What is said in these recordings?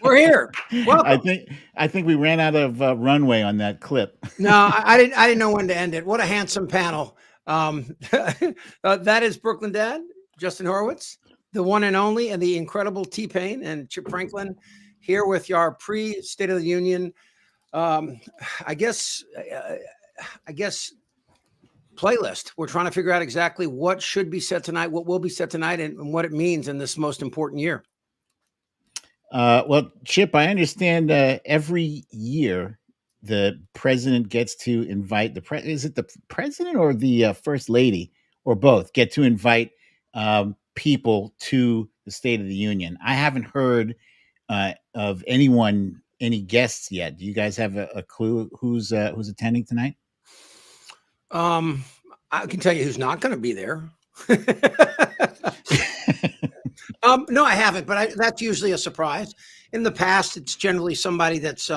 We're here. I Welcome. think I think we ran out of runway on that clip. No, I didn't know when to end it. What a handsome panel. That is Brooklyn Dad, Justin Horwitz, the one and only, and the incredible T-Pain and Chip Franklin here with our pre-State of the Union. Um, I guess, I guess playlist. We're trying to figure out exactly what should be said tonight, what will be said tonight, and what it means in this most important year. Well, Chip, I understand every year the president gets to invite is it the president or the first lady or both get to invite people to the State of the Union. I haven't heard of any guests yet. Do you guys have a clue who's attending tonight? Um, I can tell you who's not going to be there. No, I haven't, but that's usually a surprise. In the past, it's generally somebody that's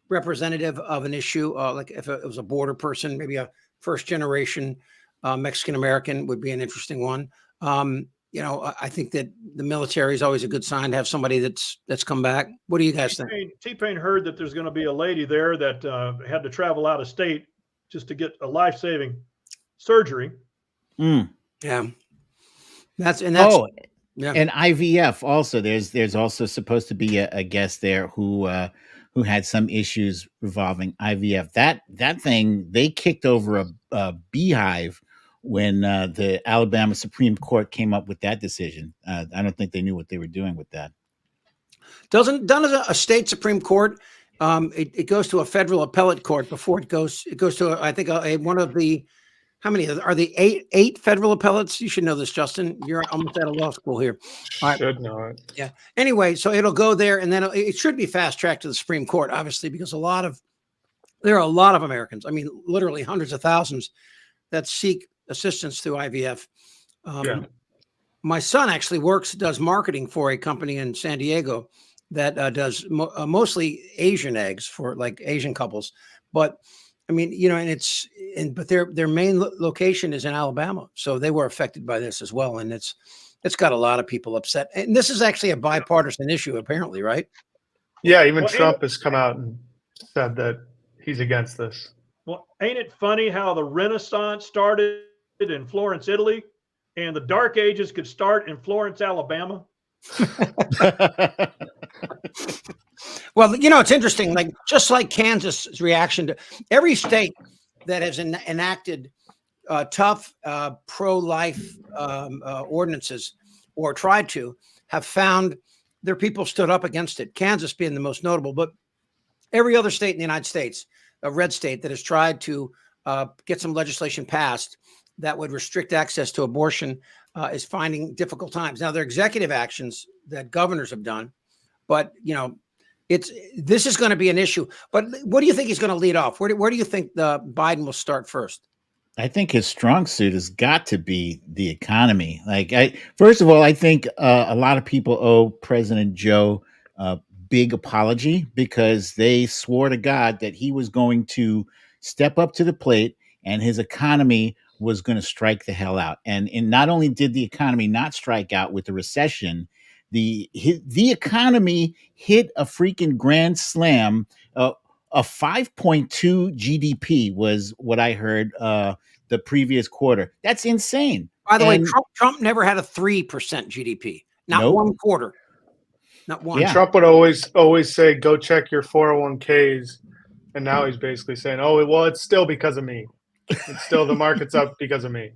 representative of an issue, like if it was a border person, maybe a first generation Mexican American would be an interesting one. I think that the military is always a good sign to have somebody that's come back. What do you guys think? T-Pain heard that there's going to be a lady there that had to travel out of state just to get a life-saving surgery. Mm. Yeah, that's yeah. And IVF also. There's also supposed to be a guest there who had some issues revolving IVF. That thing they kicked over a beehive when the Alabama Supreme Court came up with that decision. I don't think they knew what they were doing with that. Doesn't a state Supreme Court? It goes to a federal appellate court before it goes to I think one of the. How many are the eight federal appellates? You should know this, Justin. You're almost out of law school here. All right. Should know it. Yeah. Anyway, so it'll go there, and then it should be fast tracked to the Supreme Court, obviously, because there are a lot of Americans. I mean, literally hundreds of thousands that seek assistance through IVF. My son actually does marketing for a company in San Diego that does mostly Asian eggs for like Asian couples, but. I mean, but their main location is in Alabama, so they were affected by this as well, and it's got a lot of people upset. And this is actually a bipartisan issue, apparently, right? Yeah, even Trump has come out and said that he's against this. Well, ain't it funny how the Renaissance started in Florence, Italy, and the Dark Ages could start in Florence, Alabama? Well, it's interesting, like just like Kansas's reaction to every state that has enacted tough pro-life ordinances or tried to have found their people stood up against it. Kansas being the most notable, but every other state in the United States, a red state that has tried to get some legislation passed that would restrict access to abortion is finding difficult times. Now, there are executive actions that governors have done, but this is going to be an issue. But what do you think he's going to lead off? Where do you think Biden will start first? I think his strong suit has got to be the economy. First of all, I think a lot of people owe President Joe a big apology because they swore to God that he was going to step up to the plate and his economy was going to strike the hell out. And not only did the economy not strike out with the recession, the economy hit a freaking grand slam. A 5.2 GDP was what I heard the previous quarter. That's insane. By the way, Trump never had a 3% GDP. Not one quarter. Not one. Yeah. Trump would always say, "Go check your 401ks," and now he's basically saying, "Oh, well, it's still because of me. It's still the market's up because of me."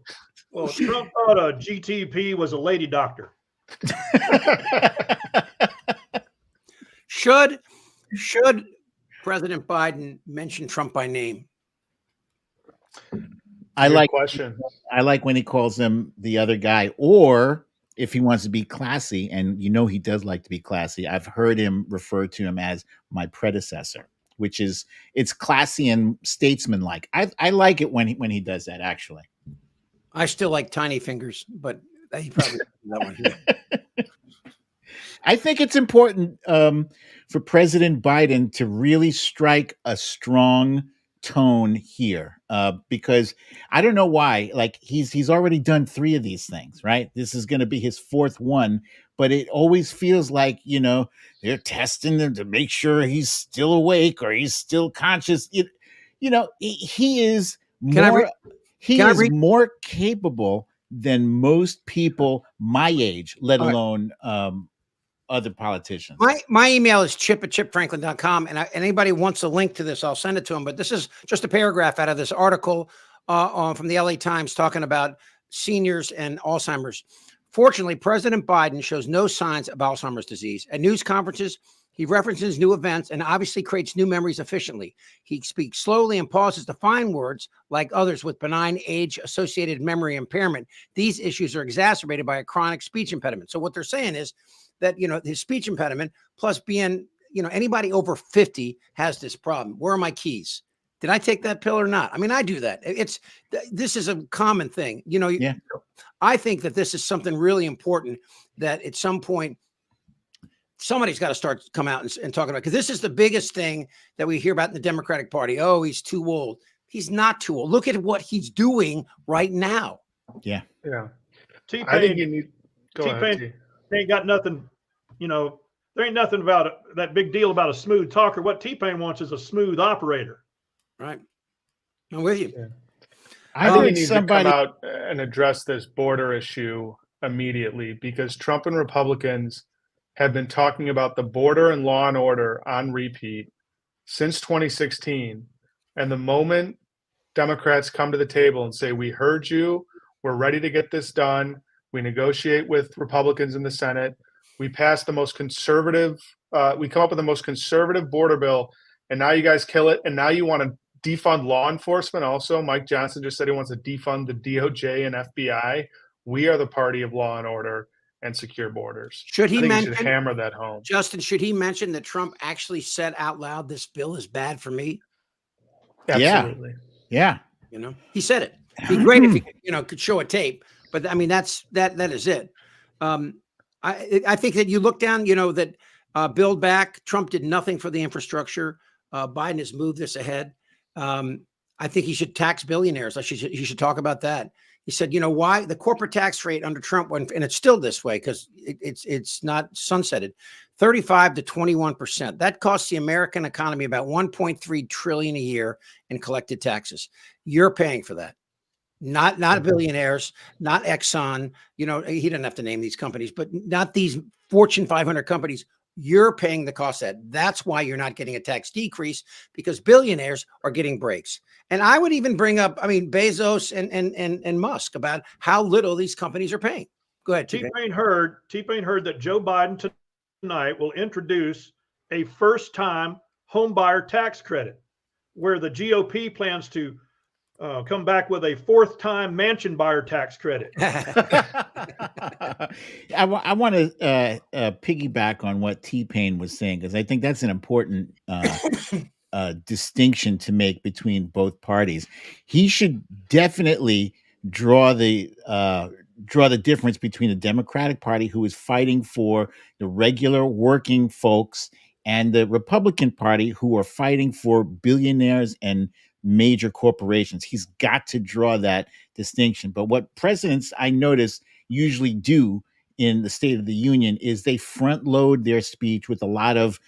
Well, Trump thought a GTP was a lady doctor. Should President Biden mention Trump by name? I like when he calls him the other guy, or if he wants to be classy, and he does like to be classy. I've heard him refer to him as my predecessor, which it's classy and statesmanlike. I like it when he does that. Actually, I still like tiny fingers, but he probably does that one here. I think it's important for President Biden to really strike a strong tone here, because I don't know why. Like he's already done 3 of these things, right? This is going to be his 4th one, but it always feels like, they're testing him to make sure he's still awake or he's still conscious. He is Can I more read? he Can I is read? more capable than most people my age, let All right. alone other politicians. My email is chip@chipfranklin.com, and anybody wants a link to this, I'll send it to them. But this is just a paragraph out of this article from the LA Times talking about seniors and Alzheimer's. Fortunately, President Biden shows no signs of Alzheimer's disease. At news conferences, he references new events and obviously creates new memories efficiently. He speaks slowly and pauses to find words like others with benign age-associated memory impairment. These issues are exacerbated by a chronic speech impediment. So what they're saying is that, his speech impediment plus being, anybody over 50 has this problem. Where are my keys? Did I take that pill or not? I mean, I do that. This is a common thing. Yeah. I think that this is something really important that at some point, somebody's got to start to come out and talk about, because this is the biggest thing that we hear about in the Democratic Party. Oh, he's too old. He's not too old. Look at what he's doing right now. Yeah. Yeah. T-Pain, I think you need. Go T-Pain ahead, T. ain't got nothing, there ain't nothing about that big deal about a smooth talker. What T-Pain wants is a smooth operator. Right. I'm with you. Yeah. I I think he heard needs somebody. to come out and address this border issue immediately, because Trump and Republicans have been talking about the border and law and order on repeat since 2016. And the moment Democrats come to the table and say, we heard you, we're ready to get this done, we negotiate with Republicans in the Senate, we pass the most conservative, we come up with the most conservative border bill, and now you guys kill it, and now you want to defund law enforcement also. Mike Johnson just said he wants to defund the DOJ and FBI. We are the party of law and order and secure borders. Should he I think mention, he should hammer that home. Justin, should he mention that Trump actually said out loud, this bill is bad for me? Absolutely. Yeah. He said it. It'd be great if he could show a tape, but I mean, that is it. I think that you look down, that Build Back, Trump did nothing for the infrastructure. Biden has moved this ahead. I think he should tax billionaires. He should talk about that. He said, why the corporate tax rate under Trump went, and it's still this way because it's not sunsetted, 35 to 21%. That costs the American economy about 1.3 trillion a year in collected taxes. You're paying for that. Not billionaires, not Exxon. He doesn't have to name these companies, but not these Fortune 500 companies. You're paying the cost of that. That's why you're not getting a tax decrease, because billionaires are getting breaks. And I would even bring up, Bezos and Musk about how little these companies are paying. Go ahead. T-Pain heard that Joe Biden tonight will introduce a first-time homebuyer tax credit, where the GOP plans to come back with a 4th-time mansion buyer tax credit. I want to piggyback on what T-Pain was saying, because I think that's an important distinction to make between both parties. He should definitely draw the difference between the Democratic Party, who is fighting for the regular working folks, and the Republican Party, who are fighting for billionaires and major corporations. He's got to draw that distinction. But what presidents, I notice, usually do in the State of the Union is they front load their speech with a lot of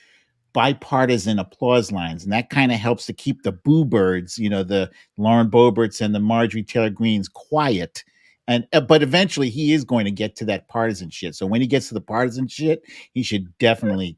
bipartisan applause lines. And that kind of helps to keep the boo birds, the Lauren Boeberts and the Marjorie Taylor Greenes, quiet. But eventually he is going to get to that partisan shit. So when he gets to the partisan shit, he should definitely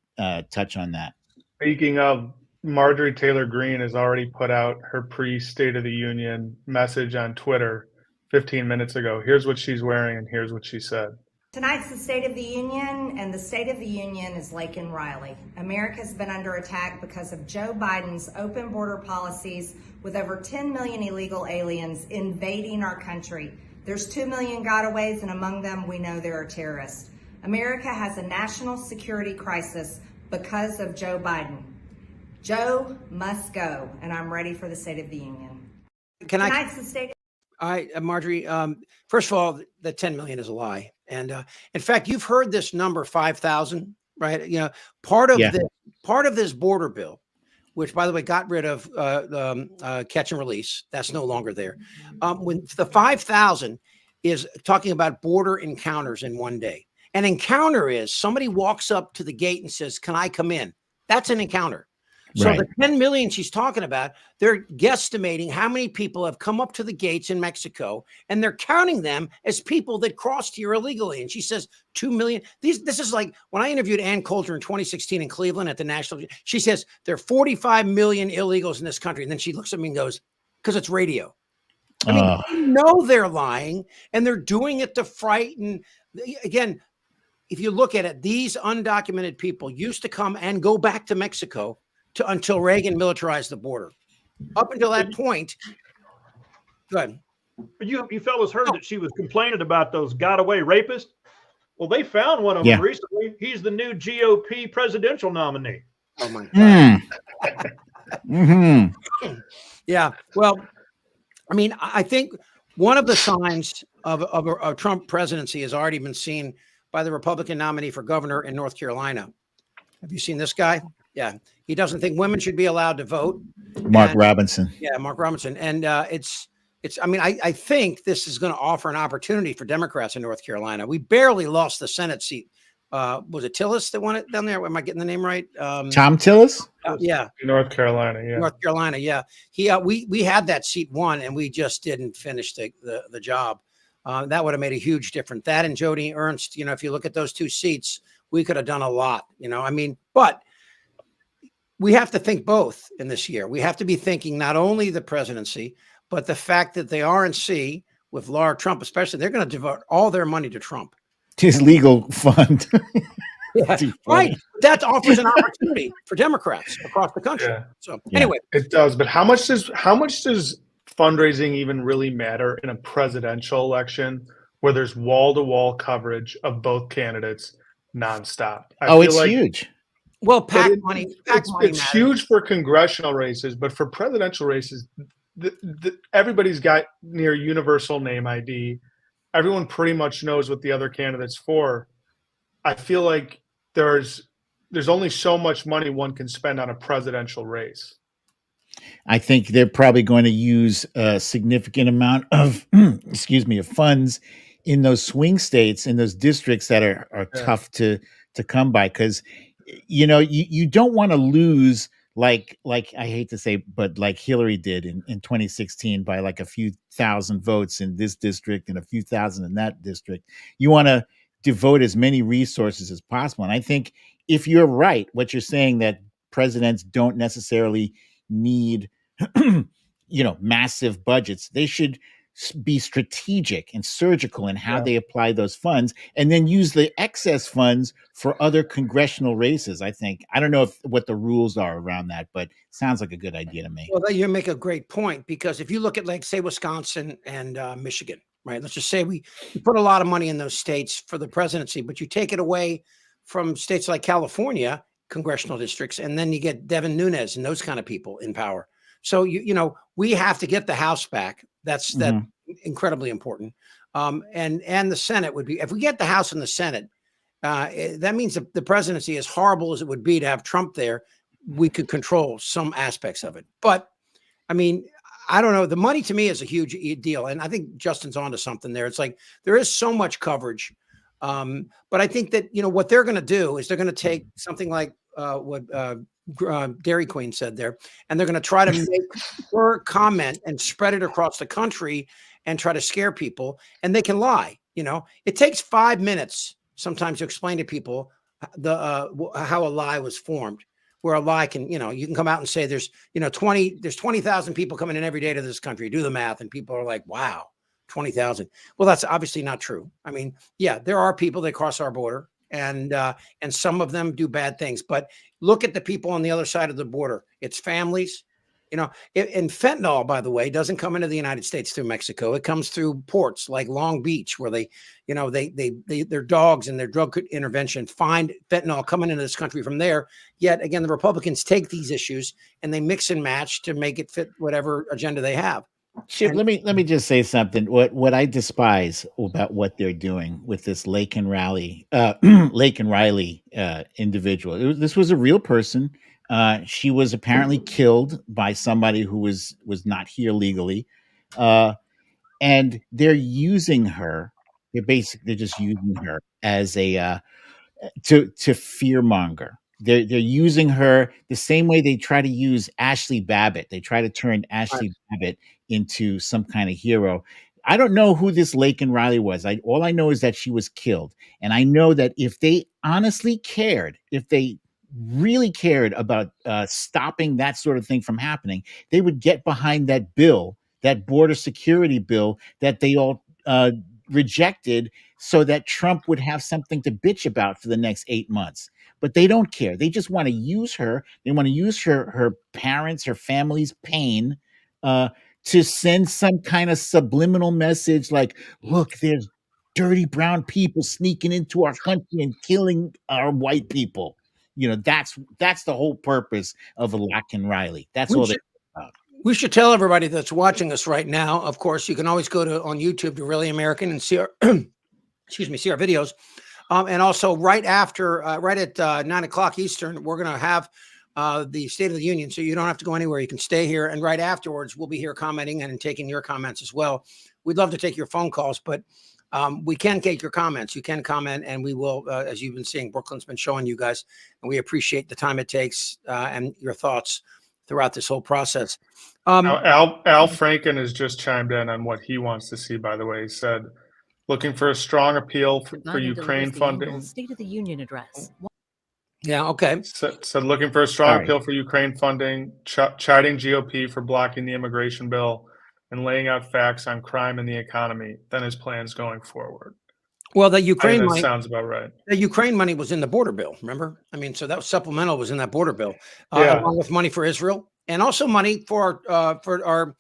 touch on that. Speaking of, Marjorie Taylor Greene has already put out her pre-State of the Union message on Twitter 15 minutes ago. Here's what she's wearing, and here's what she said. Tonight's the State of the Union, and the State of the Union is Laken Riley. America's been under attack because of Joe Biden's open border policies, with over 10 million illegal aliens invading our country. There's 2 million gotaways, and among them, we know there are terrorists. America has a national security crisis because of Joe Biden. Joe must go, and I'm ready for the State of the Union. Tonight's the State. All right, Marjorie. First of all, the 10 million is a lie, and in fact, you've heard this number 5,000, right? Part of this border bill which, by the way, got rid of the catch and release. That's no longer there. When the 5,000 is talking about border encounters in one day. An encounter is somebody walks up to the gate and says, "Can I come in?" That's an encounter. So Right. the 10 million she's talking about, they're guesstimating how many people have come up to the gates in Mexico, and they're counting them as people that crossed here illegally. And she says 2 million. This is like when I interviewed Ann Coulter in 2016 in Cleveland at the National. She says there are 45 million illegals in this country. And then she looks at me and goes, "Because it's radio." I mean, you know they're lying, and they're doing it to frighten. Again, if you look at it, these undocumented people used to come and go back to Mexico until Reagan militarized the border. Up until that point, go ahead. You fellas heard that she was complaining about those got away rapists. Well, they found one of Yeah. them recently. He's the new GOP presidential nominee. Oh my God. Yeah. Well, I mean, I think one of the signs of a Trump presidency has already been seen by the Republican nominee for governor in North Carolina. Have you seen this guy? Yeah. He doesn't think women should be allowed to vote. Mark Robinson. Yeah, Mark Robinson. And I mean, I think this is going to offer an opportunity for Democrats in North Carolina. We barely lost the Senate seat. Was it Tillis that won it down there? Am I getting the name right? Tom Tillis? Yeah. North Carolina, yeah. North Carolina, yeah. We had that seat won, and we just didn't finish the job. That would have made a huge difference. That and Joni Ernst, you know, if you look at those two seats, we could have done a lot, you know. I mean, but we have to think both in this year. We have to be thinking not only the presidency, but the fact that the RNC with Laura Trump, especially, they're going to devote all their money to Trump. His legal fund. Yeah, right. That offers an opportunity for Democrats across the country. Yeah. So Yeah. anyway, It does, but how much does fundraising even really matter in a presidential election where there's wall-to-wall coverage of both candidates nonstop? I feel It's like huge. well, PAC it- money, it's matters. huge for congressional races, but for presidential races, everybody's got near universal name ID. Everyone pretty much knows what the other candidate's for. I feel like there's only so much money one can spend on a presidential race. I think they're probably going to use a significant amount of, of funds in those swing states, in those districts that are Yeah. tough to come by. Because, you know, you don't want to lose like I hate to say, but like Hillary did in 2016 by like a few thousand votes in this district and a few thousand in that district. You want to devote as many resources as possible. And I think if you're right, what you're saying, that presidents don't necessarily need, massive budgets. They should be strategic and surgical in how they apply those funds, and then use the excess funds for other congressional races. I don't know what the rules are around that, but sounds like a good idea to me. Well, you make a great point, because if you look at, like, say, Wisconsin and Michigan, right? Let's just say we put a lot of money in those states for the presidency, but you take it away from states like California, congressional districts, and then you get Devin Nunes and those kind of people in power. So, we have to get the House back. That's incredibly important. And the Senate would be, if we get the House and the Senate, that means the presidency, as horrible as it would be to have Trump there, we could control some aspects of it. But I mean, I don't know. The money to me is a huge deal. And I think Justin's onto something there. It's like, there is so much coverage. But I think that, what they're going to do is they're going to take something like what Dairy Queen said there, and they're going to try to make her comment and spread it across the country and try to scare people. And they can lie. It takes 5 minutes sometimes to explain to people how a lie was formed. Where a lie can, you can come out and say there's 20,000 people coming in every day to this country. Do the math, and people are like, wow, 20,000. Well, that's obviously not true. I mean, yeah, there are people that cross our border, and some of them do bad things. But look at the people on the other side of the border. It's families. And fentanyl, by the way, doesn't come into the United States through Mexico. It comes through ports like Long Beach, where their dogs and their drug intervention find fentanyl coming into this country from there. Yet again, the Republicans take these issues and they mix and match to make it fit whatever agenda they have. Chip, let me just say something. What I despise about what they're doing with this Lake and Riley individual. This was a real person. She was apparently killed by somebody who was not here legally, and they're using her. They're just using her as a to fearmonger. They're using her the same way they try to use Ashley Babbitt. They try to turn Ashley Babbitt into some kind of hero. I don't know who this Laken Riley was. All I know is that she was killed. And I know that if they honestly cared, if they really cared about stopping that sort of thing from happening, they would get behind that bill, that border security bill that they all rejected, so that Trump would have something to bitch about for the next 8 months. But they don't care. They just want to use her. They want to use her parents, her family's pain, to send some kind of subliminal message like, look, there's dirty brown people sneaking into our country and killing our white people. That's the whole purpose of Laken Riley. That's all they're about. We should tell everybody that's watching us right now. Of course, you can always go on YouTube to Really American and see our see our videos. And also right after, right at 9 o'clock Eastern, we're going to have the State of the Union. So you don't have to go anywhere. You can stay here. And right afterwards, we'll be here commenting and taking your comments as well. We'd love to take your phone calls, but we can take your comments. You can comment, and we will, as you've been seeing, Brooklyn's been showing you guys, and we appreciate the time it takes and your thoughts throughout this whole process. Al Franken has just chimed in on what he wants to see, by the way. He said, looking for a strong appeal for Ukraine funding. State of the Union address. Yeah, okay. Said looking for a strong appeal for Ukraine funding, chiding GOP for blocking the immigration bill, and laying out facts on crime and the economy, then his plans going forward. Well, the Ukraine money sounds about right. The Ukraine money was in the border bill, remember? I mean, so that was supplemental was in that border bill, along with money for Israel and also money for our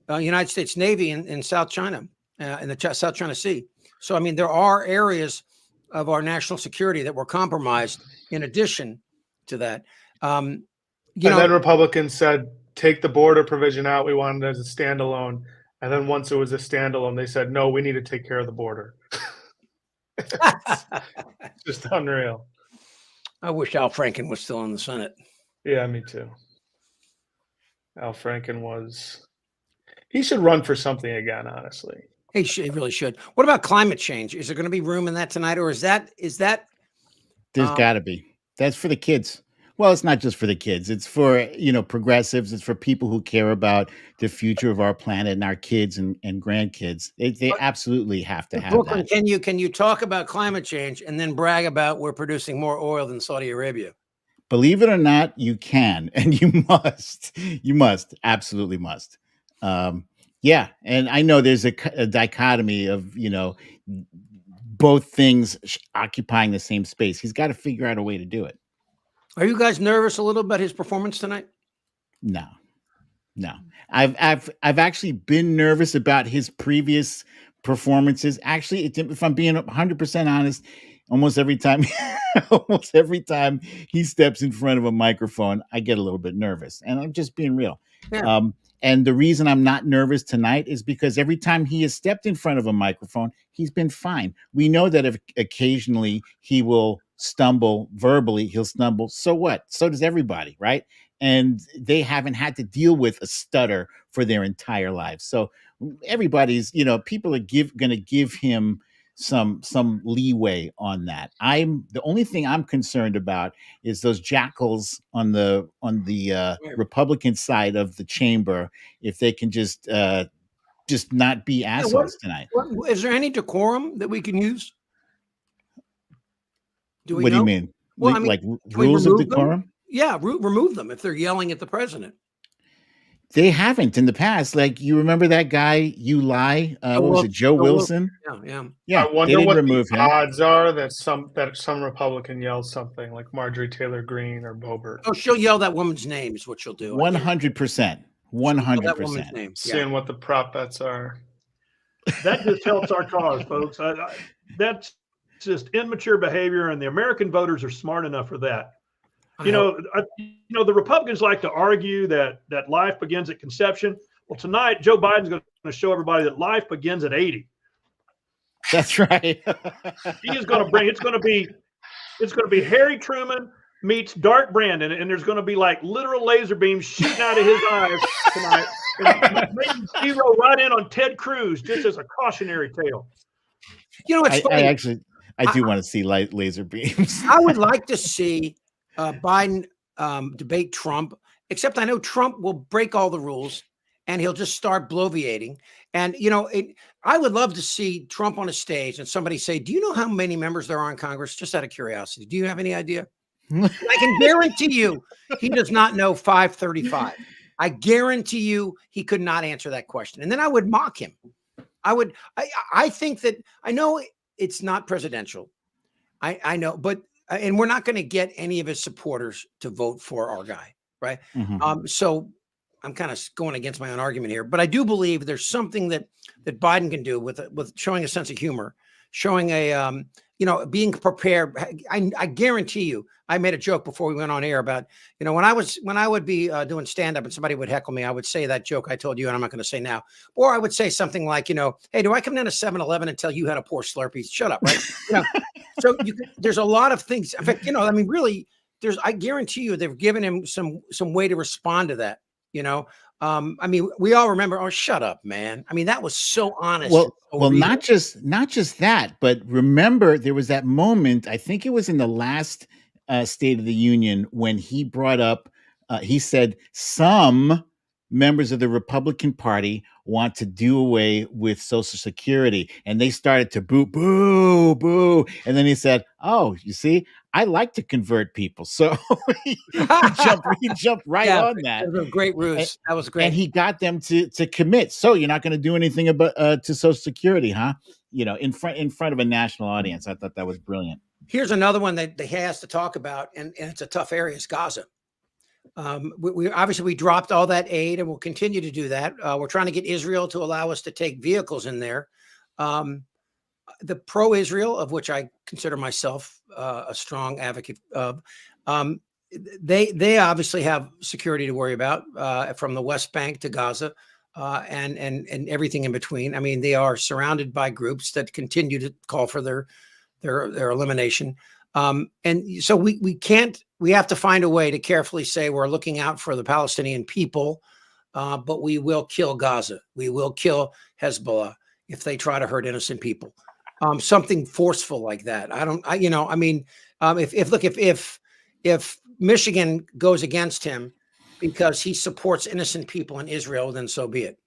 United States Navy in South China, in the South China Sea. So, I mean, there are areas of our national security that were compromised in addition to that. Then Republicans said, take the border provision out. We wanted it as a standalone. And then once it was a standalone, they said, no, we need to take care of the border. It's just unreal. I wish Al Franken was still in the Senate. Yeah, me too. Al Franken he should run for something again, honestly. He really should. What about climate change? Is there going to be room in that tonight, or is that? There's got to be. That's for the kids. Well, it's not just for the kids. It's for progressives. It's for people who care about the future of our planet and our kids and grandkids. They absolutely have to have Brooklyn, that. Can you talk about climate change and then brag about we're producing more oil than Saudi Arabia? Believe it or not, you can, and you must. You must, absolutely must. Yeah, and I know there's a dichotomy of both things occupying the same space. He's got to figure out a way to do it. Are you guys nervous a little about his performance tonight? No. I've actually been nervous about his previous performances. Actually, if I'm being 100% honest, almost every time he steps in front of a microphone, I get a little bit nervous, and I'm just being real. Yeah. And the reason I'm not nervous tonight is because every time he has stepped in front of a microphone, he's been fine. We know that if occasionally he will stumble verbally, he'll stumble. So what? So does everybody, right? And they haven't had to deal with a stutter for their entire lives. So everybody's, people are going to give him some leeway on that. The only thing I'm concerned about is those jackals on the Republican side of the chamber, if they can just not be assholes tonight. Is there any decorum that we can use? What do you mean? Well, like rules of decorum? Them? Yeah, remove them if they're yelling at the president. They haven't in the past. Like, you remember that guy, you lie? What was it, Joe Wilson? Yeah. I wonder what the odds are that some Republican yells something like Marjorie Taylor Greene or Boebert. Oh, she'll yell that woman's name is what she'll do. 100%. 100%. Seeing what the prop bets are. That just helps our cause, folks. That's just immature behavior, and the American voters are smart enough for that. The Republicans like to argue that life begins at conception. Well, tonight, Joe Biden's going to show everybody that life begins at 80. That's right. He is going to bring. It's going to be Harry Truman meets Dark Brandon, and there's going to be like literal laser beams shooting out of his eyes tonight, and maybe zero right in on Ted Cruz just as a cautionary tale. You know, it's funny. I do want to see laser beams. I would like to see Biden debate Trump, except I know Trump will break all the rules and he'll just start bloviating. And, you know, I would love to see Trump on a stage and somebody say, do you know how many members there are in Congress? Just out of curiosity. Do you have any idea? I can guarantee you he does not know 535. I guarantee you he could not answer that question. And then I would mock him. I think that, I know it's not presidential. I know, but, and we're not going to get any of his supporters to vote for our guy. Right. Mm-hmm. So I'm kind of going against my own argument here, but I do believe there's something that Biden can do with showing a sense of humor, showing a, you know, being prepared. I guarantee you, I made a joke before we went on air about, you know, when I would be doing stand up and somebody would heckle me, I would say that joke I told you, and I'm not going to say now, or I would say something like, you know, hey, do I come down to 7-Eleven and tell you how to pour Slurpees? Shut up. Right. You know, so there's a lot of things. In fact, you know, I mean, really, I guarantee you they've given him some way to respond to that. You know, I mean, we all remember, oh, shut up, man. I mean, that was so honest. Well, not just that, but remember there was that moment, I think it was in the last State of the Union, when he brought up, he said, some members of the Republican Party want to do away with Social Security. And they started to boo, boo, boo. And then he said, oh, you see, I like to convert people. So he jumped right on that. That was a great ruse. That was great. And he got them to commit. So you're not going to do anything about to Social Security, huh? You know, in front of a national audience. I thought that was brilliant. Here's another one that he has to talk about, and it's a tough area, is Gaza. We obviously dropped all that aid, and we'll continue to do that. We're trying to get Israel to allow us to take vehicles in there. The pro-Israel, of which I consider myself a strong advocate of, they obviously have security to worry about from the West Bank to Gaza and everything in between. I mean, they are surrounded by groups that continue to call for their elimination. And so we have to find a way to carefully say we're looking out for the Palestinian people, but we will kill Gaza. We will kill Hezbollah if they try to hurt innocent people. Something forceful like that. If Michigan goes against him because he supports innocent people in Israel, then so be it.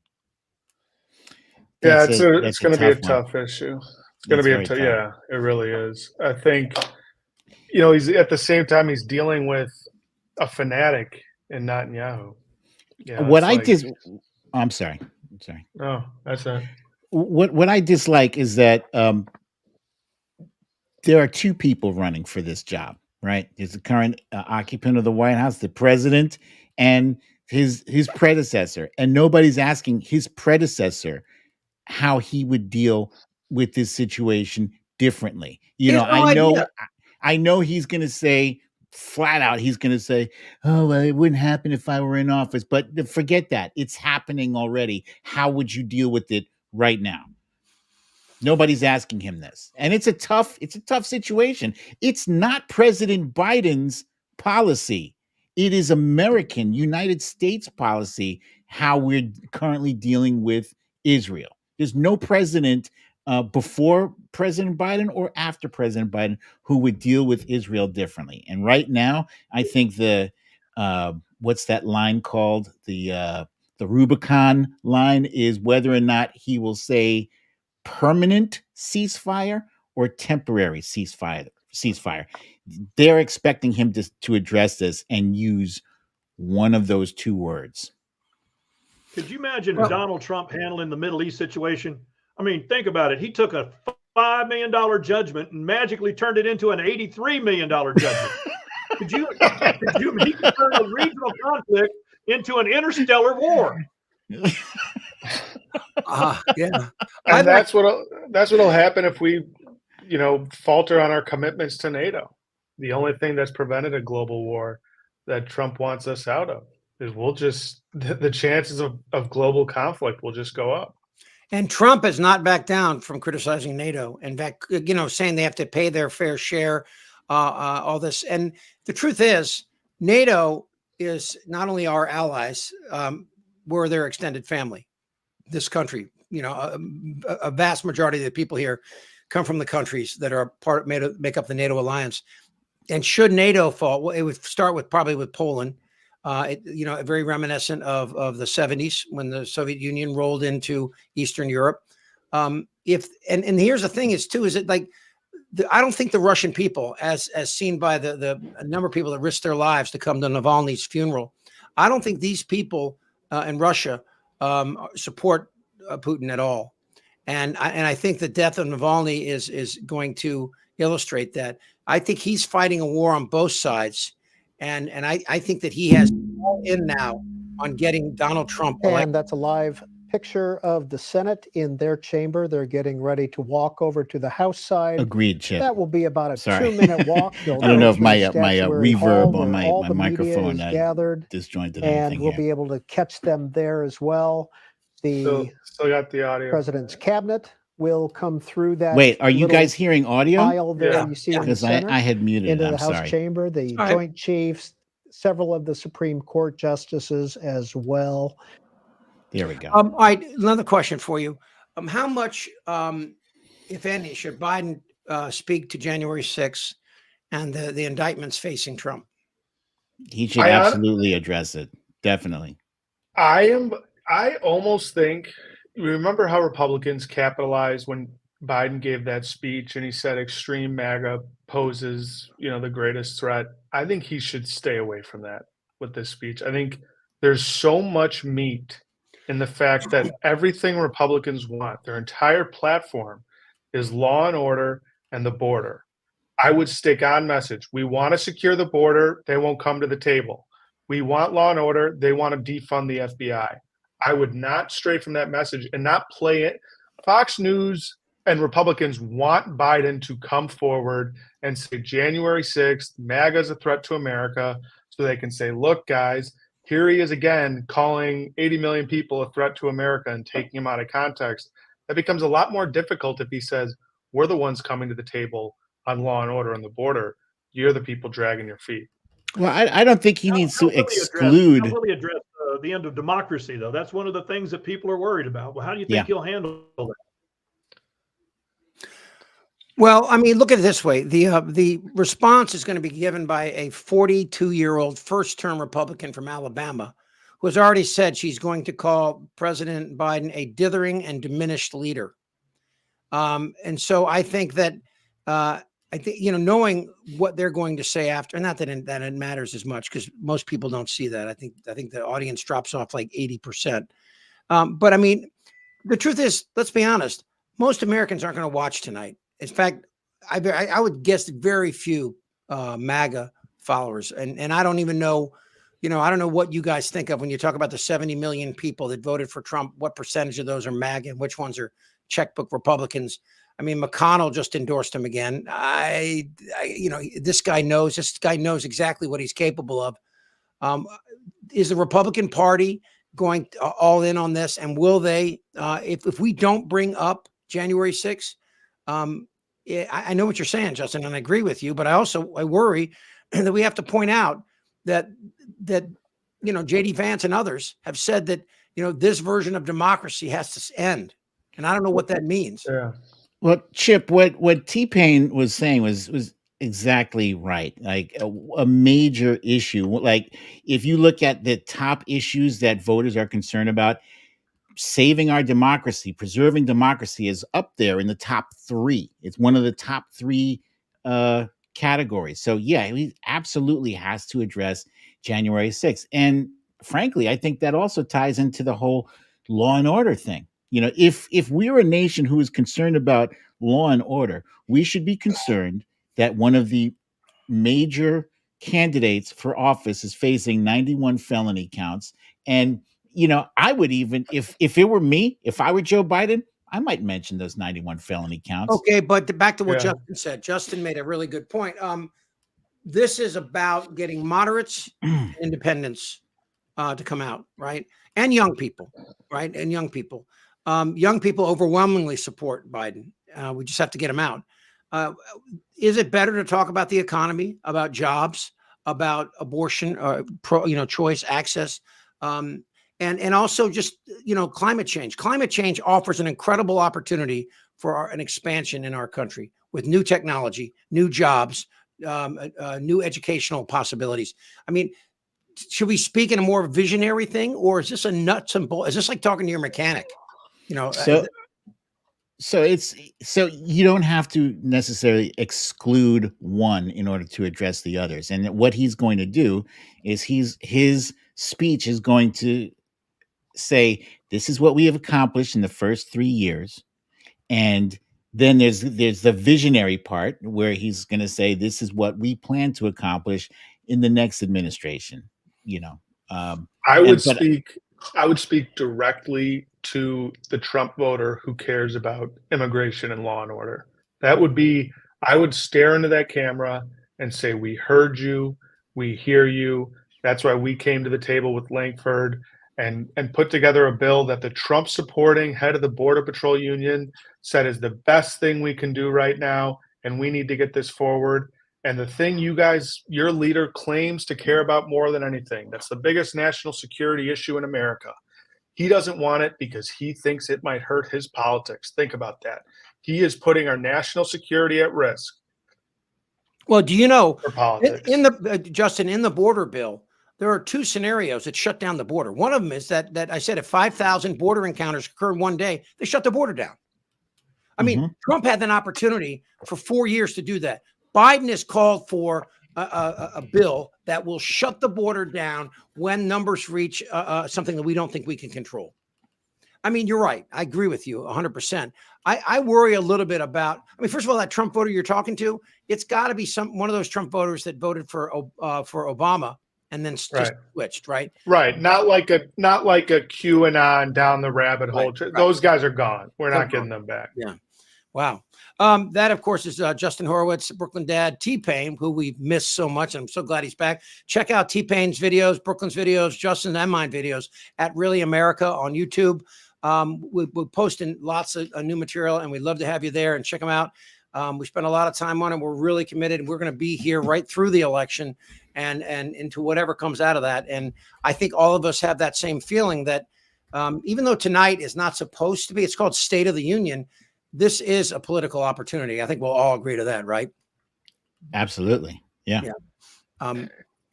Yeah, it's going to be a tough issue. It's going to be tough. Yeah, it really is. I think, you know, he's at the same time he's dealing with a fanatic in Netanyahu. Yeah, I'm sorry. Oh, that's it. What I dislike is that there are two people running for this job, right? There's the current occupant of the White House, the president, and his predecessor, and nobody's asking his predecessor how he would deal with this situation differently. You know, I know he's going to say flat out, he's going to say, oh, well, it wouldn't happen if I were in office, but forget that. It's happening already. How would you deal with it right now? Nobody's asking him this. And it's a tough situation. It's not President Biden's policy. It is American, United States policy, how we're currently dealing with Israel. There's no president before President Biden or after President Biden who would deal with Israel differently. And right now, I think what's that line called? The Rubicon line is whether or not he will say permanent ceasefire or temporary ceasefire. They're expecting him to address this and use one of those two words. Could you imagine Donald Trump handling the Middle East situation? I mean, think about it. He took a $5 million judgment and magically turned it into an $83 million judgment. He could turn a regional conflict into an interstellar war. Yeah. And that's what'll happen if we, you know, falter on our commitments to NATO. The only thing that's prevented a global war that Trump wants us out of is the chances of global conflict will just go up. And Trump has not backed down from criticizing NATO. In fact, you know, saying they have to pay their fair share all this. And the truth is, NATO is not only our allies, we're their extended family. This country, a vast majority of the people here come from the countries that are make up the NATO alliance. And should NATO fall, well, it would start probably with Poland. Very reminiscent of the 70s when the Soviet Union rolled into Eastern Europe. And here's the thing is that like, I don't think the Russian people, as seen by the number of people that risked their lives to come to Navalny's funeral, I don't think these people in Russia support Putin at all. And I think the death of Navalny is going to illustrate that. I think he's fighting a war on both sides. And I think that he has all in now on getting Donald Trump elected. And that's a live picture of the Senate in their chamber. They're getting ready to walk over to the House side. Agreed, Chip. That will be about a Sorry. 2-minute walk. I don't know if my reverb on my microphone gathered, disjointed and anything we'll here. be able to catch them there as well. Still got the audio. President's cabinet will come through that. Wait, are you guys hearing audio? Aisle there Yeah. you see in the Because center, I had muted into it. the I'm House sorry. chamber, the All right. Joint Chiefs, several of the Supreme Court justices as well. There we go. All right, another question for you. How much, if any, should Biden speak to January 6th and the indictments facing Trump? He should I- absolutely address it. Definitely. I almost think, you remember how Republicans capitalized when Biden gave that speech and he said extreme MAGA poses, the greatest threat. I think he should stay away from that with this speech. I think there's so much meat in the fact that everything Republicans want, their entire platform, is law and order and the border. I would stick on message. We want to secure the border. They won't come to the table. We want law and order. They want to defund the FBI. I would not stray from that message and not play it. Fox News and Republicans want Biden to come forward and say January 6th, MAGA is a threat to America, so they can say, look, guys, here he is again calling 80 million people a threat to America and taking him out of context. That becomes a lot more difficult if he says, we're the ones coming to the table on law and order on the border. You're the people dragging your feet. Well, I don't think he needs to exclude. Not really address the end of democracy, though. That's one of the things that people are worried about. Well, how do you think he'll handle that? Well, I mean, look at it this way. The response is going to be given by a 42-year-old first-term Republican from Alabama who has already said she's going to call President Biden a dithering and diminished leader. And so I think that, knowing what they're going to say after, not that it matters as much because most people don't see that. I think the audience drops off like 80%. But I mean, the truth is, let's be honest, most Americans aren't going to watch tonight. In fact, I would guess very few MAGA followers. And I don't even know, I don't know what you guys think of when you talk about the 70 million people that voted for Trump. What percentage of those are MAGA and which ones are checkbook Republicans? I mean, McConnell just endorsed him again. This guy knows exactly what he's capable of. Is the Republican Party going all in on this? And will they, if we don't bring up January 6th, I know what you're saying, Justin, and I agree with you, but I worry that we have to point out that JD Vance and others have said that, this version of democracy has to end. And I don't know what that means. Yeah. Well, Chip, what T-Pain was saying was exactly right. Like a major issue. Like if you look at the top issues that voters are concerned about, saving our democracy, preserving democracy is up there in the top 3. It's one of the top 3 categories. So yeah, he absolutely has to address January 6th. And frankly, I think that also ties into the whole law and order thing. If we're a nation who is concerned about law and order, we should be concerned that one of the major candidates for office is facing 91 felony counts. And I would even, if it were me, if I were Joe Biden, I might mention those 91 felony counts. Okay, but back to what Yeah. Justin said. Justin made a really good point. This is about getting moderates, and independents to come out, right? And young people, right? And young people. Young people overwhelmingly support Biden. We just have to get them out. Uh, is it better to talk about the economy, about jobs, about abortion, choice, access, and also just climate change? Climate change offers an incredible opportunity for an expansion in our country with new technology, new jobs, new educational possibilities. I mean, should we speak in a more visionary thing, or is this a nuts and bolts? Is this like talking to your mechanic? So you don't have to necessarily exclude one in order to address the others. And what he's going to do is his speech is going to say, this is what we have accomplished in the first 3 years. And then there's the visionary part where he's going to say, this is what we plan to accomplish in the next administration. I would speak directly to the Trump voter who cares about immigration and law and order. I would stare into that camera and say, we heard you, we hear you. That's why we came to the table with Lankford and put together a bill that the Trump supporting head of the Border Patrol Union said is the best thing we can do right now. And we need to get this forward. And the thing your leader claims to care about more than anything, that's the biggest national security issue in America. He doesn't want it because he thinks it might hurt his politics. Think about that. He is putting our national security at risk. Well, do you know, for politics. Justin, in the border bill, there are 2 scenarios that shut down the border. One of them is that I said if 5,000 border encounters occur in one day, they shut the border down. I mean, Trump had an opportunity for 4 years to do that. Biden has called for a bill that will shut the border down when numbers reach something that we don't think we can control. I mean, you're right. I agree with you 100%. I worry a little bit about, first of all, that Trump voter you're talking to, it's got to be one of those Trump voters that voted for Obama and then just switched, right? Right. Not like a QAnon down the rabbit hole. Right. Those guys are gone. We're not getting them back. Yeah. Wow. That, of course, is Justin Horwitz, Brooklyn Dad, T-Pain, who we've missed so much. And I'm so glad he's back. Check out T-Pain's videos, Brooklyn's videos, Justin and mine videos at Really America on YouTube. We're posting lots of new material, and we'd love to have you there and check them out. We spent a lot of time on it. We're really committed, and we're going to be here right through the election and into whatever comes out of that. And I think all of us have that same feeling that even though tonight is not supposed to be, it's called State of the Union. This is a political opportunity. I think we'll all agree to that, right? Absolutely. Yeah.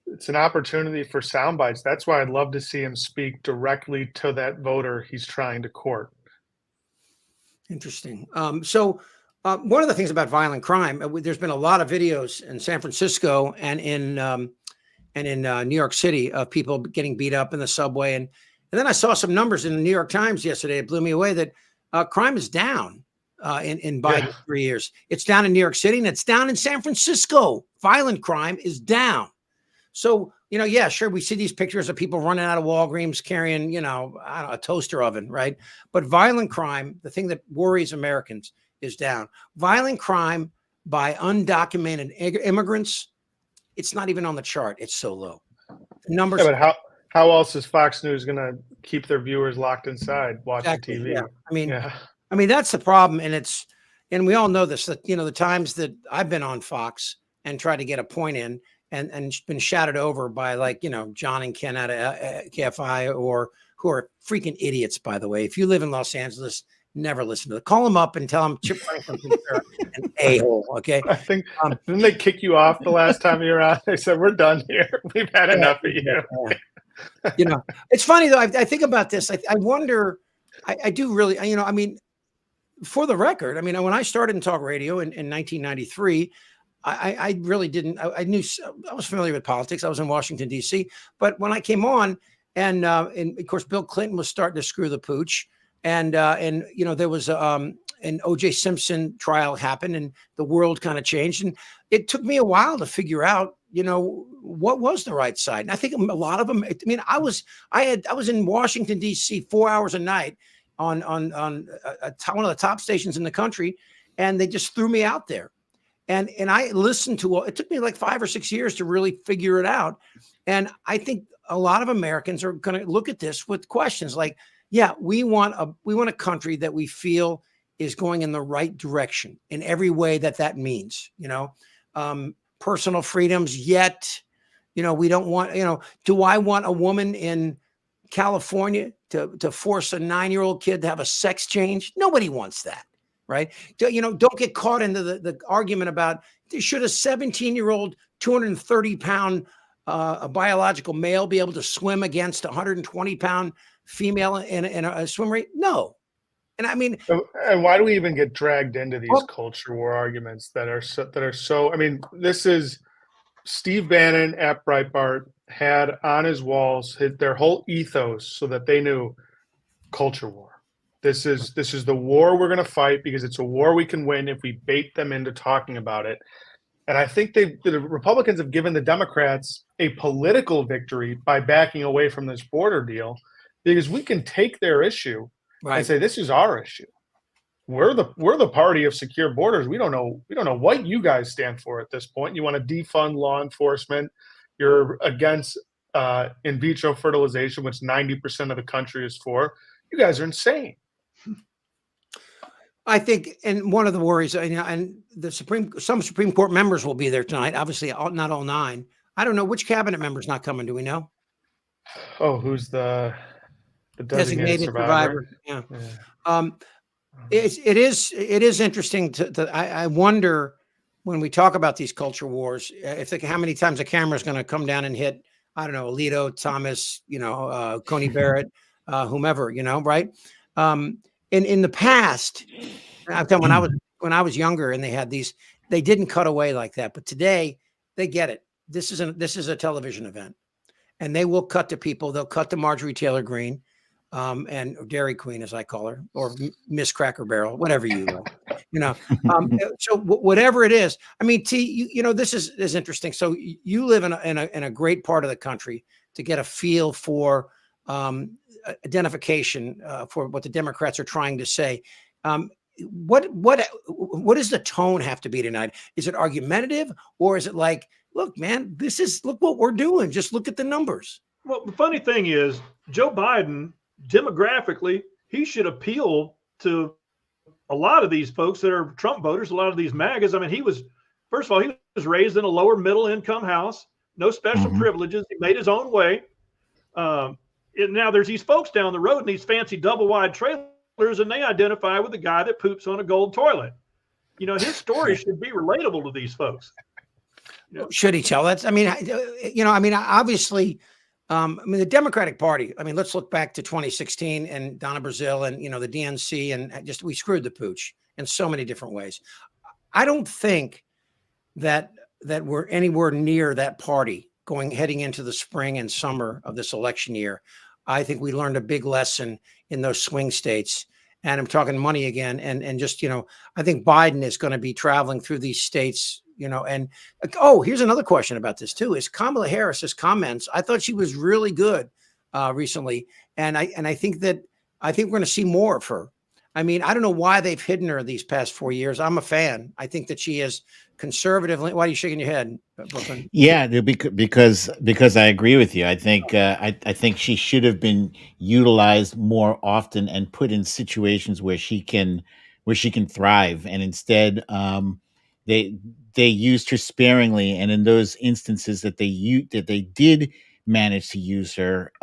It's an opportunity for sound bites. That's why I'd love to see him speak directly to that voter he's trying to court. Interesting. So one of the things about violent crime, there's been a lot of videos in San Francisco and in New York City of people getting beat up in the subway. And then I saw some numbers in the New York Times yesterday. It blew me away that crime is down in Biden's 3 years. It's down in New York City and it's down in San Francisco. Violent crime is down. So, sure, we see these pictures of people running out of Walgreens carrying, a toaster oven, right? But violent crime, the thing that worries Americans, is down. Violent crime by undocumented immigrants, it's not even on the chart. It's so low. The numbers. Yeah, but how else is Fox News going to keep their viewers locked inside watching TV? Yeah. I mean, that's the problem. And we all know this, that, the times that I've been on Fox and tried to get a point in and been shouted over by John and Ken out of KFI, or who are freaking idiots, by the way. If you live in Los Angeles, never listen to them. Call them up and tell them Chip Franklin's an a-hole, okay? I think, didn't they kick you off the last time you were on? They said, we're done here. We've had enough of you. It's funny, though. I think about this. I wonder, I do really, for the record, when I started in talk radio in 1993, I really didn't. I was familiar with politics. I was in Washington, D.C. But when I came on, and of course, Bill Clinton was starting to screw the pooch, and there was an O.J. Simpson trial happened, and the world kind of changed. And it took me a while to figure out, what was the right side. And I think a lot of them. I was in Washington, D.C. 4 hours a night on one of the top stations in the country, and they just threw me out there. And I listened to it. Took me like 5 or 6 years to really figure it out. And I think a lot of Americans are going to look at this with questions like, we want a country that we feel is going in the right direction in every way that means, personal freedoms. Yet, we don't want, do I want a woman in California to force a 9-year-old kid to have a sex change? Nobody wants that, right? Don't get caught into the argument about should a 17-year-old, 230-pound a biological male be able to swim against a 120-pound female in a swim rate? No. And I mean, and why do we even get dragged into these culture war arguments that are so? I mean, this is Steve Bannon at Breitbart had on his walls their whole ethos so that they knew culture war. This is the war we're going to fight because it's a war we can win if we bait them into talking about it. And I think the Republicans have given the Democrats a political victory by backing away from this border deal, because we can take their issue and say, this is our issue. We're the party of secure borders. We don't know what you guys stand for at this point. You want to defund law enforcement. You're against in vitro fertilization, which 90% of the country is for. You guys are insane. I think, and one of the worries, and some Supreme Court members will be there tonight. Obviously, not all 9. I don't know which cabinet member's not coming. Do we know? Oh, who's the designated survivor? Yeah. It is interesting I wonder when we talk about these culture wars, how many times a camera is going to come down and hit, I don't know, Alito, Thomas, Coney Barrett, whomever, right? In the past, I've done when I was younger and they had these, they didn't cut away like that, but today they get it. This is a television event, and they will cut to people. They'll cut to Marjorie Taylor Greene, and Dairy Queen, as I call her, or Miss Cracker Barrel, whatever you like, so whatever it is. I mean, T, this is interesting. So you live in a great part of the country to get a feel for identification for what the Democrats are trying to say. What does the tone have to be tonight? Is it argumentative, or is it like, look, man, look what we're doing. Just look at the numbers. Well, the funny thing is, Joe Biden, demographically, he should appeal to a lot of these folks that are Trump voters, a lot of these MAGAs. I mean, first of all, he was raised in a lower middle income house, no special privileges. He made his own way. Now there's these folks down the road in these fancy double wide trailers, and they identify with the guy that poops on a gold toilet. His story should be relatable to these folks. Should he tell that? I mean, obviously, the Democratic Party, let's look back to 2016 and Donna Brazile and, the DNC, and we screwed the pooch in so many different ways. I don't think that we're anywhere near that party heading into the spring and summer of this election year. I think we learned a big lesson in those swing states, and I'm talking money again. And just, I think Biden is going to be traveling through these states, and here's another question about this too, is Kamala Harris's comments. I thought she was really good recently. And I think we're going to see more of her. I mean, I don't know why they've hidden her these past 4 years. I'm a fan. I think that she is conservatively. Why are you shaking your head, Brooklyn? Yeah, because I agree with you. I think I think she should have been utilized more often and put in situations where she can thrive. And instead, they used her sparingly. And in those instances that they did manage to use her,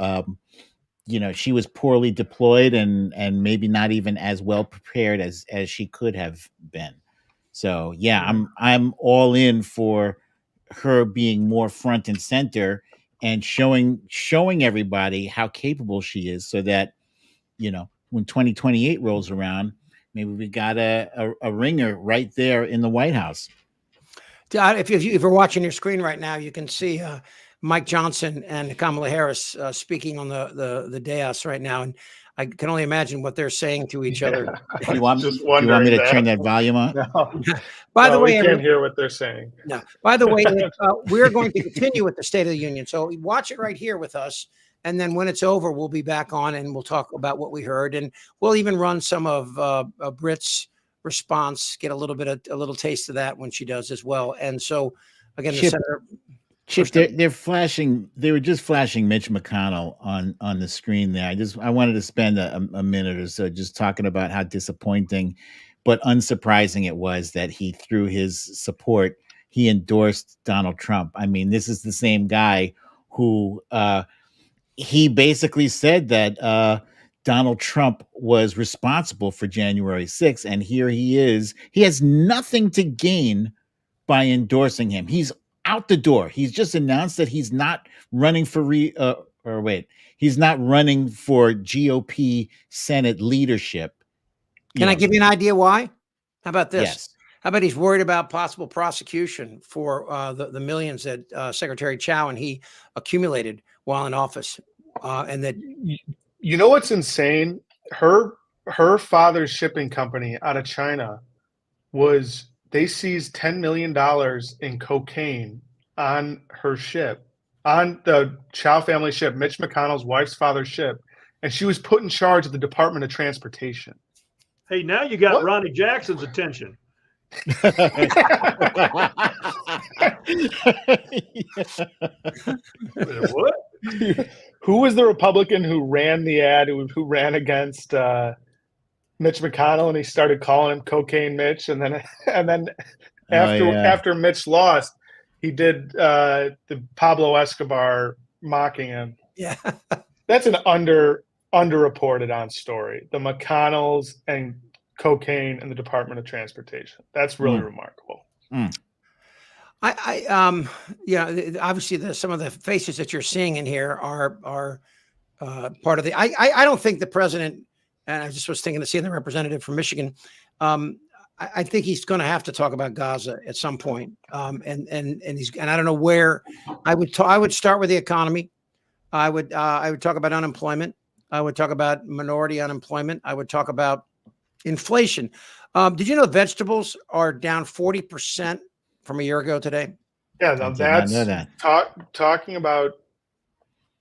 she was poorly deployed and maybe not even as well prepared as she could have been. So yeah, I'm all in for her being more front and center and showing everybody how capable she is, so that when 2028 rolls around, maybe we got a ringer right there in the White House. If you're watching your screen right now, you can see Mike Johnson and Kamala Harris speaking on the dais right now, and I can only imagine what they're saying to each other. You want me to turn that volume on? No. By the way, we can't hear what they're saying. No. By the way, we're going to continue with the State of the Union, so watch it right here with us. And then when it's over, we'll be back on and we'll talk about what we heard, and we'll even run some of Britt's response, get a little taste of that when she does as well. And so again, the Senator. Chip, they were just flashing Mitch McConnell on the screen there. I wanted to spend a minute or so just talking about how disappointing but unsurprising it was that he, through his support, he endorsed Donald Trump. I mean, this is the same guy who he basically said that Donald Trump was responsible for January 6th. And here he is. He has nothing to gain by endorsing him. He's out the door. He's just announced that he's not running for he's not running for GOP Senate leadership. Can I give you an idea why? How about this? Yes. How about he's worried about possible prosecution for the millions that Secretary Chow and he accumulated while in office, and that You know what's insane? Her father's shipping company out of China they seized $10 million in cocaine on her ship, on the Chow family ship, Mitch McConnell's wife's father's ship, and she was put in charge of the Department of Transportation. Hey, now you got What? Ronnie Jackson's attention. What? Who was the Republican who ran the ad, who ran against Mitch McConnell, and he started calling him Cocaine Mitch, and then after Mitch lost, he did the Pablo Escobar mocking him. yeah. That's an underreported on story. The McConnells and cocaine and the Department of Transportation. That's really remarkable. Obviously some of the faces that you're seeing in here are part of the, I don't think the president, and I just was thinking of seeing the representative from Michigan. I think he's going to have to talk about Gaza at some point. And I don't know where. I would start with the economy. I would talk about unemployment. I would talk about minority unemployment. I would talk about inflation. Did you know vegetables are down 40% from a year ago today? Yeah, now that's talking about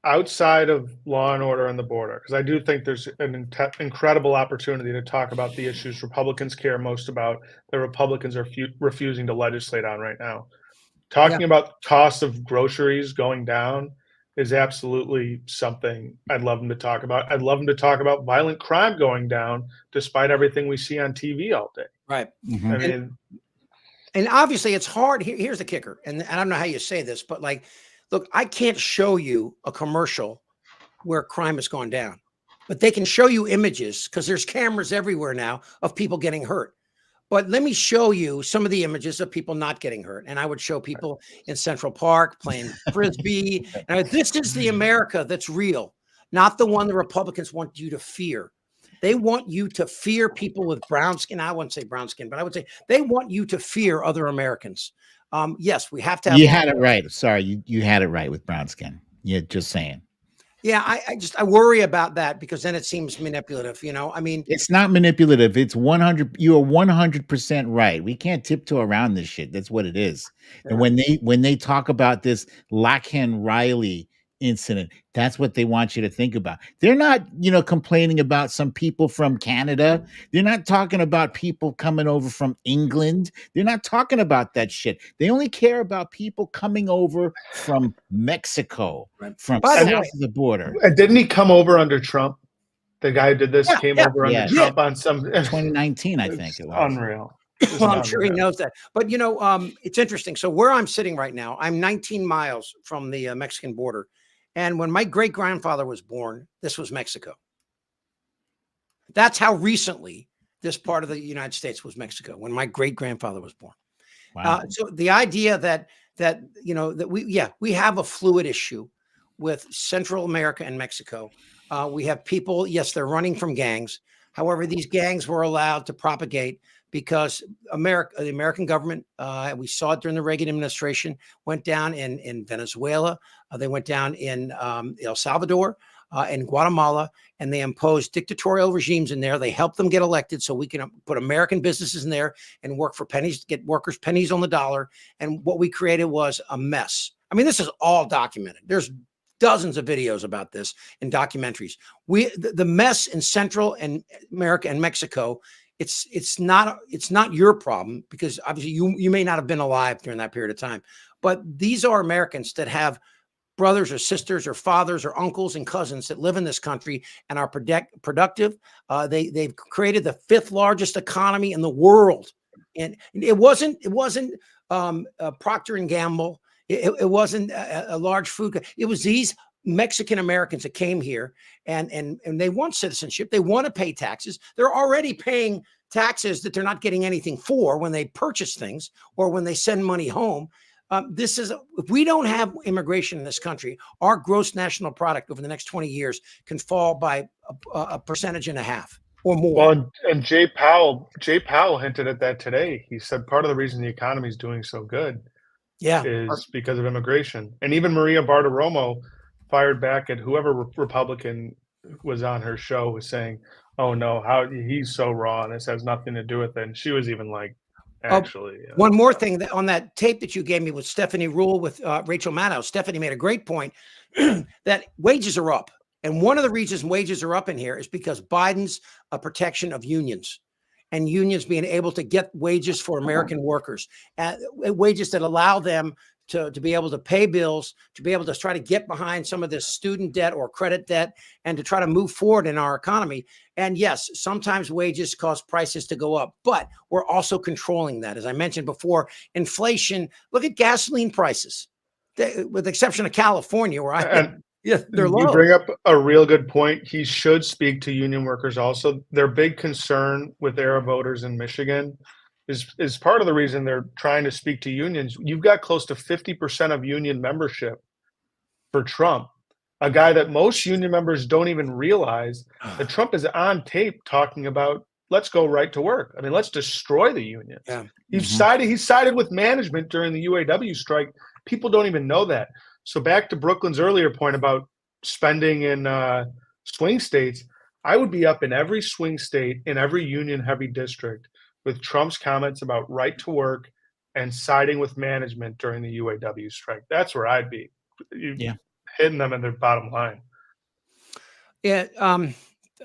outside of law and order and the border, because I do think there's an incredible opportunity to talk about the issues Republicans care most about, that Republicans are refusing to legislate on right now. Talking about costs of groceries going down is absolutely something I'd love them to talk about. I'd love them to talk about violent crime going down despite everything we see on TV all day. Right. Mm-hmm. I mean, and obviously it's hard. Here's the kicker. And I don't know how you say this, but like, look, I can't show you a commercial where crime has gone down, but they can show you images because there's cameras everywhere now of people getting hurt. But let me show you some of the images of people not getting hurt. And I would show people in Central Park playing Frisbee. And this is the America that's real, not the one the Republicans want you to fear. They want you to fear people with brown skin. I wouldn't say brown skin, but I would say they want you to fear other Americans. Yes, we have to have. You had it right. Sorry, you had it right with brown skin. Yeah, just saying. Yeah, I worry about that because then it seems manipulative. You know, I mean, it's not manipulative. It's 100. You are 100% right. We can't tiptoe around this shit. That's what it is. Yeah. And when they talk about this Lockhan Riley incident, that's what they want you to think about. They're not, complaining about some people from Canada. They're not talking about people coming over from England. They're not talking about that shit. They only care about people coming over from Mexico, from south of the border. And didn't he come over under Trump? The guy who did this came over under Trump on some 2019, I think it was. Unreal. Well, I'm sure he knows that. But, it's interesting. So where I'm sitting right now, I'm 19 miles from the Mexican border. And when my great-grandfather was born, this was Mexico. That's how recently this part of the United States was Mexico, when my great-grandfather was born. Wow. So the idea that we have a fluid issue with Central America and Mexico. We have people, yes, they're running from gangs. However, these gangs were allowed to propagate because the American government, we saw it during the Reagan administration, went down in Venezuela. They went down in El Salvador, in Guatemala, and they imposed dictatorial regimes in there. They helped them get elected so we can put American businesses in there and work for pennies, get workers pennies on the dollar. And what we created was a mess. I mean, this is all documented. There's dozens of videos about this in documentaries. The mess in Central and America and Mexico, it's not your problem because obviously you may not have been alive during that period of time, but these are Americans that have brothers or sisters or fathers or uncles and cousins that live in this country and are productive. They've created the 5th largest economy in the world, and it wasn't Procter and Gamble. It wasn't a large food. It was these Mexican Americans that came here and they want citizenship. They want to pay taxes. They're already paying taxes that they're not getting anything for when they purchase things or when they send money home. If we don't have immigration in this country, our gross national product over the next 20 years can fall by a percentage and a half or more. Well, and Jay Powell hinted at that today. He said part of the reason the economy is doing so good is because of immigration. And even Maria Bartiromo fired back at whoever Republican was on her show, was saying, "Oh no, how he's so wrong. This has nothing to do with it." And she was even like, actually. One more thing that on that tape that you gave me with Stephanie Rule with Rachel Maddow, Stephanie made a great point that wages are up. And one of the reasons wages are up in here is because Biden's protection of unions and unions being able to get wages for American workers, wages that allow them to be able to pay bills, to be able to try to get behind some of this student debt or credit debt, and to try to move forward in our economy. And yes, sometimes wages cause prices to go up, but we're also controlling that. As I mentioned before, inflation, look at gasoline prices, with the exception of California, where they're low. You bring up a real good point. He should speak to union workers also. Their big concern with ERA voters in Michigan is part of the reason they're trying to speak to unions. You've got close to 50% of union membership for Trump, a guy that most union members don't even realize that Trump is on tape talking about, let's go right to work. I mean, let's destroy the unions. Yeah. He sided with management during the UAW strike. People don't even know that. So back to Brooklyn's earlier point about spending in swing states, I would be up in every swing state, in every union-heavy district, with Trump's comments about right to work and siding with management during the UAW strike. That's where I'd be. Hitting them in their bottom line. Yeah.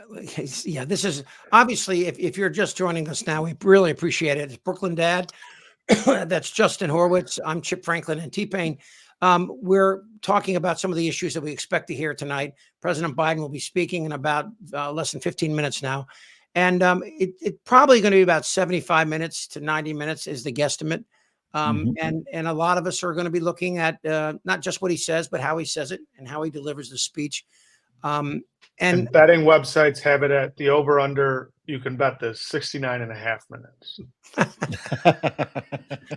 This is obviously, if you're just joining us now, we really appreciate it. It's Brooklyn Dad. That's Justin Horwitz. I'm Chip Franklin and T-Pain. We're talking about some of the issues that we expect to hear tonight. President Biden will be speaking in about less than 15 minutes now. And it's probably going to be about 75 minutes to 90 minutes is the guesstimate. And a lot of us are going to be looking at not just what he says, but how he says it and how he delivers the speech. And betting websites have it at the over-under. You can bet this 69.5 minutes.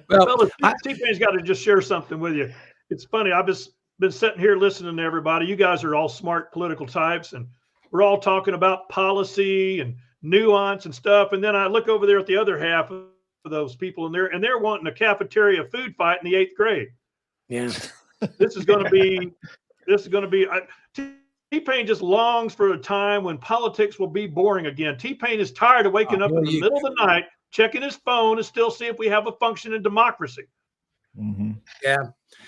Well, T-Pain's got to just share something with you. It's funny. I've just been sitting here listening to everybody. You guys are all smart political types, and we're all talking about policy and nuance and stuff. And then I look over there at the other half of those people, and they're wanting a cafeteria food fight in the 8th grade. Yeah, this is going to be. T-Pain just longs for a time when politics will be boring again. T-Pain is tired of waking up in the middle of the night, checking his phone, and still see if we have a functioning democracy. Yeah.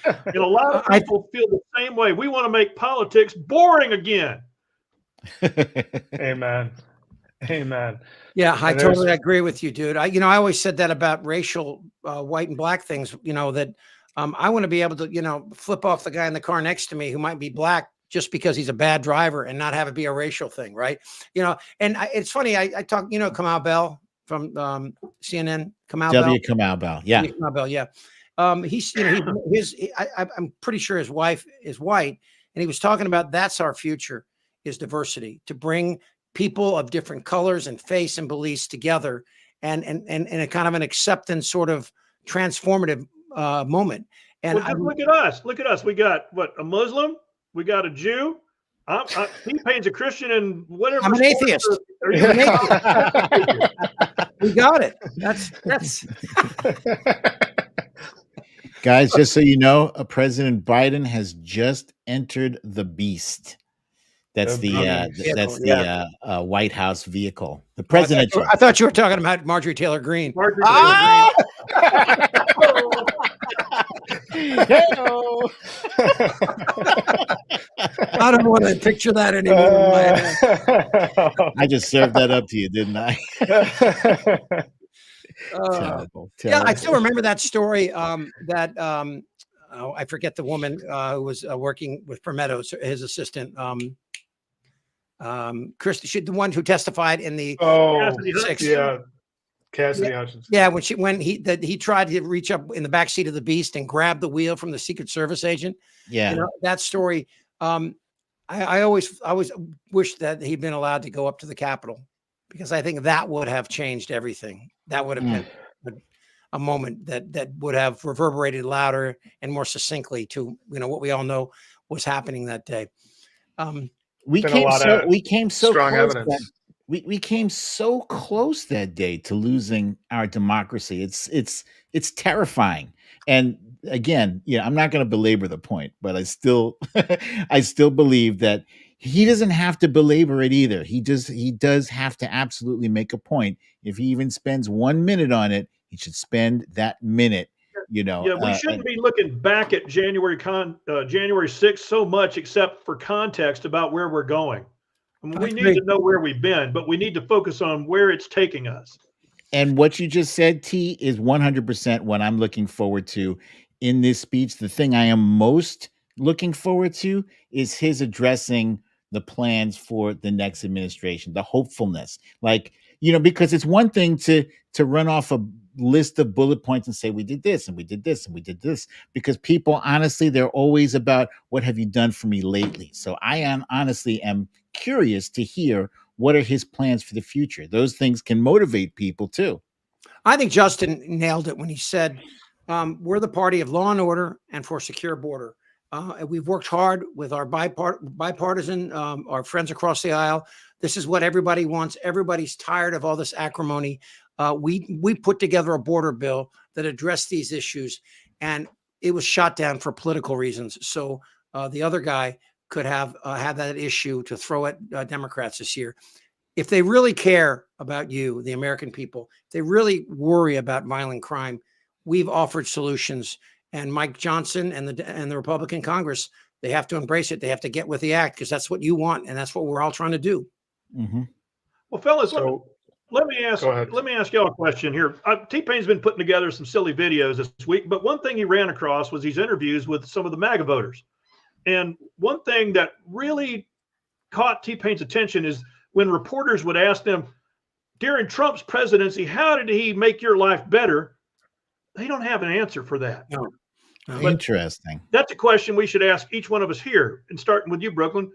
And a lot of people feel the same way. We want to make politics boring again. Amen. Yeah, I totally agree with you, dude. I always said that about racial white and black things, that I want to be able to, flip off the guy in the car next to me who might be black just because he's a bad driver and not have it be a racial thing, right? And it's funny, I talk, Kamau Bell from CNN, Kamau Bell. Kamau Bell, yeah. Kamau Bell, yeah. He's, I'm pretty sure his wife is white, and he was talking about that's our future is diversity, to bring people of different colors and face and beliefs together, and a kind of an acceptance, sort of transformative moment. And look at us. We got a Muslim, we got a Jew. T-Pain's a Christian, and whatever. I'm an atheist. Are you an atheist? We got it. That's. Guys, just so you know, President Biden has just entered the beast. That's the White House vehicle. The presidential. I thought you were talking about Marjorie Taylor Greene. I don't want to picture that anymore. I just served that up to you, didn't I? Terrible. Yeah, I still remember that story that I forget the woman who was working with for Meadows, his assistant. Christy, the one who testified in the Cassidy six. Yeah, Cassidy Hutchinson. Yeah, when he tried to reach up in the backseat of the Beast and grab the wheel from the Secret Service agent. Yeah. You know, that story. I always wish that he'd been allowed to go up to the Capitol, because I think that would have changed everything. That would have been a moment that would have reverberated louder and more succinctly to, you know, what we all know was happening that day. We Been a came lot so of we came so strong close evidence. we came so close that day to losing our democracy. It's terrifying. And again, I'm not going to belabor the point, but I still I still believe that he doesn't have to belabor it either. He does have to absolutely make a point. If he even spends 1 minute on it, he should spend that minute. Yeah, we shouldn't be looking back at January 6th so much, except for context about where we're going. I mean, we need to know where we've been, but we need to focus on where it's taking us. And what you just said, T, is 100% what I'm looking forward to in this speech. The thing I am most looking forward to is his addressing the plans for the next administration, the hopefulness. Like, because it's one thing to run off a list of bullet points and say, we did this and we did this and we did this, because people, honestly, they're always about, what have you done for me lately? So I honestly am curious to hear, what are his plans for the future? Those things can motivate people too. I think Justin nailed it when he said, we're the party of law and order and for a secure border. And we've worked hard with our bipartisan, our friends across the aisle. This is what everybody wants. Everybody's tired of all this acrimony. We put together a border bill that addressed these issues, and it was shot down for political reasons. So the other guy could have that issue to throw at Democrats this year. If they really care about you, the American people, if they really worry about violent crime, we've offered solutions. And Mike Johnson and the Republican Congress, they have to embrace it. They have to get with the act, because that's what you want, and that's what we're all trying to do. Mm-hmm. Well, fellas, let me ask y'all a question here. T-Pain's been putting together some silly videos this week, but one thing he ran across was these interviews with some of the MAGA voters. And one thing that really caught T-Pain's attention is when reporters would ask them, during Trump's presidency, how did he make your life better? They don't have an answer for that. No. Interesting. That's a question we should ask each one of us here. And starting with you, Brooklyn,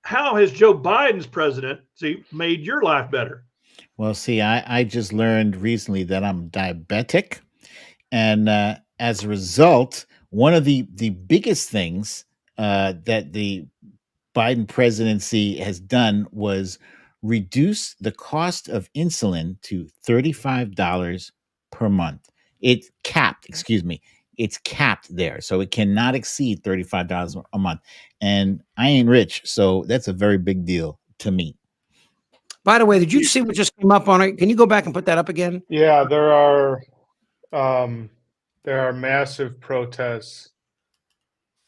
how has Joe Biden's presidency made your life better? Well, see, I just learned recently that I'm diabetic. And as a result, one of the biggest things that the Biden presidency has done was reduce the cost of insulin to $35 per month. It's capped there. So it cannot exceed $35 a month. And I ain't rich, so that's a very big deal to me. By the way, did you see what just came up on it? Can you go back and put that up again? Yeah, there are massive protests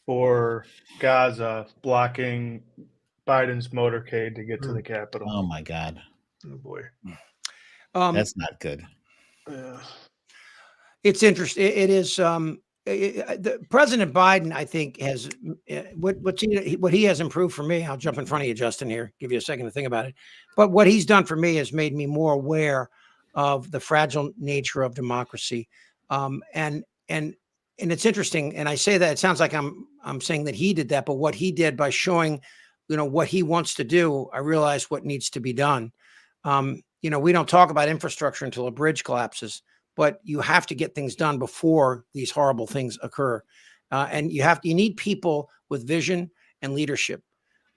for Gaza blocking Biden's motorcade to get to the Capitol. Oh my God. Oh boy. That's not good. Yeah. It's interesting. It is. President Biden, I think, has what he has improved for me. I'll jump in front of you, Justin, here, give you a second to think about it. But what he's done for me has made me more aware of the fragile nature of democracy. And it's interesting. And I say that it sounds like I'm saying that he did that, but what he did by showing, what he wants to do, I realize what needs to be done. We don't talk about infrastructure until a bridge collapses, but you have to get things done before these horrible things occur. And you need people with vision and leadership.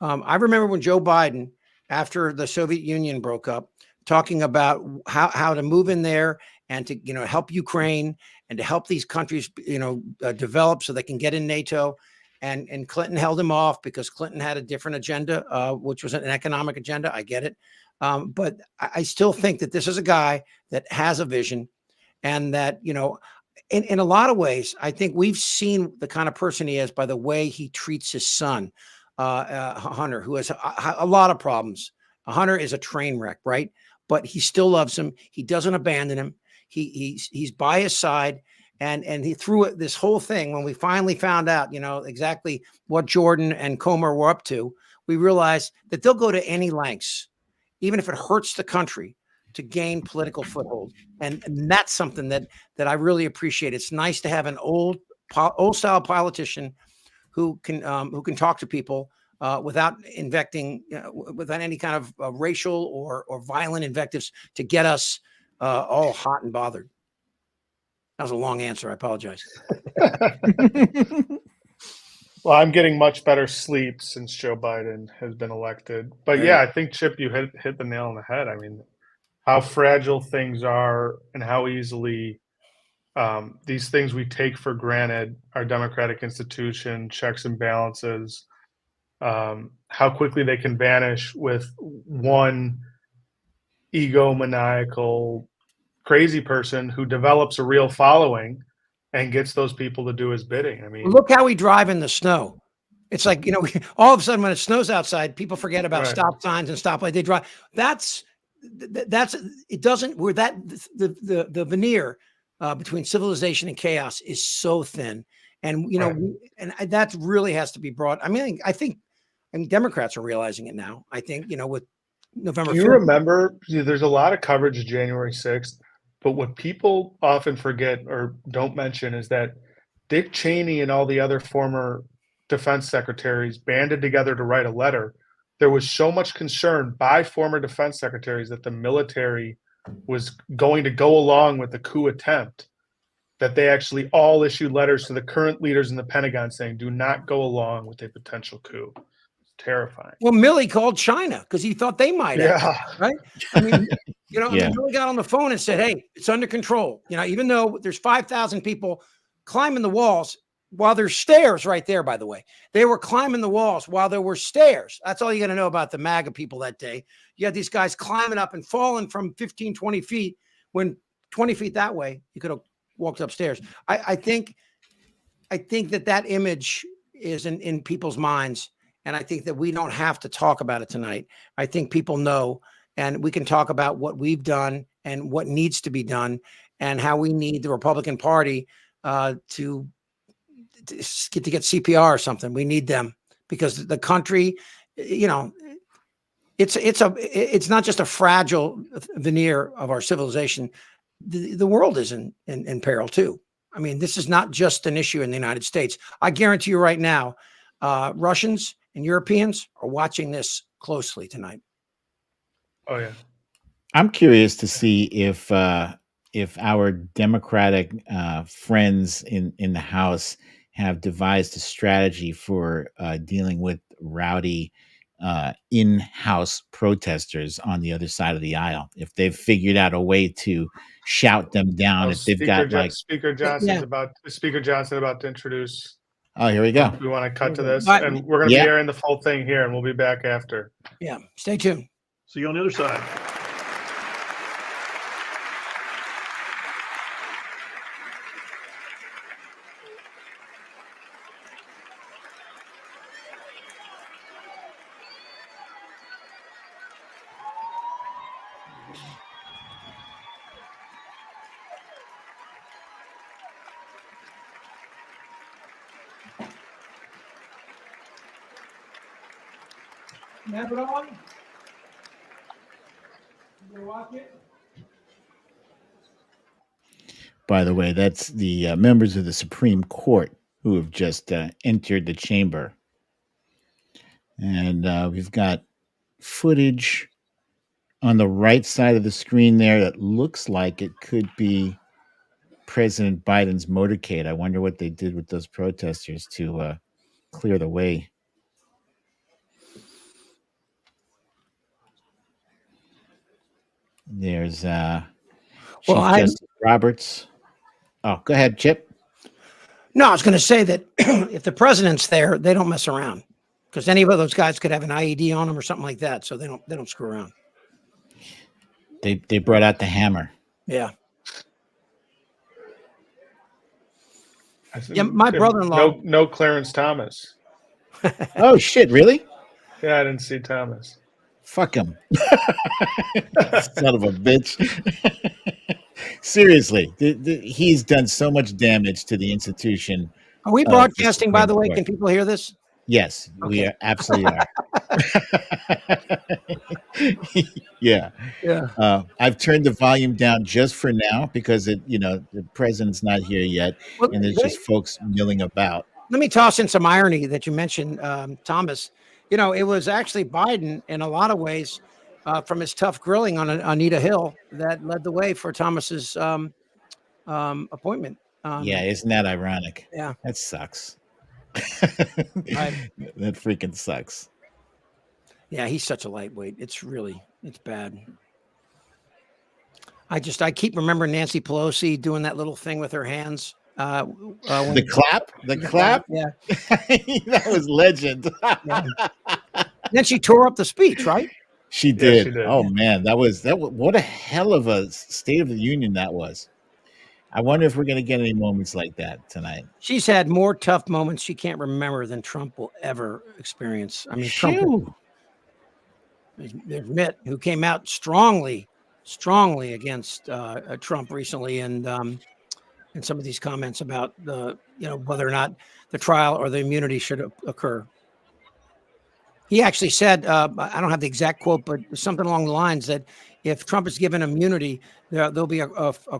I remember when Joe Biden, after the Soviet Union broke up, talking about how to move in there and to, help Ukraine and to help these countries, develop so they can get in NATO. And Clinton held him off because Clinton had a different agenda, which was an economic agenda. I get it. But I still think that this is a guy that has a vision, and that, in a lot of ways, I think we've seen the kind of person he is by the way he treats his son, Hunter, who has a lot of problems. Hunter is a train wreck, right? But he still loves him. He doesn't abandon him. He's by his side. And he threw it this whole thing. When we finally found out, exactly what Jordan and Comer were up to, we realized that they'll go to any lengths, even if it hurts the country, to gain political foothold. And that's something that I really appreciate. It's nice to have an old style politician who can talk to people without invecting, without any kind of racial or violent invectives to get us all hot and bothered. That was a long answer. I apologize. Well, I'm getting much better sleep since Joe Biden has been elected. But yeah, I think, Chip, you hit the nail on the head. I mean, how fragile things are and how easily these things we take for granted, our democratic institution, checks and balances, how quickly they can vanish with one egomaniacal crazy person who develops a real following and gets those people to do his bidding. I mean, look how we drive in the snow. It's like, all of a sudden when it snows outside, people forget about stop signs and stoplights. They drive. That's it doesn't, we're that the veneer between civilization and chaos is so thin. And, and that really has to be brought. I mean, I think Democrats are realizing it now. I think, with November 5th. You remember, there's a lot of coverage of January 6th, but what people often forget or don't mention is that Dick Cheney and all the other former defense secretaries banded together to write a letter. There was so much concern by former defense secretaries that the military was going to go along with the coup attempt that they actually all issued letters to the current leaders in the Pentagon saying, do not go along with a potential coup. Terrifying. Well, Milley called China because he thought they might have, right? I mean, Milley got on the phone and said, hey, it's under control. Even though there's 5,000 people climbing the walls while there's stairs right there, by the way, they were climbing the walls while there were stairs. That's all you got to know about the MAGA people that day. You had these guys climbing up and falling from 15, 20 feet when 20 feet that way, you could have walked upstairs. I think that image is in people's minds. And I think that we don't have to talk about it tonight. I think people know, and we can talk about what we've done and what needs to be done and how we need the Republican Party to get CPR or something. We need them because the country, it's not just a fragile veneer of our civilization. The world is in peril too. I mean, this is not just an issue in the United States. I guarantee you right now, Russians and Europeans are watching this closely tonight. Oh yeah. I'm curious to see if our Democratic friends in the House have devised a strategy for dealing with rowdy in-house protesters on the other side of the aisle. If they've figured out a way to shout them down, if they've got Speaker Johnson's about to introduce. Oh, here we go. We want to cut to this, and we're going to be airing the full thing here, and we'll be back after. Yeah, stay tuned. See you on the other side. Have it on. You watch it. By the way, that's the members of the Supreme Court who have just entered the chamber. And we've got footage on the right side of the screen there that looks like it could be President Biden's motorcade. I wonder what they did with those protesters to clear the way. There's Chief Justice Roberts. Oh, go ahead, Chip. No, I was going to say that if the president's there, they don't mess around because any of those guys could have an IED on them or something like that. So they don't screw around. They brought out the hammer. Yeah. Yeah, my brother-in-law. No Clarence Thomas. Oh shit! Really? Yeah, I didn't see Thomas. Fuck him. Son of a bitch. Seriously, he's done so much damage to the institution. Are we of the broadcasting, by Supreme the way? Court. Can people hear this? Yes, we Okay. are absolutely are. Yeah. Yeah. I've turned the volume down just for now because the president's not here yet, Well, and there's just folks milling about. let me toss in some irony that you mentioned, Thomas. It was actually Biden in a lot of ways, from his tough grilling on Anita Hill, that led the way for Thomas's appointment. Yeah, isn't that ironic? Yeah. That sucks. Right. That freaking sucks. Yeah, he's such a lightweight. It's bad. I keep remembering Nancy Pelosi doing that little thing with her hands. The clap. Yeah. That was legend. Yeah. Then she tore up the speech, right? She did. she did. Oh man, that was what a hell of a State of the Union that was. I wonder if we're going to get any moments like that tonight. She's had more tough moments she can't remember than Trump will ever experience. I mean, Phew. there's Mitt, who came out strongly against Trump recently, and some of these comments about whether or not the trial or the immunity should occur. He actually said, I don't have the exact quote, but something along the lines that if Trump is given immunity, there'll be a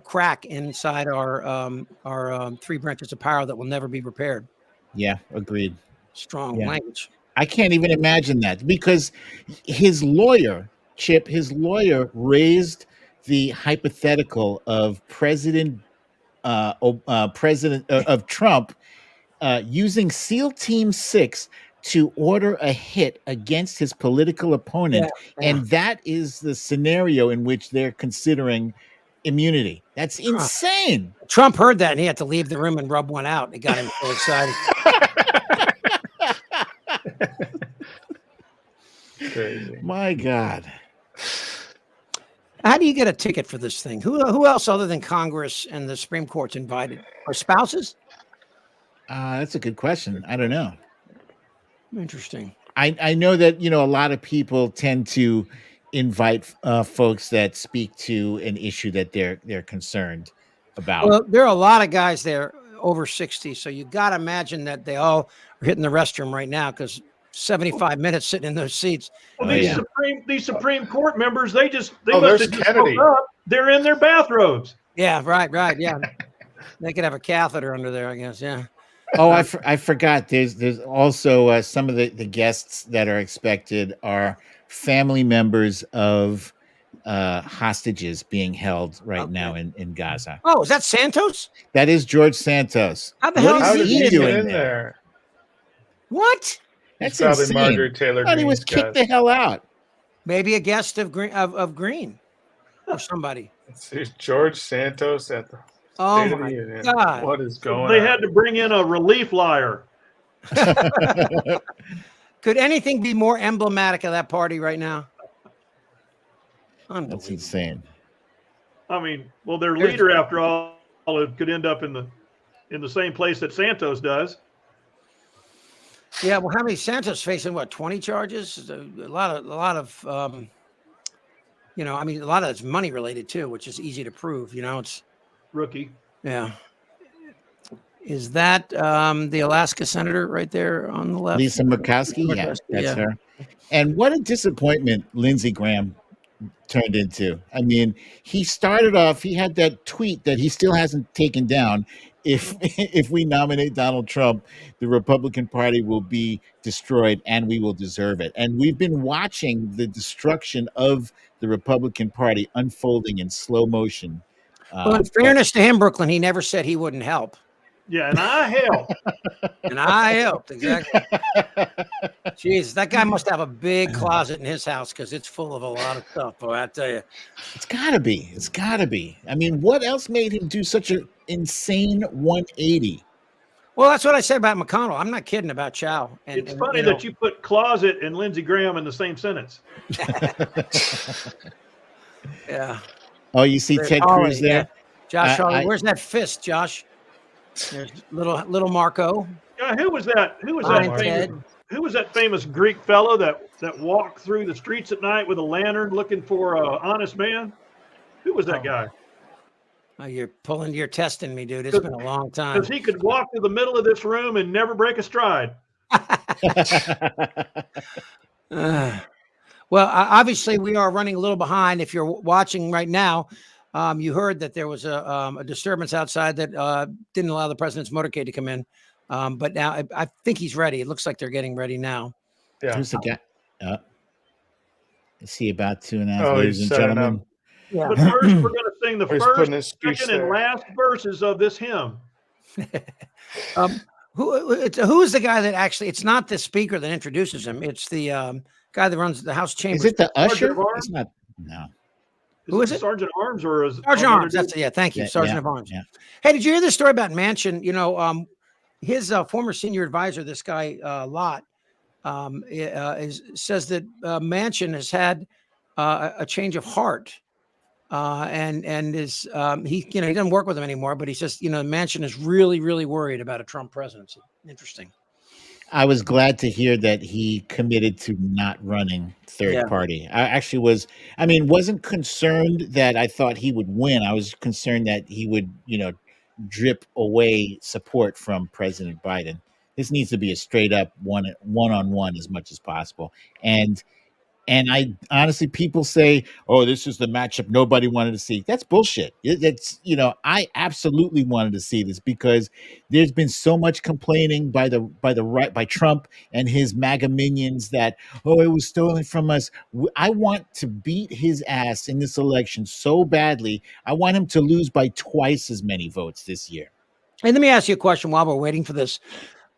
crack inside our three branches of power that will never be repaired. Yeah, agreed. Strong Yeah. language. I can't even imagine that because his lawyer, Chip, raised the hypothetical of President of Trump using SEAL Team 6 to order a hit against his political opponent. Yeah. And that is the scenario in which they're considering immunity. That's insane. Trump heard that and he had to leave the room and rub one out. It got him so excited. Crazy. My God. How do you get a ticket for this thing? Who else other than Congress and the Supreme Court's invited? Are spouses? That's a good question. I don't know. Interesting. I know that, a lot of people tend to invite folks that speak to an issue that they're concerned about. Well, there are a lot of guys there over 60. So you got to imagine that they all are hitting the restroom right now because 75 minutes sitting in those seats. Well, Oh, these yeah. Supreme Court members, they must there's have just Kennedy. woke up. They're in their bathrobes. Yeah, right. Yeah. They could have a catheter under there, I guess. Yeah. Oh, I forgot. There's also some of the guests that are expected are family members of hostages being held right now in Gaza. Oh, is that Santos? That is George Santos. How the hell What How is did he he he get doing in there? there? What? That's He's probably insane. Margaret Taylor I thought he was Greene's kicked guy. the hell out. Maybe a guest of Green or somebody. It's George Santos at the Oh State of my the Union. God. What is going They on? had to bring in a relief liar. Could anything be more emblematic of that party right now? That's Unbelievable. insane. I mean, well, their leader, after all, could end up in the same place that Santos does. Yeah, well, how many Santos facing? What, 20 charges? A lot of a lot of it's money related too, which is easy to prove. It's Rookie. yeah. Is that the Alaska senator right there on the left? Lisa Murkowski? Yeah, Murkowski, that's yeah. her. And what a disappointment Lindsey Graham turned into. I mean, he started off, he had that tweet that he still hasn't taken down. If we nominate Donald Trump, the Republican Party will be destroyed and we will deserve it. And we've been watching the destruction of the Republican Party unfolding in slow motion. Well, in fairness to him, Brooklyn, he never said he wouldn't help. Yeah, and I helped. And I helped, exactly. Jeez, that guy must have a big closet in his house because it's full of a lot of stuff, boy, I tell you. It's gotta be. It's gotta be. I mean, what else made him do such an insane 180? Well, that's what I said about McConnell. I'm not kidding about Chow. It's funny that you put closet and Lindsey Graham in the same sentence. Yeah. Oh, you see Ted Cruz there? Yeah. Josh Hawley. I- Where's that fist, Josh? There's little Marco. Who was that? Fine, Ted. Who was that famous Greek fellow that walked through the streets at night with a lantern looking for an honest man? Who was that guy? Oh, you're testing me, dude. It's been a long time. Because he could walk to the middle of this room and never break a stride. Well, obviously we are running a little behind. If you're watching right now, you heard that there was a disturbance outside that didn't allow the president's motorcade to come in. But now I think he's ready. It looks like they're getting ready now. Yeah. There's a guy. Is he about to announce, Oh, ladies he's and setting gentlemen? Yeah. But first, we're going to sing the He's putting his first, speech second, and there. last verses of this hymn. Who is the guy that actually? It's not the speaker that introduces him. It's the guy that runs the House Chambers. Is it the usher? Sergeant of Arms? It's not. No. Who is it? Sergeant of Arms or is Sergeant of Arms? That's yeah. Thank you, Yeah, Sergeant yeah, of Arms. yeah. Hey, did you hear this story about Manchin? You know, his former senior advisor, this guy Lott, says that Manchin has had a change of heart, and is he doesn't work with him anymore. But he says Manchin is really worried about a Trump presidency. Interesting. I was glad to hear that he committed to not running third party. I actually wasn't concerned that I thought he would win. I was concerned that he would, drip away support from President Biden. This needs to be a straight up one-on-one as much as possible. And I honestly, people say, "Oh, this is the matchup nobody wanted to see." That's bullshit. I absolutely wanted to see this because there's been so much complaining by Trump and his MAGA minions that, "Oh, it was stolen from us." I want to beat his ass in this election so badly. I want him to lose by twice as many votes this year. And let me ask you a question while we're waiting for this.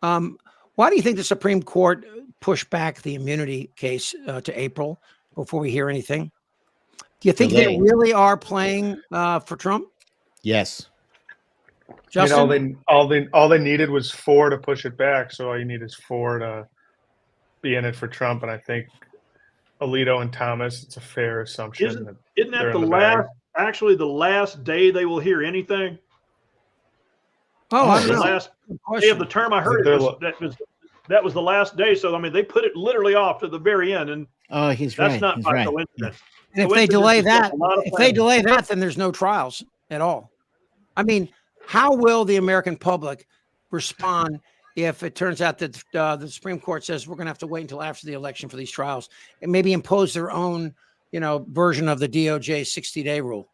Why do you think the Supreme Court pushed back the immunity case to April before we hear anything? Do you think they really are playing for Trump? Yes. Justin? all they needed was 4 to push it back. So all you need is 4 to be in it for Trump. And I think Alito and Thomas, it's a fair assumption. Isn't that the last day they will hear anything? Oh, The last day of the term I heard that was the last day. So, they put it literally off to the very end. And he's that's right. not He's by right. coincidence. And if they delay that, then there's no trials at all. How will the American public respond if it turns out that the Supreme Court says we're going to have to wait until after the election for these trials and maybe impose their own, version of the DOJ 60-day rule?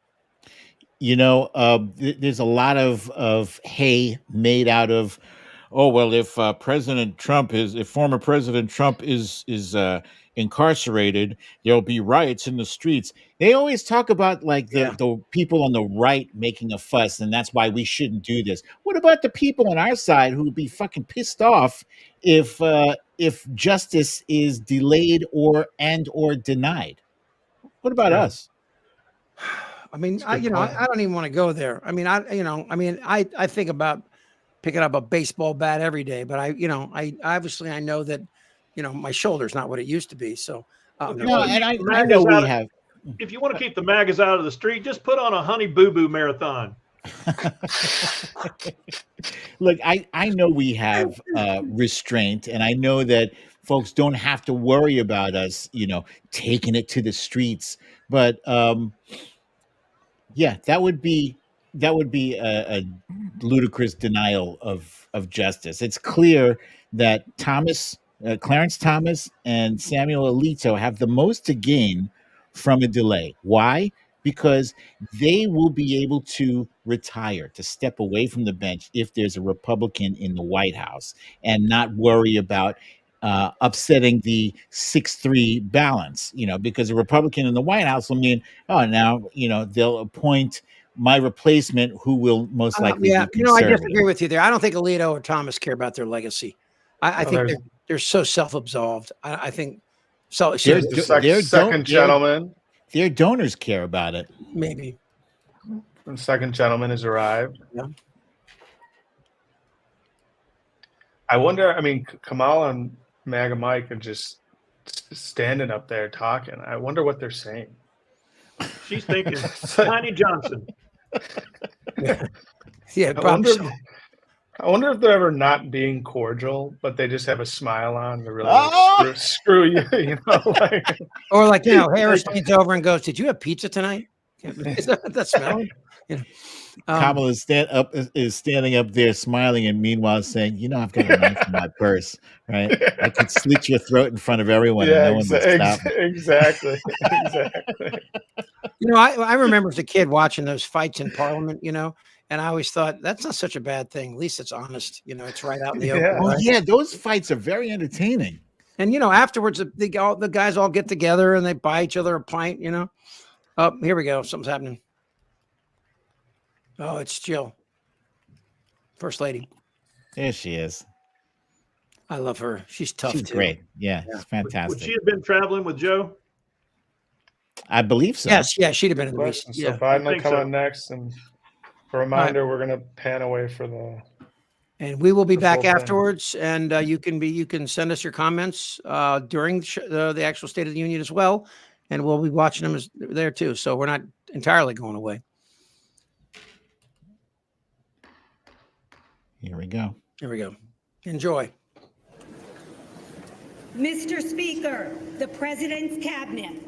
There's a lot of hay made out of, if former President Trump is incarcerated, there'll be riots in the streets. They always talk about the people on the right making a fuss, and that's why we shouldn't do this. What about the people on our side who would be fucking pissed off if justice is delayed or denied? What about us? I don't even want to go there. I think about picking up a baseball bat every day, but I know that, my shoulder's not what it used to be. So, I know we have. If you want to keep the MAGAs out of the street, just put on a Honey Boo Boo marathon. Look, I know we have restraint, and I know that folks don't have to worry about us, taking it to the streets. But that would be a ludicrous denial of justice. It's clear that Clarence Thomas and Samuel Alito have the most to gain from a delay. Why? Because they will be able to retire, to step away from the bench if there's a Republican in the White House and not worry about upsetting the 6-3 balance, because a Republican in the White House will mean, they'll appoint my replacement who will most likely be conservative. I disagree with you there. I don't think Alito or Thomas care about their legacy. I think they're so self-absolved. I think so. The second gentleman. Their donors care about it. Maybe. The second gentleman has arrived. Yeah. I wonder, Kamala and MAGA Mike are just standing up there talking. I wonder what they're saying. She's thinking Tiny Johnson. Yeah, probably. I wonder if they're ever not being cordial, but they just have a smile on. They're really screw you, Or Harris leans over and goes, "Did you have pizza tonight?" Is that smelling? You know, um, Kamala is standing up there smiling, and meanwhile saying, "You know, I've got a knife in my purse, right? I could slit your throat in front of everyone, and Yeah, no one would stop me." exactly. Exactly. I remember as a kid watching those fights in Parliament, and I always thought that's not such a bad thing. At least it's honest. It's right out in the open. Yeah. Oh Right? yeah, those fights are very entertaining. And afterwards, the guys all get together and they buy each other a pint. Oh, here we go. Something's happening. Oh, it's Jill, First Lady. There she is. I love her. She's tough She's too. great. Yeah, it's Would fantastic. she have been traveling with Joe? I believe so. Yes, yeah, she'd have been in the Question. race. So Yeah, Biden will think come so. on next, and a reminder, we're going to pan away for the. and we will be The back full thing. afterwards. And you can send us your comments during the actual State of the Union as well, and we'll be watching them there too. So we're not entirely going away. Here we go. Here we go. Enjoy. Mr. Speaker, the President's Cabinet.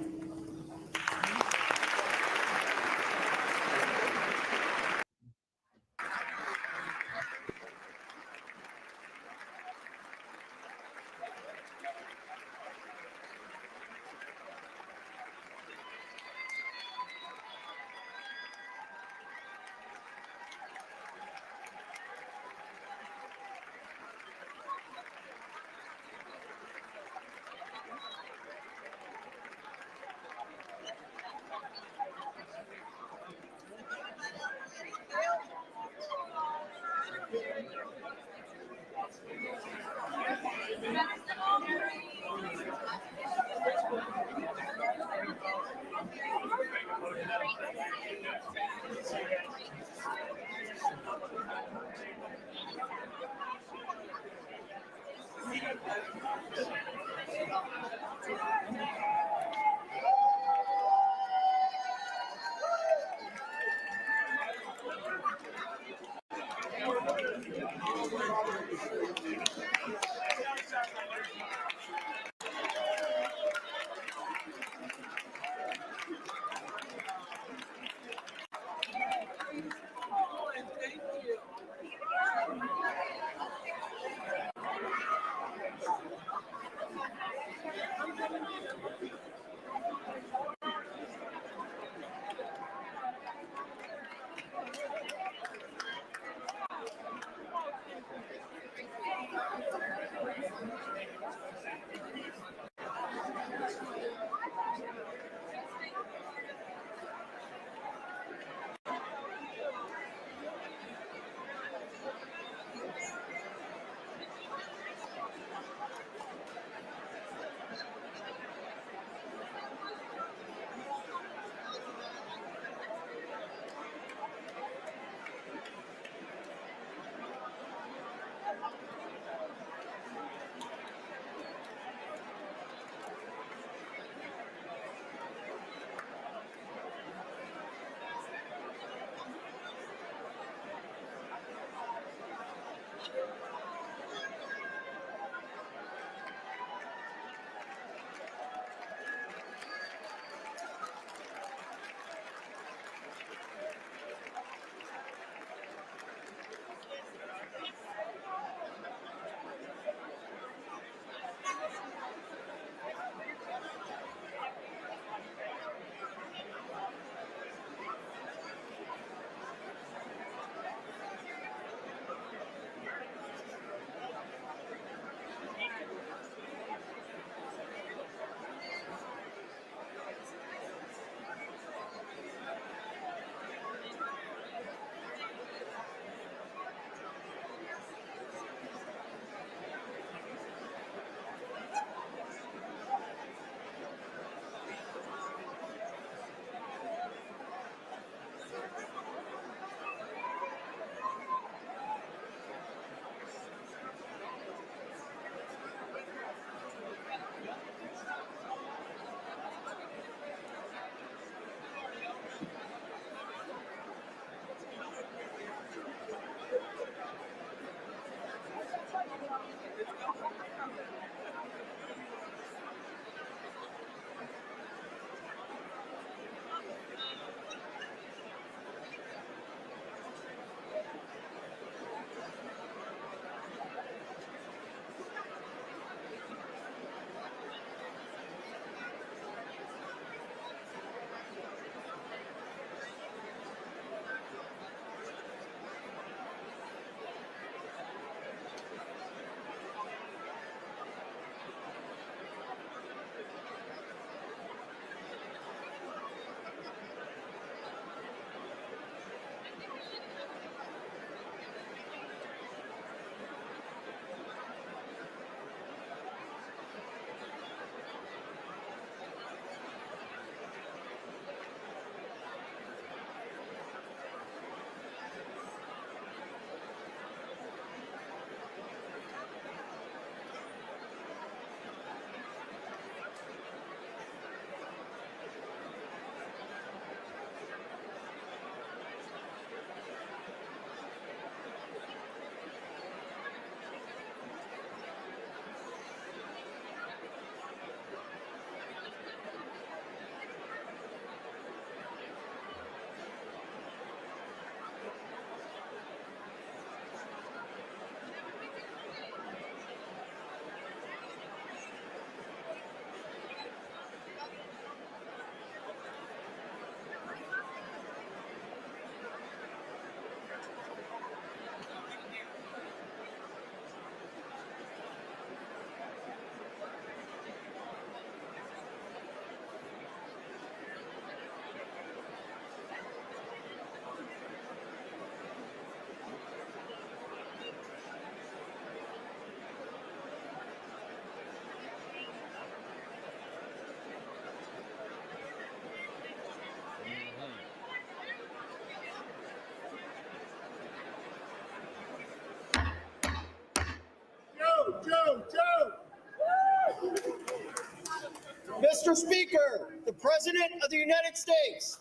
Mr. Speaker, the President of the United States.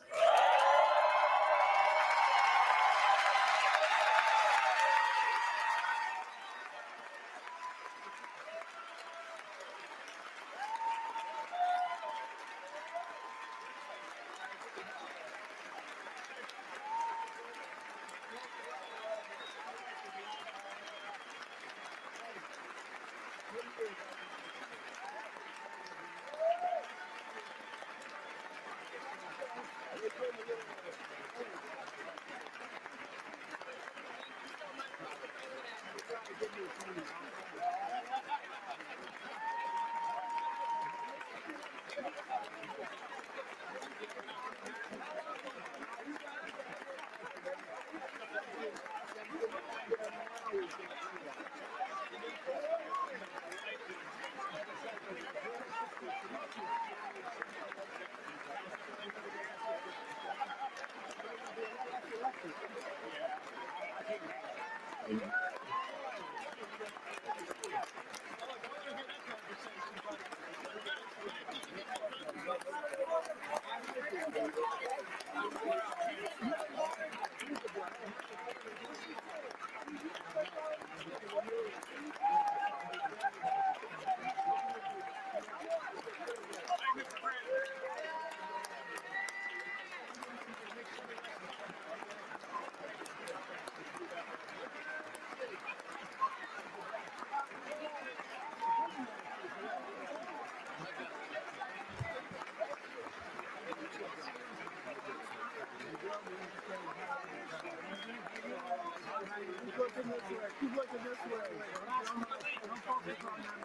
Keep looking this way. Don't focus on that.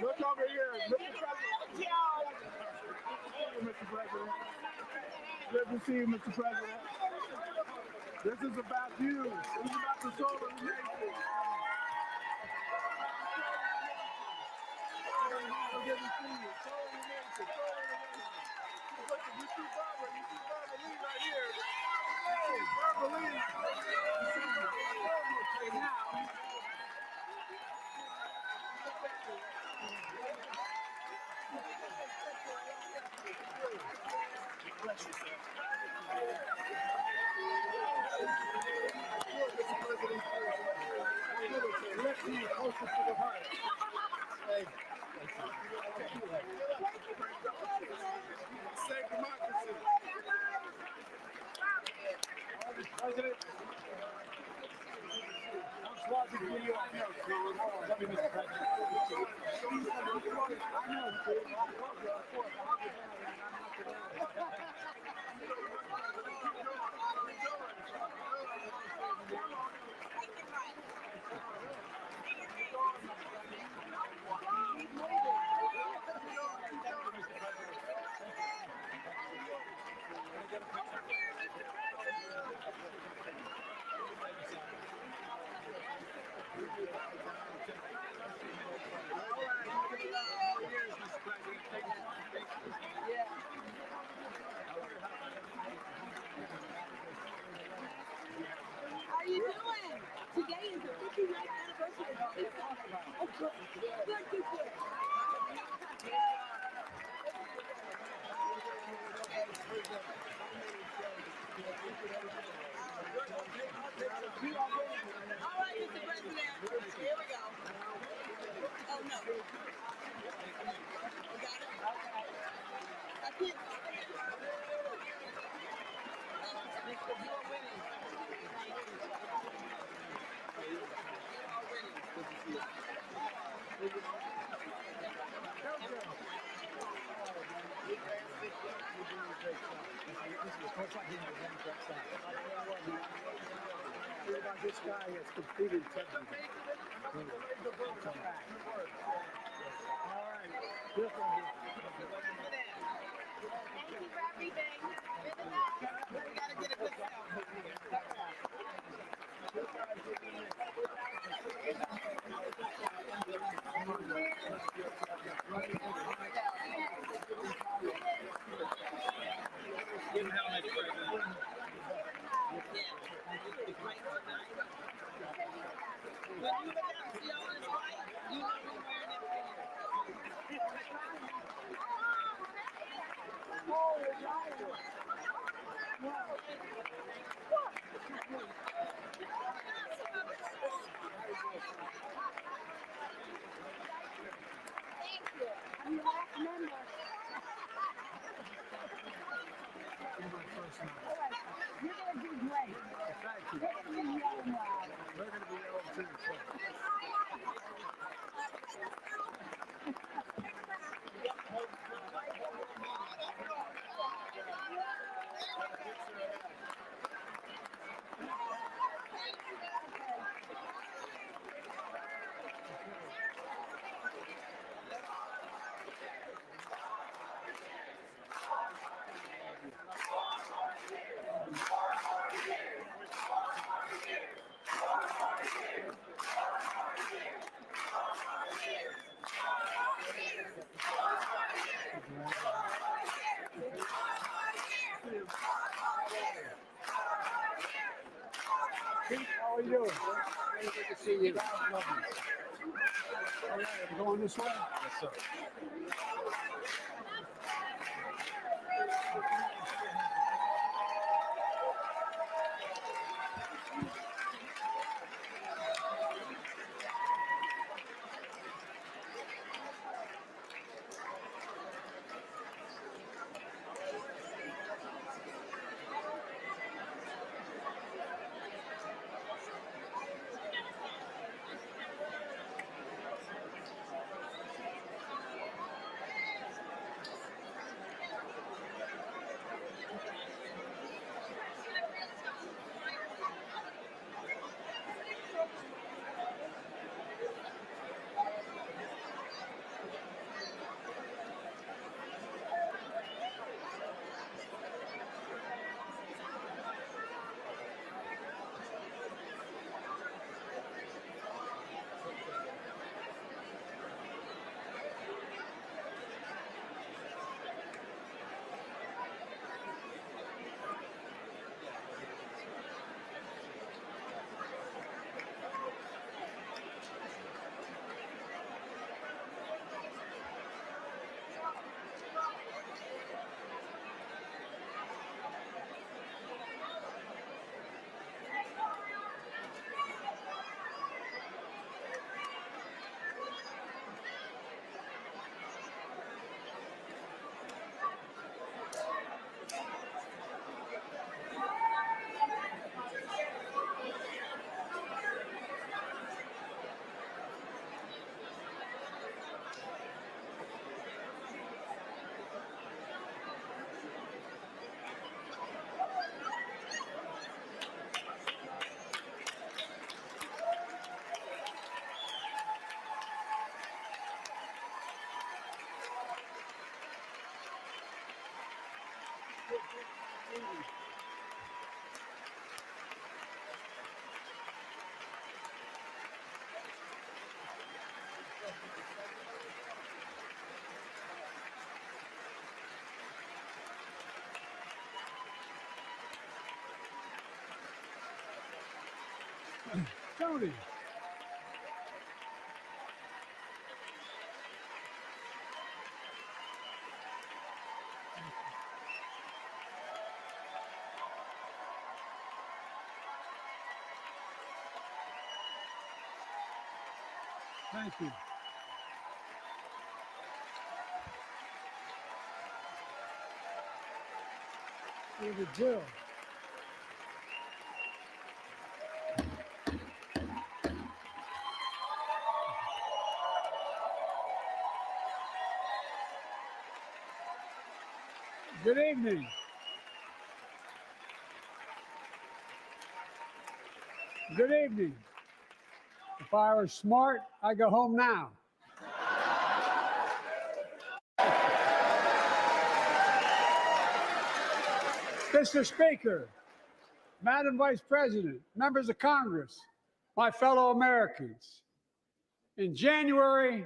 Look over here, Mr. President. Mr. President. Good to see you, Mr. President. This is about you. This is about the soul of the nation. Good to see you. Soul of the nation. Soul of the nation. Look, you see Barbara. You see Barbara Lee right here. Hey, Barbara Lee. You see Barbara now. Bless you, sir. Let's see closer to the heart. Save democracy. President, I'm watching video. I know, Steve. Love you, Mr. President. I know, Steve. How are you doing? Today is the 59th anniversary of this. Oh, good. Good. All right, Mr. President. Here we go. Oh, no. You got it? I can't. You're winning. This guy has completed technically. All right. Thank you for everything. We gotta get a good Give him helmet, President. Yeah. I'm your last member. You're going to do great. Thank you. You're going to be yelling loud. We're going to be yelling too. Pete, how are you doing? Good to see you. All right, are we going this way? Yes, sir. Tony. Thank you. David Jill. Good evening. Good evening. If I were smart, I'd go home now. Mr. Speaker, Madam Vice President, members of Congress, my fellow Americans, in January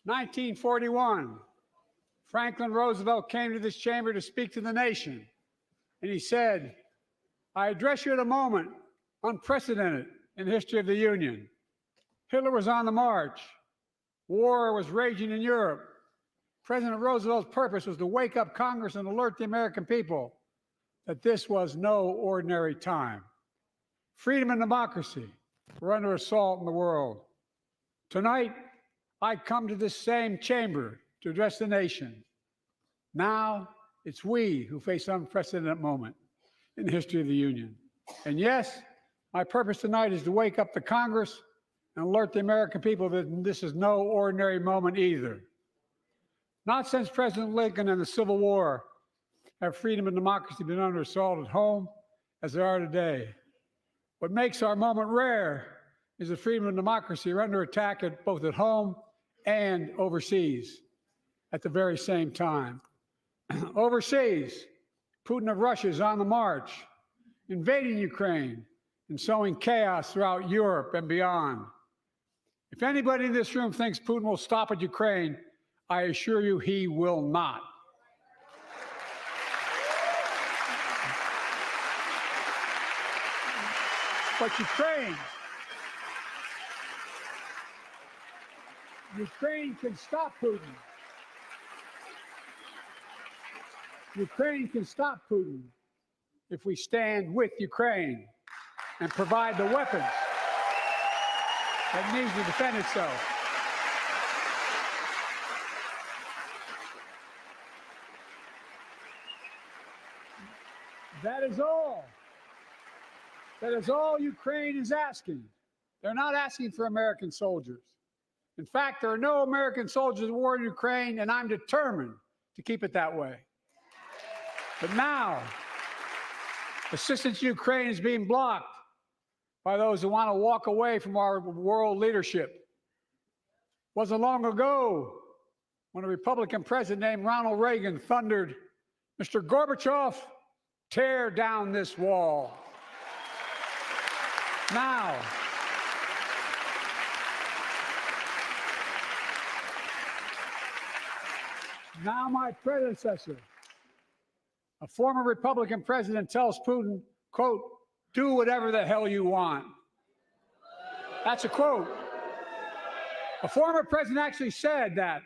1941, Franklin Roosevelt came to this chamber to speak to the nation, and he said, I address you at a moment unprecedented in the history of the Union. Hitler was on the march. War was raging in Europe. President Roosevelt's purpose was to wake up Congress and alert the American people that this was no ordinary time. Freedom and democracy were under assault in the world. Tonight, I come to this same chamber to address the nation. Now, it's we who face an unprecedented moment in the history of the Union. And yes, my purpose tonight is to wake up the Congress and alert the American people that this is no ordinary moment either. Not since President Lincoln and the Civil War have freedom and democracy been under assault at home as they are today. What makes our moment rare is that freedom and democracy are under attack both at home and overseas at the very same time. Overseas, Putin of Russia is on the march, invading Ukraine and sowing chaos throughout Europe and beyond. If anybody in this room thinks Putin will stop at Ukraine, I assure you he will not. But Ukraine can stop Putin. Ukraine can stop Putin if we stand with Ukraine and provide the weapons that it needs to defend itself. That is all. That is all Ukraine is asking. They're not asking for American soldiers. In fact, there are no American soldiers at war in Ukraine, and I'm determined to keep it that way. But now, assistance to Ukraine is being blocked by those who want to walk away from our world leadership. It wasn't long ago when a Republican president named Ronald Reagan thundered, "Mr. Gorbachev, tear down this wall." Now my predecessor, a former Republican president, tells Putin, quote, "Do whatever the hell you want." That's a quote. A former president actually said that,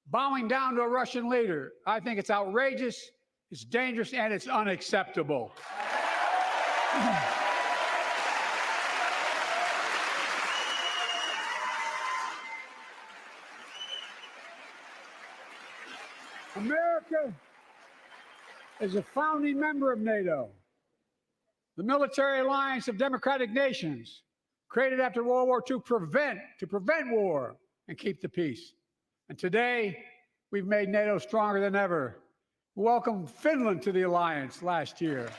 bowing down to a Russian leader. I think it's outrageous, it's dangerous, and it's unacceptable. America is a founding member of NATO, the military alliance of democratic nations created after World War II to prevent war and keep the peace. And today, we've made NATO stronger than ever. We welcomed Finland to the alliance last year.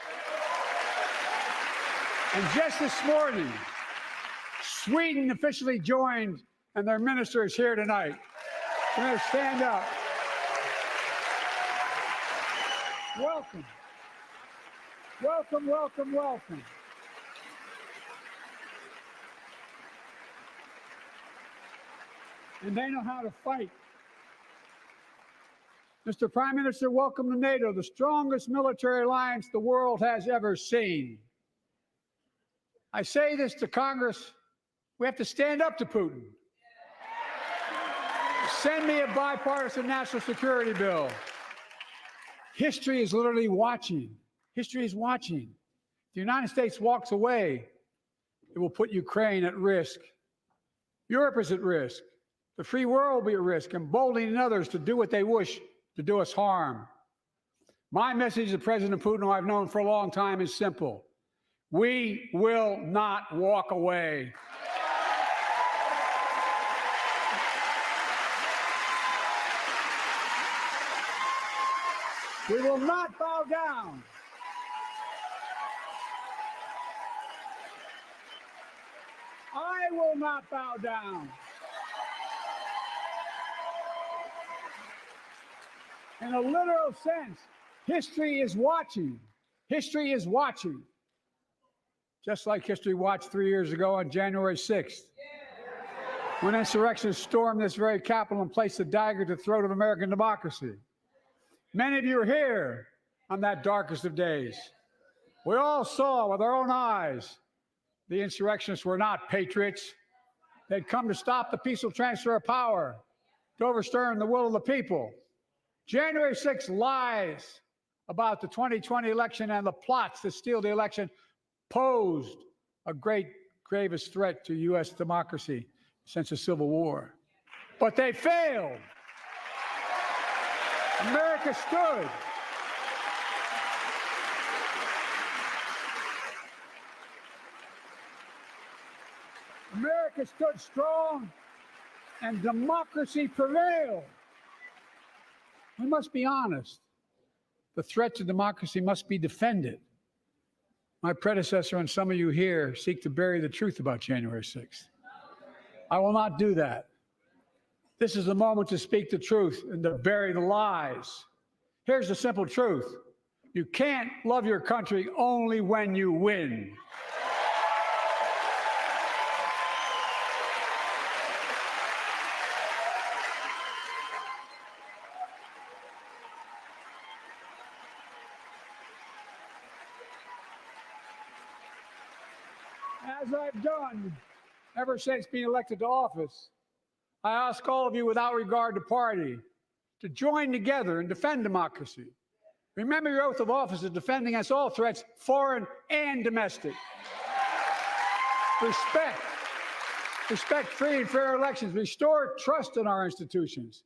And just this morning, Sweden officially joined, and their minister is here tonight. We're going to stand up. Welcome. Welcome, welcome, welcome. And they know how to fight. Mr. Prime Minister, welcome to NATO, the strongest military alliance the world has ever seen. I say this to Congress, we have to stand up to Putin. Send me a bipartisan national security bill. History is literally watching. History is watching. If the United States walks away, it will put Ukraine at risk. Europe is at risk. The free world will be at risk, emboldening others to do what they wish to do us harm. My message to President Putin, who I've known for a long time, is simple. We will not walk away. We will not bow down. I will not bow down. In a literal sense, history is watching. History is watching. Just like history watched 3 years ago on January 6th, when insurrectionists stormed this very Capitol and placed a dagger to the throat of American democracy. Many of you are here on that darkest of days. We all saw with our own eyes the insurrectionists were not patriots. They'd come to stop the peaceful transfer of power, to overturn the will of the people. January 6th lies about the 2020 election and the plots to steal the election posed a gravest threat to U.S. democracy since the Civil War. But they failed. America stood. America stood strong and democracy prevailed. We must be honest. The threat to democracy must be defended. My predecessor and some of you here seek to bury the truth about January 6th. I will not do that. This is the moment to speak the truth and to bury the lies. Here's the simple truth. You can't love your country only when you win. As I've done ever since being elected to office, I ask all of you without regard to party to join together and defend democracy. Remember your oath of office is defending against all threats, foreign and domestic. Respect free and fair elections, restore trust in our institutions,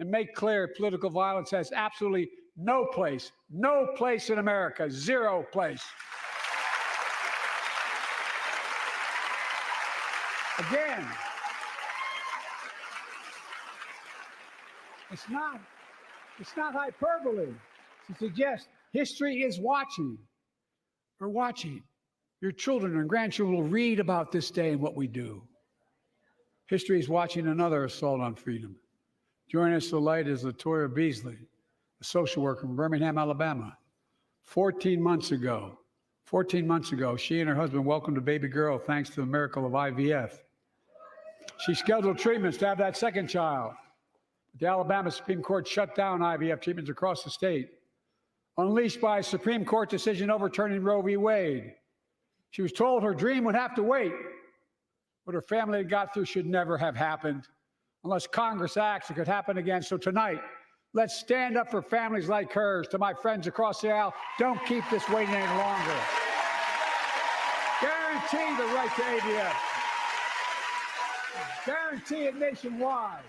and make clear political violence has absolutely no place in America, zero place. Again, it's not hyperbole to suggest history is watching. We're watching. Your children and grandchildren will read about this day and what we do. History is watching another assault on freedom. Joining us tonight is Latoya Beasley, a social worker from Birmingham, Alabama. 14 months ago, she and her husband welcomed a baby girl thanks to the miracle of IVF. She scheduled treatments to have that second child. But the Alabama Supreme Court shut down IVF treatments across the state, unleashed by a Supreme Court decision overturning Roe v. Wade. She was told her dream would have to wait. What her family had got through should never have happened. Unless Congress acts, it could happen again. So tonight, let's stand up for families like hers. To my friends across the aisle, don't keep this waiting any longer. Guarantee the right to AVF. Guarantee it nationwide.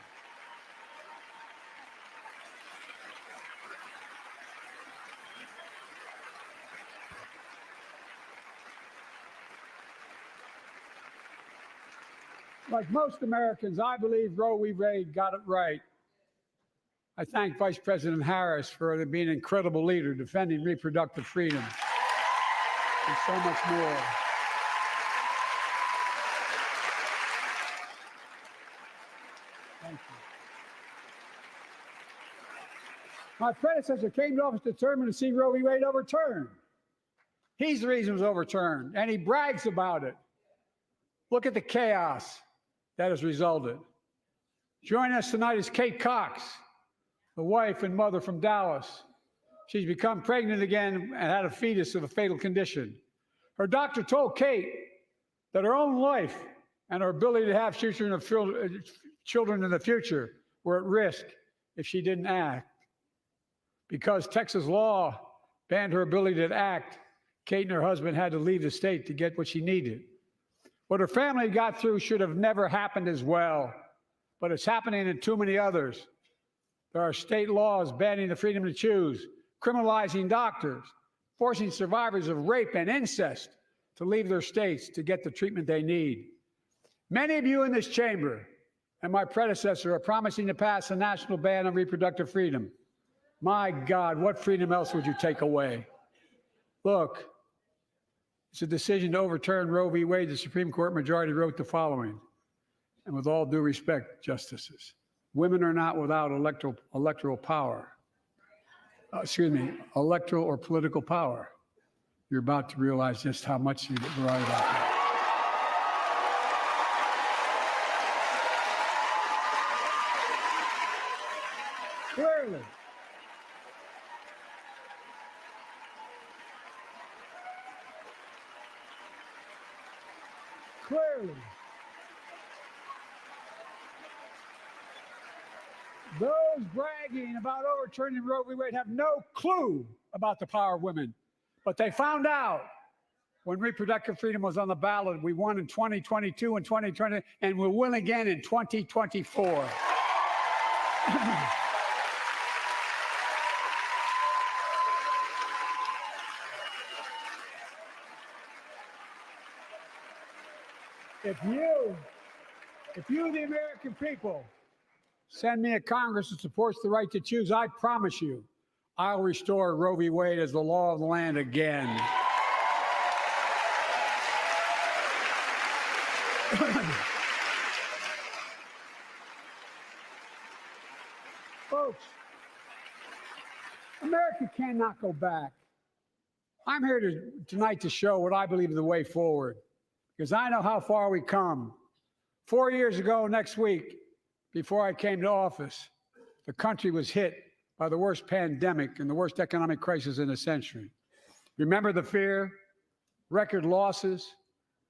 Like most Americans, I believe Roe v. Wade got it right. I thank Vice President Harris for being an incredible leader, defending reproductive freedom, and so much more. Thank you. My predecessor came to office determined to see Roe v. Wade overturned. He's the reason it was overturned, and he brags about it. Look at the chaos that has resulted. Joining us tonight is Kate Cox, the wife and mother from Dallas. She's become pregnant again and had a fetus of a fatal condition. Her doctor told Kate that her own life and her ability to have children in the future were at risk if she didn't act. Because Texas law banned her ability to act, Kate and her husband had to leave the state to get what she needed. What her family got through should have never happened as well, but it's happening in too many others. There are state laws banning the freedom to choose, criminalizing doctors, forcing survivors of rape and incest to leave their states to get the treatment they need. Many of you in this chamber and my predecessor are promising to pass a national ban on reproductive freedom. My God, what freedom else would you take away? Look, it's a decision to overturn Roe v. Wade. The Supreme Court majority wrote the following, and with all due respect, justices, women are not without electoral power. Electoral or political power. You're about to realize just how much you're right about that. Clearly. Those bragging about overturning Roe v. Wade have no clue about the power of women. But they found out when reproductive freedom was on the ballot. We won in 2022 and 2020, and we'll win again in 2024. If you, the American people, send me a Congress that supports the right to choose, I promise you, I'll restore Roe v. Wade as the law of the land again. Folks, America cannot go back. I'm here tonight to show what I believe is the way forward, because I know how far we come. 4 years ago next week, before I came to office, the country was hit by the worst pandemic and the worst economic crisis in a century. Remember the fear, record losses?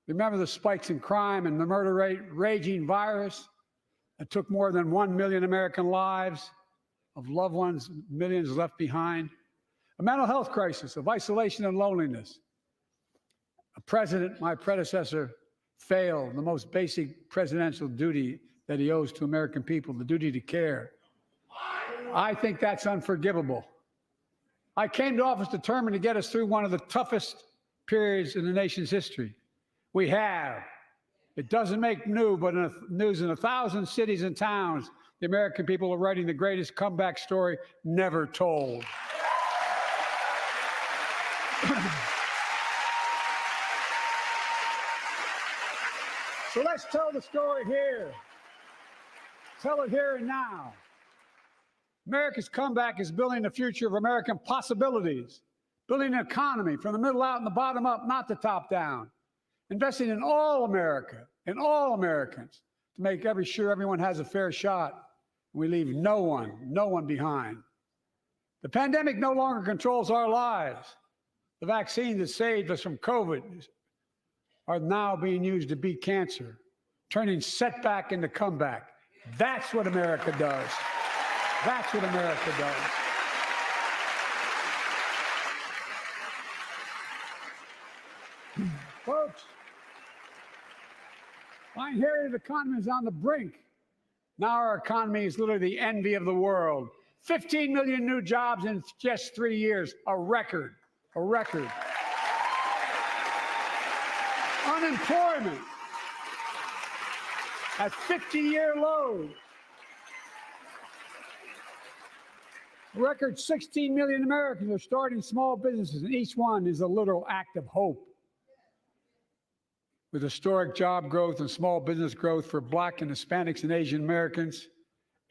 Remember the spikes in crime and the murder rate, raging virus that took more than 1 million American lives, of loved ones, millions left behind? A mental health crisis of isolation and loneliness. A president, my predecessor, failed the most basic presidential duty that he owes to American people, the duty to care. I think that's unforgivable. I came to office determined to get us through one of the toughest periods in the nation's history. We have. It doesn't make news, but in 1,000 cities and towns, the American people are writing the greatest comeback story never told. So let's tell the story here. Tell it here and now. America's comeback is building the future of American possibilities, building an economy from the middle out and the bottom up, not the top down. Investing in all America, in all Americans, to make sure everyone has a fair shot. We leave no one behind. The pandemic no longer controls our lives. The vaccines that saved us from COVID are now being used to beat cancer, turning setback into comeback. That's what America does. That's what America does. Folks, I inherited an economy is on the brink. Now our economy is literally the envy of the world. 15 million new jobs in just 3 years, a record, a record. Unemployment at 50-year lows. A record 16 million Americans are starting small businesses, and each one is a literal act of hope. With historic job growth and small business growth for Black and Hispanics and Asian Americans,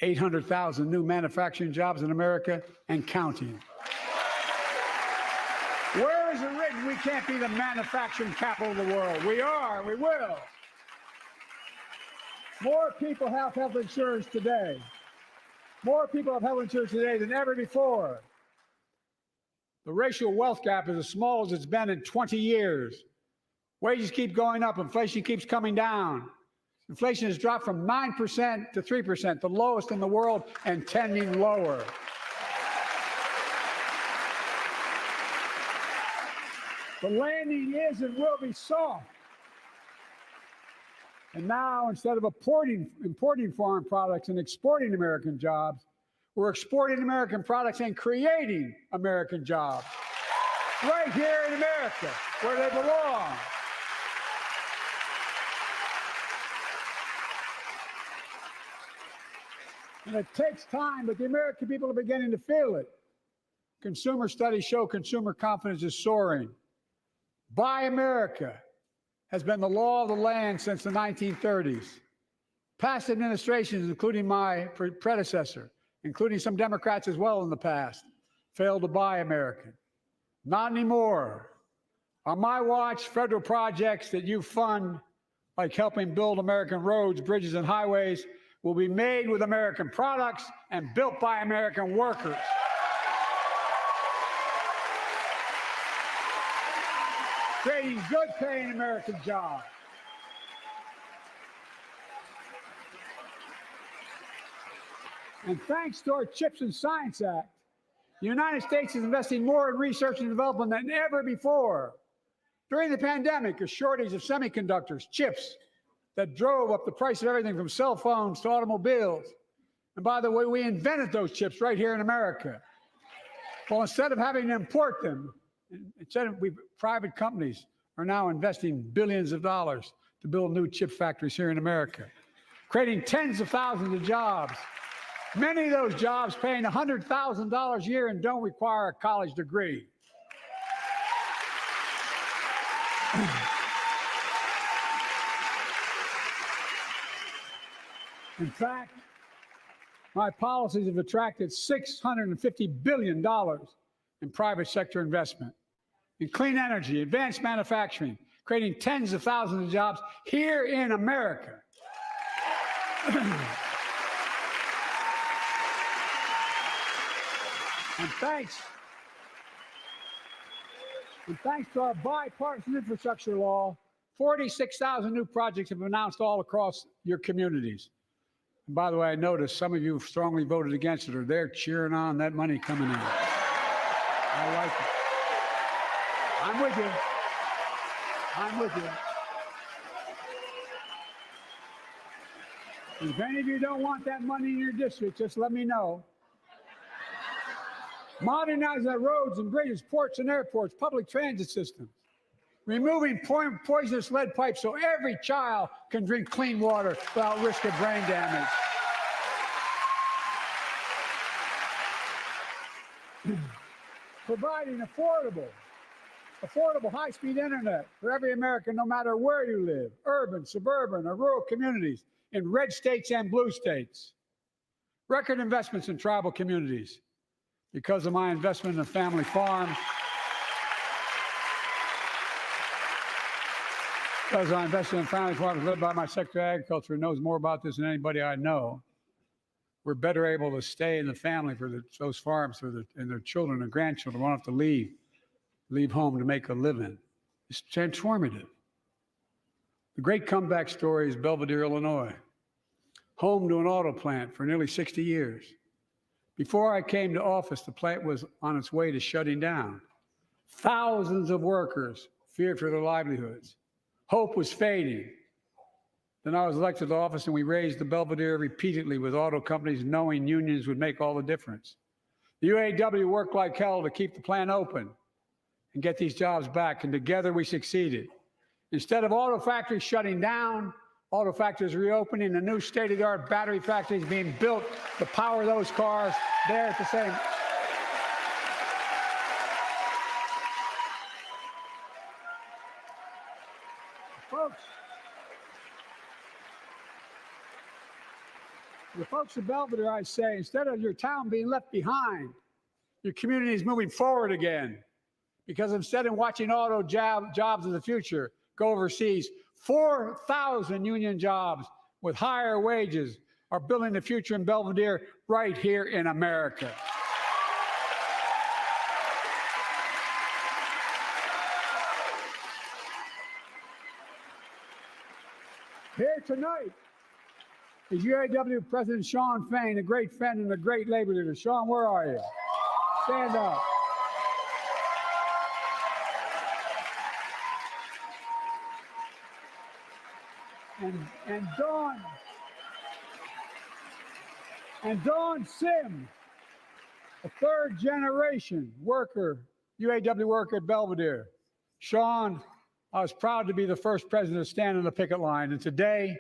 800,000 new manufacturing jobs in America and counting. Where is it written we can't be the manufacturing capital of the world? We are, we will. More people have health insurance today. More people have health insurance today than ever before. The racial wealth gap is as small as it's been in 20 years. Wages keep going up, inflation keeps coming down. Inflation has dropped from 9% to 3%, the lowest in the world and tending lower. The landing is and will be soft. And now, instead of importing foreign products and exporting American jobs, we're exporting American products and creating American jobs right here in America, where they belong. And it takes time, but the American people are beginning to feel it. Consumer studies show consumer confidence is soaring. Buy America has been the law of the land since the 1930s. Past administrations, including my predecessor, including some Democrats as well in the past, failed to buy American. Not anymore. On my watch, federal projects that you fund, like helping build American roads, bridges, and highways, will be made with American products and built by American workers. Creating good-paying American jobs. And thanks to our CHIPS and Science Act, the United States is investing more in research and development than ever before. During the pandemic, a shortage of semiconductors, chips, that drove up the price of everything from cell phones to automobiles. And by the way, we invented those chips right here in America. Well, instead of having to import them, private companies are now investing billions of dollars to build new chip factories here in America, creating tens of thousands of jobs. Many of those jobs paying $100,000 a year and don't require a college degree. In fact, my policies have attracted $650 billion in private sector investment in clean energy, advanced manufacturing, creating tens of thousands of jobs here in America. And thanks to our bipartisan infrastructure law, 46,000 new projects have been announced all across your communities. And by the way, I noticed some of you strongly voted against it, or they're cheering on that money coming in. I like it. I'm with you. I'm with you. If any of you don't want that money in your district, just let me know. Modernize our roads and bridges, ports and airports, public transit systems. Removing poisonous lead pipes so every child can drink clean water without risk of brain damage. Providing affordable high-speed internet for every American, no matter where you live, urban, suburban, or rural communities, in red states and blue states. Record investments in tribal communities. Because of my investment in a family farm, because I invested in family farms led by my Secretary of Agriculture, who knows more about this than anybody I know, we're better able to stay in the family for those farms and their children and grandchildren won't have to leave home to make a living. It's transformative. The great comeback story is Belvedere, Illinois, home to an auto plant for nearly 60 years. Before I came to office, the plant was on its way to shutting down. Thousands of workers feared for their livelihoods. Hope was fading. Then I was elected to office and we raised the Belvedere repeatedly with auto companies knowing unions would make all the difference. The UAW worked like hell to keep the plant open and get these jobs back, and together we succeeded. Instead of auto factories shutting down, auto factories reopening, and new state-of-the-art battery factories being built to power those cars there at the same. The folks of Belvedere, I say, instead of your town being left behind, your community is moving forward again. Because instead of watching auto jobs of the future go overseas, 4,000 union jobs with higher wages are building the future in Belvedere right here in America. Here tonight is UAW President Shawn Fain, a great friend and a great labor leader. Shawn, where are you? Stand up. And Dawn Sim, a third-generation worker, UAW worker at Belvedere. Shawn, I was proud to be the first president to stand on the picket line, and today,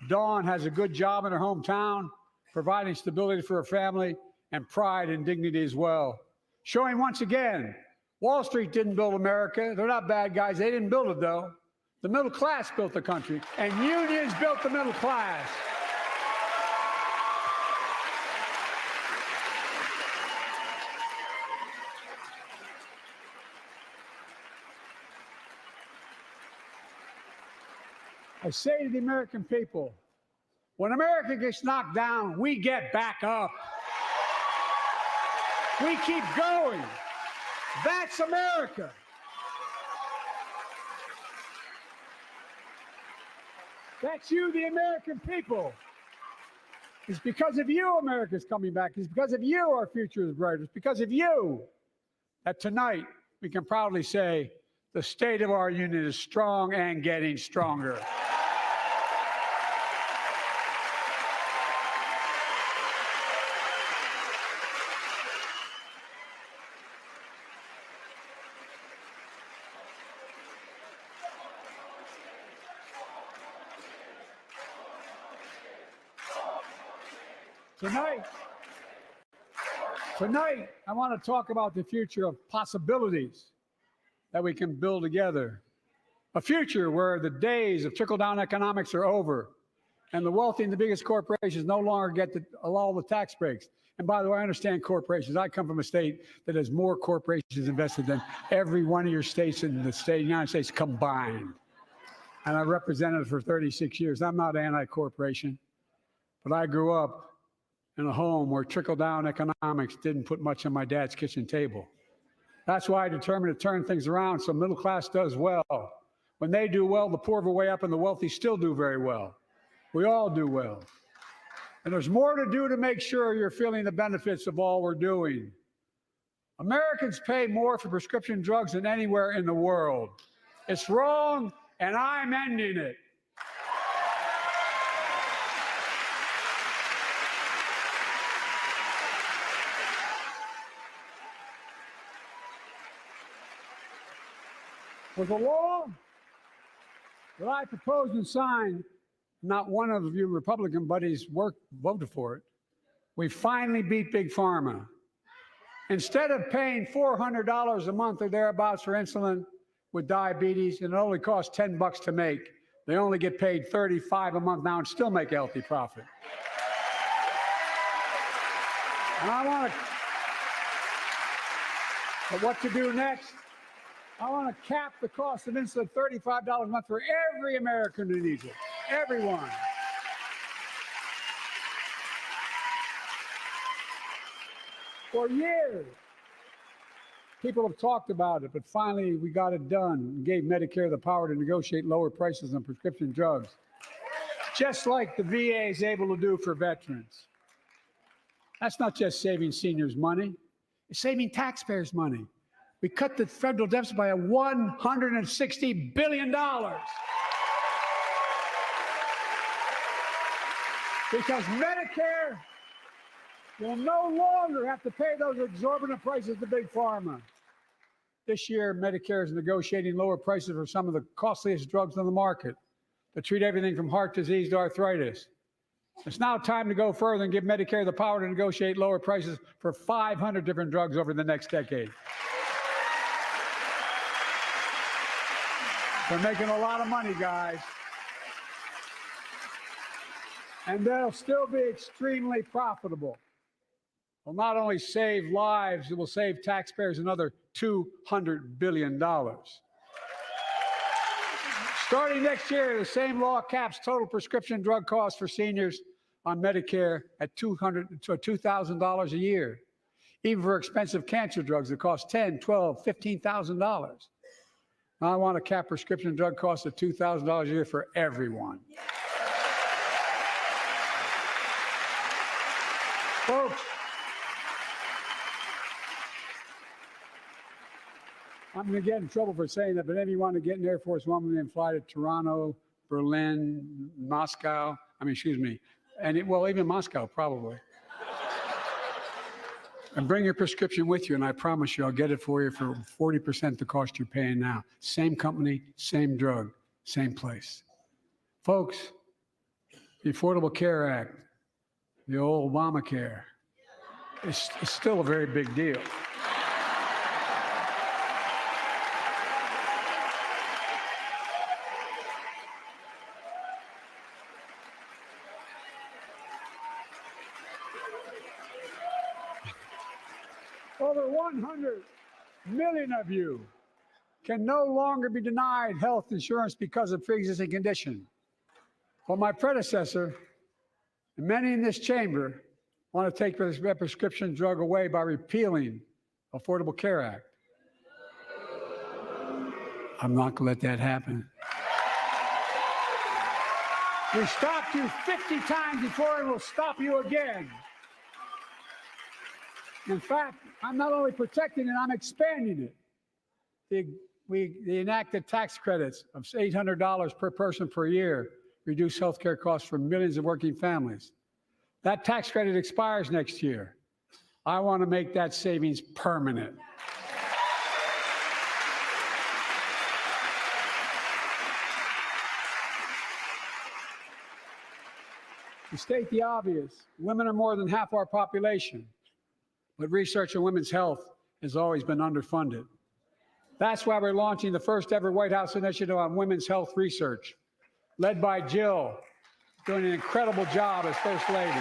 Dawn has a good job in her hometown, providing stability for her family and pride and dignity as well. Showing once again, Wall Street didn't build America. They're not bad guys. They didn't build it, though. The middle class built the country, and unions built the middle class. I say to the American people, when America gets knocked down, we get back up. We keep going. That's America. That's you, the American people. It's because of you America's coming back. It's because of you our future is brighter. It's because of you that tonight we can proudly say the state of our union is strong and getting stronger. Tonight, I want to talk about the future of possibilities that we can build together. A future where the days of trickle-down economics are over and the wealthy and the biggest corporations no longer get all the tax breaks. And by the way, I understand corporations. I come from a state that has more corporations invested than every one of your states in the United States combined. And I represented it for 36 years. I'm not anti-corporation, but I grew up in a home where trickle-down economics didn't put much on my dad's kitchen table. That's why I determined to turn things around so middle class does well. When they do well, the poor go way up and the wealthy still do very well. We all do well. And there's more to do to make sure you're feeling the benefits of all we're doing. Americans pay more for prescription drugs than anywhere in the world. It's wrong, and I'm ending it. With a law that I proposed and signed, not one of you Republican buddies voted for it. We finally beat Big Pharma. Instead of paying $400 a month or thereabouts for insulin with diabetes, and it only costs $10 to make, they only get paid $35 a month now and still make a healthy profit. And I want to, but what to do next? I want to cap the cost of insulin $35 a month for every American who needs it. Everyone. For years, people have talked about it, but finally we got it done and gave Medicare the power to negotiate lower prices on prescription drugs, just like the VA is able to do for veterans. That's not just saving seniors money, it's saving taxpayers money. We cut the federal deficit by $160 billion. Because Medicare will no longer have to pay those exorbitant prices to Big Pharma. This year, Medicare is negotiating lower prices for some of the costliest drugs on the market that treat everything from heart disease to arthritis. It's now time to go further and give Medicare the power to negotiate lower prices for 500 different drugs over the next decade. They're making a lot of money, guys. And they'll still be extremely profitable. Will not only save lives, it will save taxpayers another $200 billion. Starting next year, the same law caps total prescription drug costs for seniors on Medicare at $2,000 a year, even for expensive cancer drugs that cost $10,000, $12,000, $15,000. I want to cap prescription drug costs at $2,000 a year for everyone. Folks, I'm going to get in trouble for saying that, but anyone to get an Air Force One and fly to Toronto, Berlin, Moscow, even Moscow, probably. And bring your prescription with you, and I promise you I'll get it for you for 40% the cost you're paying now. Same company, same drug, same place. Folks, the Affordable Care Act, the old Obamacare, it's still a very big deal. Over 100 million of you can no longer be denied health insurance because of pre-existing condition. Well, my predecessor and many in this chamber want to take this prescription drug away by repealing the Affordable Care Act. I'm not going to let that happen. We stopped you 50 times before, and we'll stop you again. In fact, I'm not only protecting it, I'm expanding it. They enacted tax credits of $800 per person per year, reduce healthcare costs for millions of working families. That tax credit expires next year. I want to make that savings permanent. To state the obvious, women are more than half our population, but research on women's health has always been underfunded. That's why we're launching the first ever White House initiative on women's health research, led by Jill, doing an incredible job as First Lady.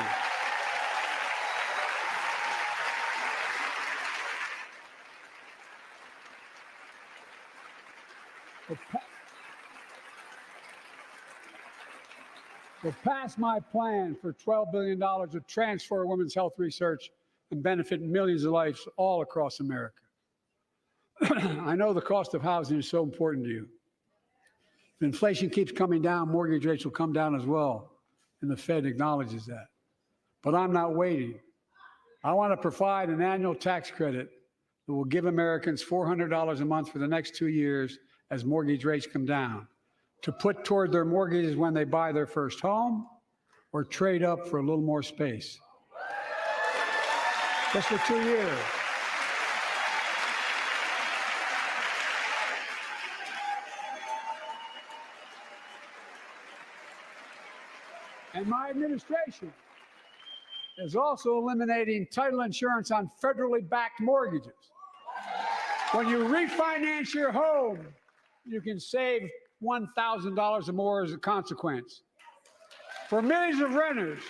We'll pass my plan for $12 billion to transfer women's health research and benefit millions of lives all across America. I know the cost of housing is so important to you. If inflation keeps coming down, mortgage rates will come down as well, and the Fed acknowledges that. But I'm not waiting. I want to provide an annual tax credit that will give Americans $400 a month for the next 2 years as mortgage rates come down, to put toward their mortgages when they buy their first home or trade up for a little more space. Just for 2 years. And my administration is also eliminating title insurance on federally backed mortgages. When you refinance your home, you can save $1,000 or more as a consequence. For millions of renters,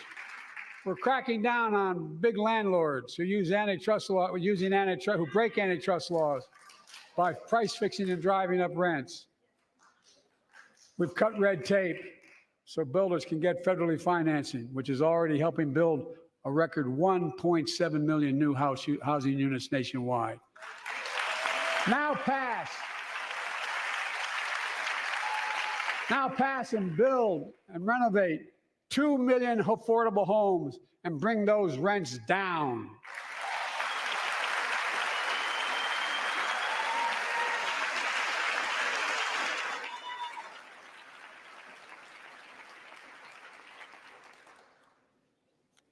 we're cracking down on big landlords who use antitrust law, who break antitrust laws by price fixing and driving up rents. We've cut red tape so builders can get federally financing, which is already helping build a record 1.7 million new housing units nationwide. Now pass and build and renovate 2 million affordable homes and bring those rents down.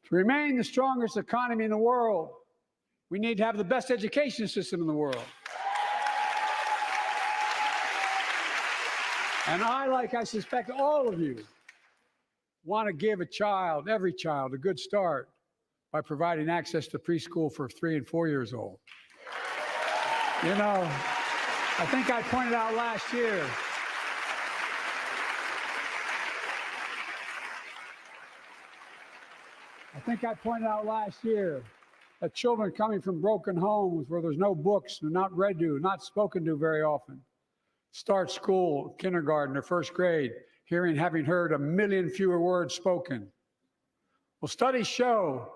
To remain the strongest economy in the world, we need to have the best education system in the world. And I suspect all of you, want to give every child, a good start by providing access to preschool for 3 and 4 years old. You know, I think I pointed out last year, that children coming from broken homes where there's no books, they're not read to, not spoken to very often, start school, kindergarten, or first grade, having heard 1 million fewer words spoken. Well, studies show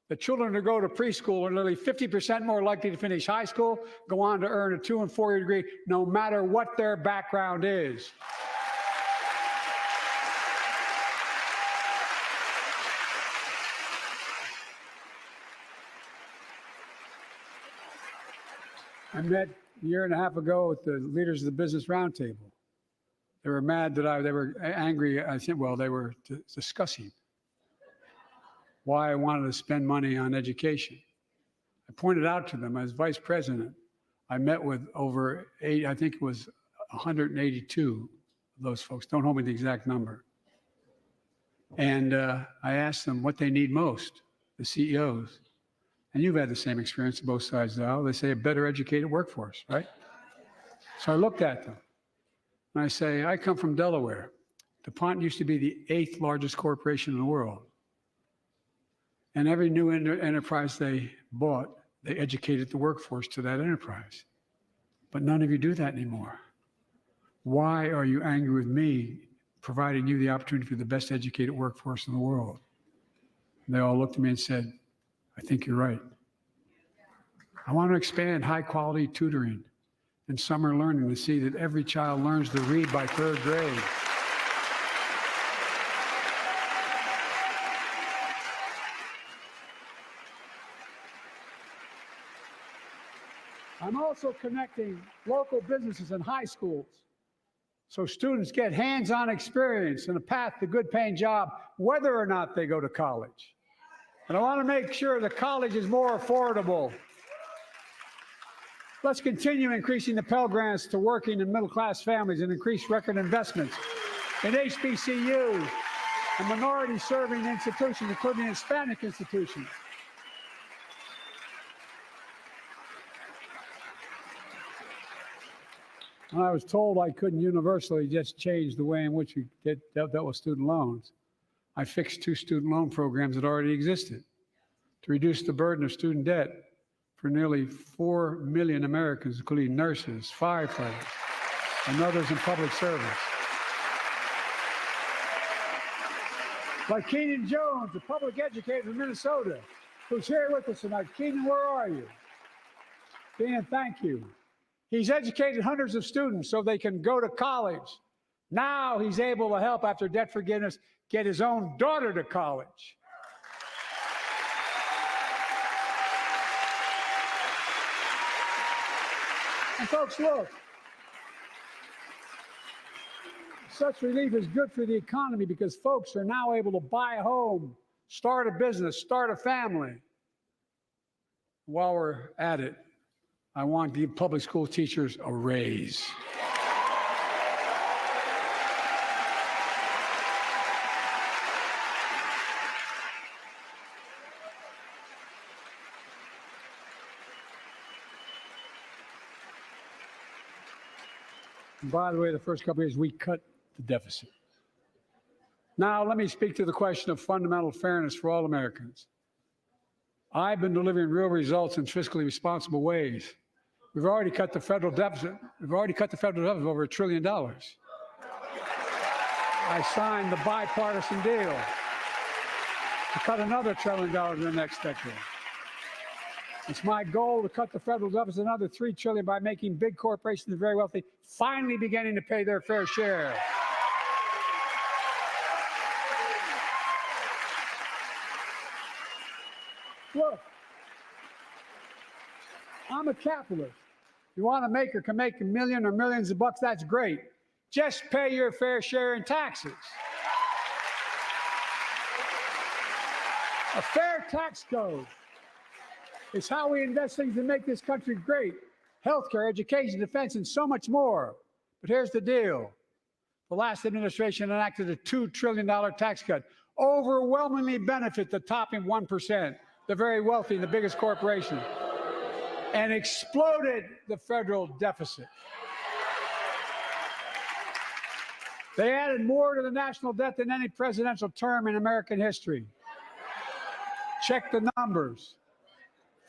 that children who go to preschool are nearly 50% more likely to finish high school, go on to earn a 2- and 4-year degree, no matter what their background is. I met a year and a half ago with the leaders of the Business Roundtable. They were mad that they were angry. I think, well, they were discussing why I wanted to spend money on education. I pointed out to them as vice president, I met with over 182 of those folks. Don't hold me to the exact number. And I asked them what they need most, the CEOs. And you've had the same experience on both sides of the aisle. They say a better educated workforce, right? So I looked at them and I say, I come from Delaware. DuPont used to be the 8th largest corporation in the world. And every new enterprise they bought, they educated the workforce to that enterprise. But none of you do that anymore. Why are you angry with me providing you the opportunity for the best educated workforce in the world? And they all looked at me and said, I think you're right. I want to expand high quality tutoring and summer learning to see that every child learns to read by 3rd grade. I'm also connecting local businesses and high schools so students get hands-on experience and a path to good paying job, whether or not they go to college. And I want to make sure the college is more affordable. Let's continue increasing the Pell Grants to working and middle-class families and increase record investments in HBCUs and minority-serving institutions, including Hispanic institutions. When I was told I couldn't universally just change the way in which we dealt with student loans, I fixed 2 student loan programs that already existed to reduce the burden of student debt for nearly 4 million Americans, including nurses, firefighters, and others in public service. Like Keenan Jones, a public educator from Minnesota, who's here with us tonight. Keenan, where are you? Keenan, thank you. He's educated hundreds of students so they can go to college. Now he's able to help, after debt forgiveness, get his own daughter to college. And folks, look, such relief is good for the economy because folks are now able to buy a home, start a business, start a family. While we're at it, I want to give public school teachers a raise. And by the way, the first couple of years, we cut the deficit. Now, let me speak to the question of fundamental fairness for all Americans. I've been delivering real results in fiscally responsible ways. We've already cut the federal deficit. We've already cut the federal deficit over $1 trillion. I signed the bipartisan deal to cut another $1 trillion in the next decade. It's my goal to cut the federal deficit another $3 trillion by making big corporations and the very wealthy finally beginning to pay their fair share. Look, I'm a capitalist. If you want to make or can make $1 million or millions of bucks, that's great. Just pay your fair share in taxes. A fair tax code is how we invest things to make this country great. Healthcare, education, defense, and so much more. But here's the deal. The last administration enacted a $2 trillion tax cut, overwhelmingly benefit the top 1%, the very wealthy and the biggest corporations, and exploded the federal deficit. They added more to the national debt than any presidential term in American history. Check the numbers.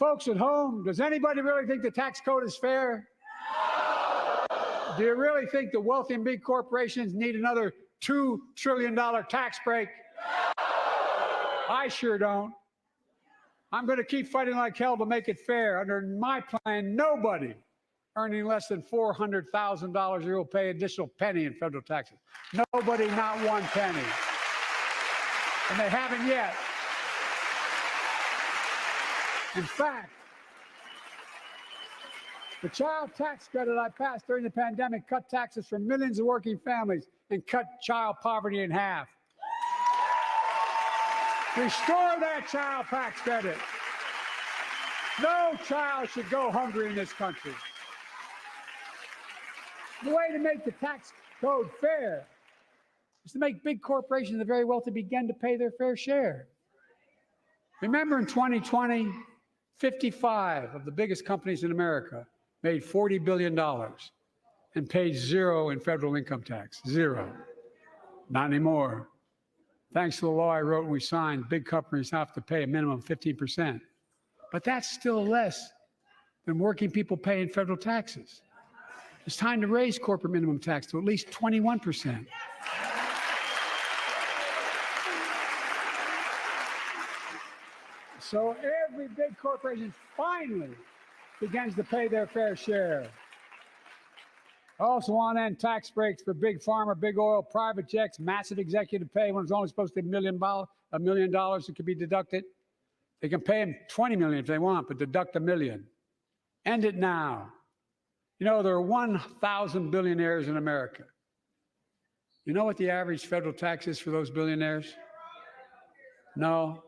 Folks at home, does anybody really think the tax code is fair? Do you really think the wealthy and big corporations need another $2 trillion tax break? I sure don't. I'm going to keep fighting like hell to make it fair. Under my plan, nobody earning less than $400,000 a year will pay an additional penny in federal taxes. Nobody, not one penny. And they haven't yet. In fact, the child tax credit I passed during the pandemic cut taxes for millions of working families and cut child poverty in half. Restore that child tax credit. No child should go hungry in this country. The way to make the tax code fair is to make big corporations and the very wealthy begin to pay their fair share. Remember in 2020, 55 of the biggest companies in America made $40 billion and paid zero in federal income tax. Zero. Not anymore. Thanks to the law I wrote and we signed, big companies have to pay a minimum of 15%. But that's still less than working people pay in federal taxes. It's time to raise corporate minimum tax to at least 21%. So every big corporation finally begins to pay their fair share. I also want to end tax breaks for big pharma, big oil, private jets, massive executive pay when it's only supposed to be $1 million that could be deducted. They can pay them $20 million if they want, but deduct $1 million. End it now. You know, there are 1,000 billionaires in America. You know what the average federal tax is for those billionaires? No.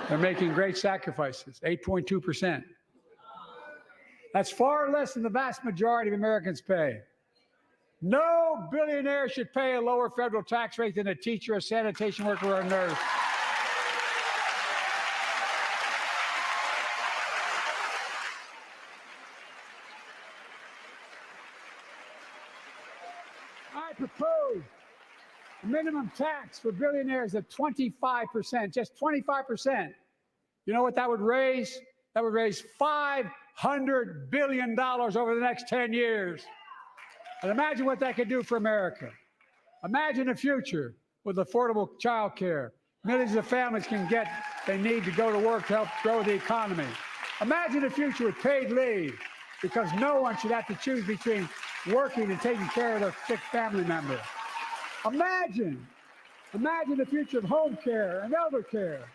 They're making great sacrifices, 8.2%. That's far less than the vast majority of Americans pay. No billionaire should pay a lower federal tax rate than a teacher, a sanitation worker, or a nurse. I propose a minimum tax for billionaires at 25%, just 25%. You know what that would raise? That would raise $500 billion over the next 10 years. And imagine what that could do for America. Imagine a future with affordable child care. Millions of families can get they need to go to work to help grow the economy. Imagine a future with paid leave, because no one should have to choose between working and taking care of their sick family member. Imagine the future of home care and elder care,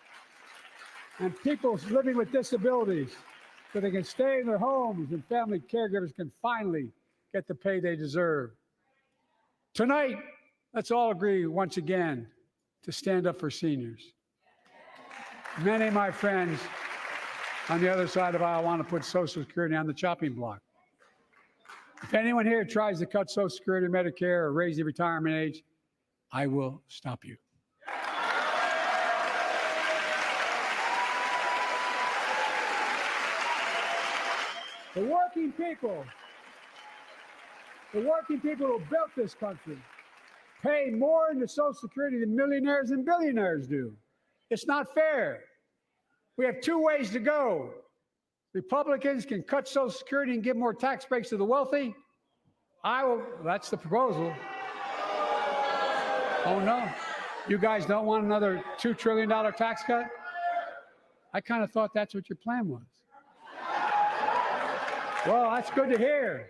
and people living with disabilities, so they can stay in their homes and family caregivers can finally get the pay they deserve. Tonight, let's all agree once again to stand up for seniors. Many of my friends on the other side of the aisle want to put Social Security on the chopping block. If anyone here tries to cut Social Security, Medicare, or raise the retirement age, I will stop you. The working people who built this country pay more into Social Security than millionaires and billionaires do. It's not fair. We have two ways to go. Republicans can cut Social Security and give more tax breaks to the wealthy. That's the proposal. Oh no, you guys don't want another $2 trillion tax cut? I kind of thought that's what your plan was. Well, that's good to hear.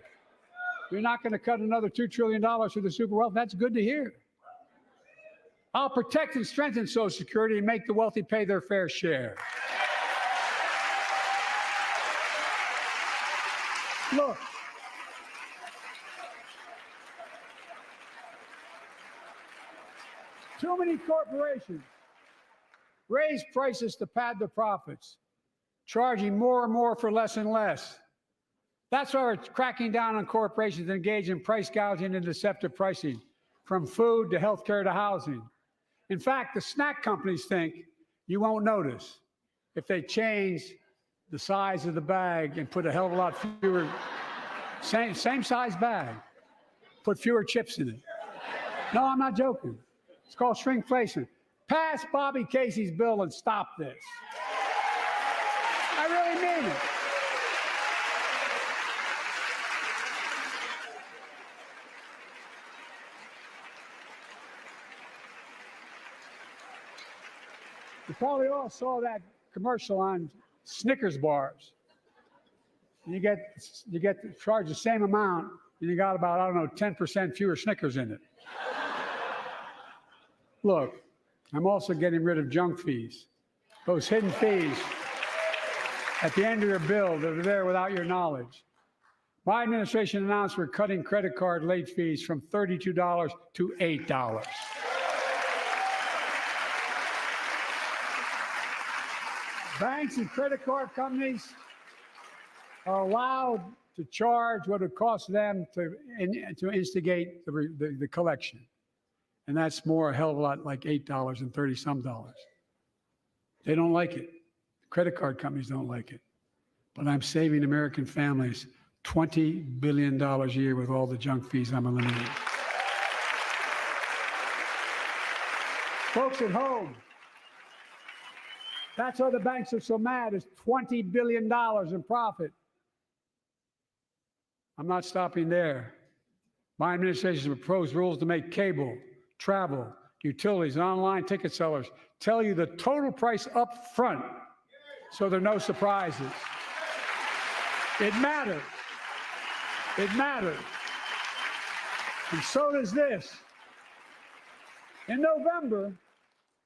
You're not going to cut another $2 trillion for the super wealthy. That's good to hear. I'll protect and strengthen Social Security and make the wealthy pay their fair share. Look, too many corporations raise prices to pad their profits, charging more and more for less and less. That's why we're cracking down on corporations that engage in price gouging and deceptive pricing, from food to healthcare to housing. In fact, the snack companies think you won't notice if they change the size of the bag and put a hell of a lot fewer, same size bag, put fewer chips in it. No, I'm not joking. It's called shrinkflation. Pass Bobby Casey's bill and stop this. I really mean it. You probably all saw that commercial on Snickers bars. You get charged the same amount, and you got about, I don't know, 10% fewer Snickers in it. Look, I'm also getting rid of junk fees. Those hidden fees at the end of your bill that are there without your knowledge. My administration announced we're cutting credit card late fees from $32 to $8. Banks and credit card companies are allowed to charge what it costs them to instigate the collection. And that's more, a hell of a lot, like $8 and 30-some dollars. They don't like it. Credit card companies don't like it. But I'm saving American families $20 billion a year with all the junk fees I'm eliminating. Folks at home, that's why the banks are so mad. It's $20 billion in profit. I'm not stopping there. My administration has proposed rules to make cable, travel, utilities, and online ticket sellers tell you the total price up front, so there are no surprises. It matters. It matters. And so does this. In November,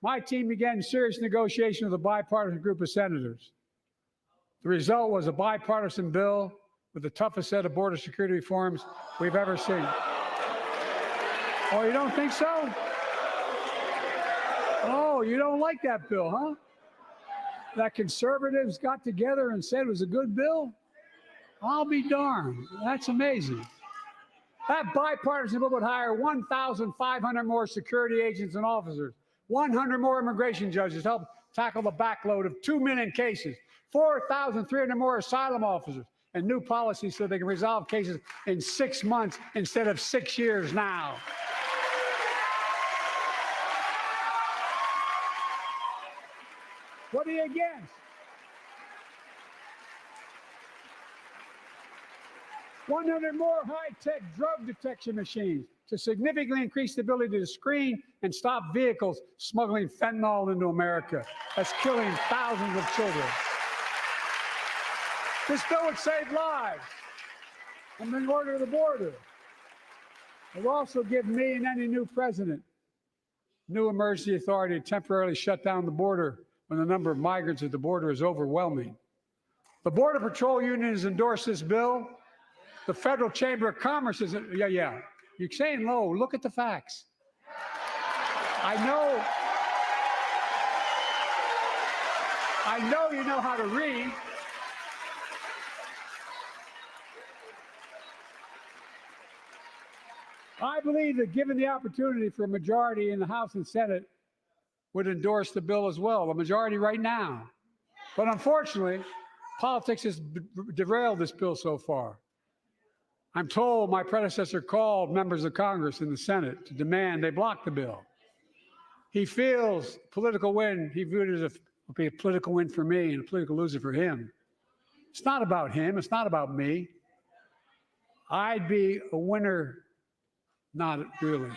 my team began serious negotiation with a bipartisan group of senators. The result was a bipartisan bill with the toughest set of border security reforms we've ever seen. Oh, you don't think so? Oh, you don't like that bill, huh? That conservatives got together and said it was a good bill? I'll be darned. That's amazing. That bipartisan bill would hire 1,500 more security agents and officers, 100 more immigration judges to help tackle the backload of 2 million cases, 4,300 more asylum officers, and new policies so they can resolve cases in 6 months instead of 6 years now. What are you against? 100 more high-tech drug detection machines to significantly increase the ability to screen and stop vehicles smuggling fentanyl into America. That's killing thousands of children. This bill would save lives and bring order to the border. It will also give me and any new president new emergency authority to temporarily shut down the border when the number of migrants at the border is overwhelming. The Border Patrol Union has endorsed this bill. The Federal Chamber of Commerce is, yeah. You're saying low. Look at the facts. I know you know how to read. I believe that given the opportunity for a majority in the House and Senate would endorse the bill as well, a majority right now. But unfortunately, politics has derailed this bill so far. I'm told my predecessor called members of Congress in the Senate to demand they block the bill. He feels political win, he viewed it as a political win for me and a political loser for him. It's not about him, it's not about me. I'd be a winner, not really.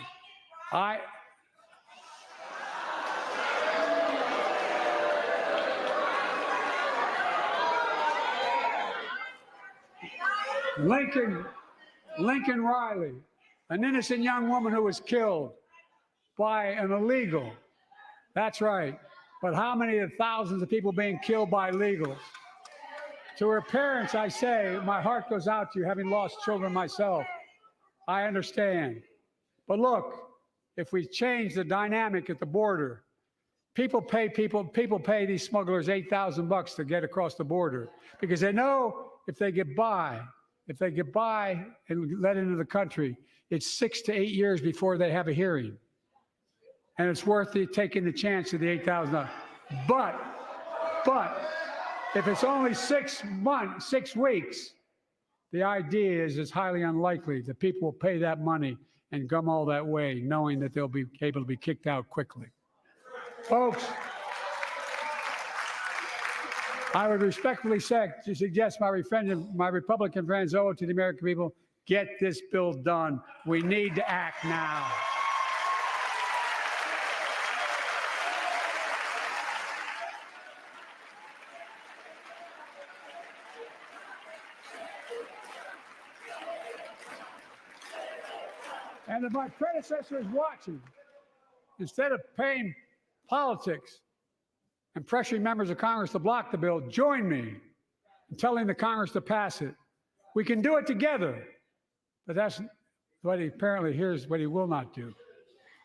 Lincoln Riley, an innocent young woman who was killed by an illegal. That's right. But how many of thousands of people being killed by illegals? To her parents, I say, my heart goes out to you, having lost children myself. I understand. But look, if we change the dynamic at the border, people pay these smugglers $8,000 to get across the border because they know if they get by and let into the country, it's 6 to 8 years before they have a hearing. And it's worth taking the chance of the $8,000. But if it's only 6 weeks, the idea is it's highly unlikely that people will pay that money and come all that way, knowing that they'll be able to be kicked out quickly. Folks, I would respectfully suggest my Republican friends owe it to the American people, get this bill done. We need to act now. And if my predecessor is watching, instead of paying politics and pressuring members of Congress to block the bill, join me in telling the Congress to pass it. We can do it together. But that's what here's what he will not do.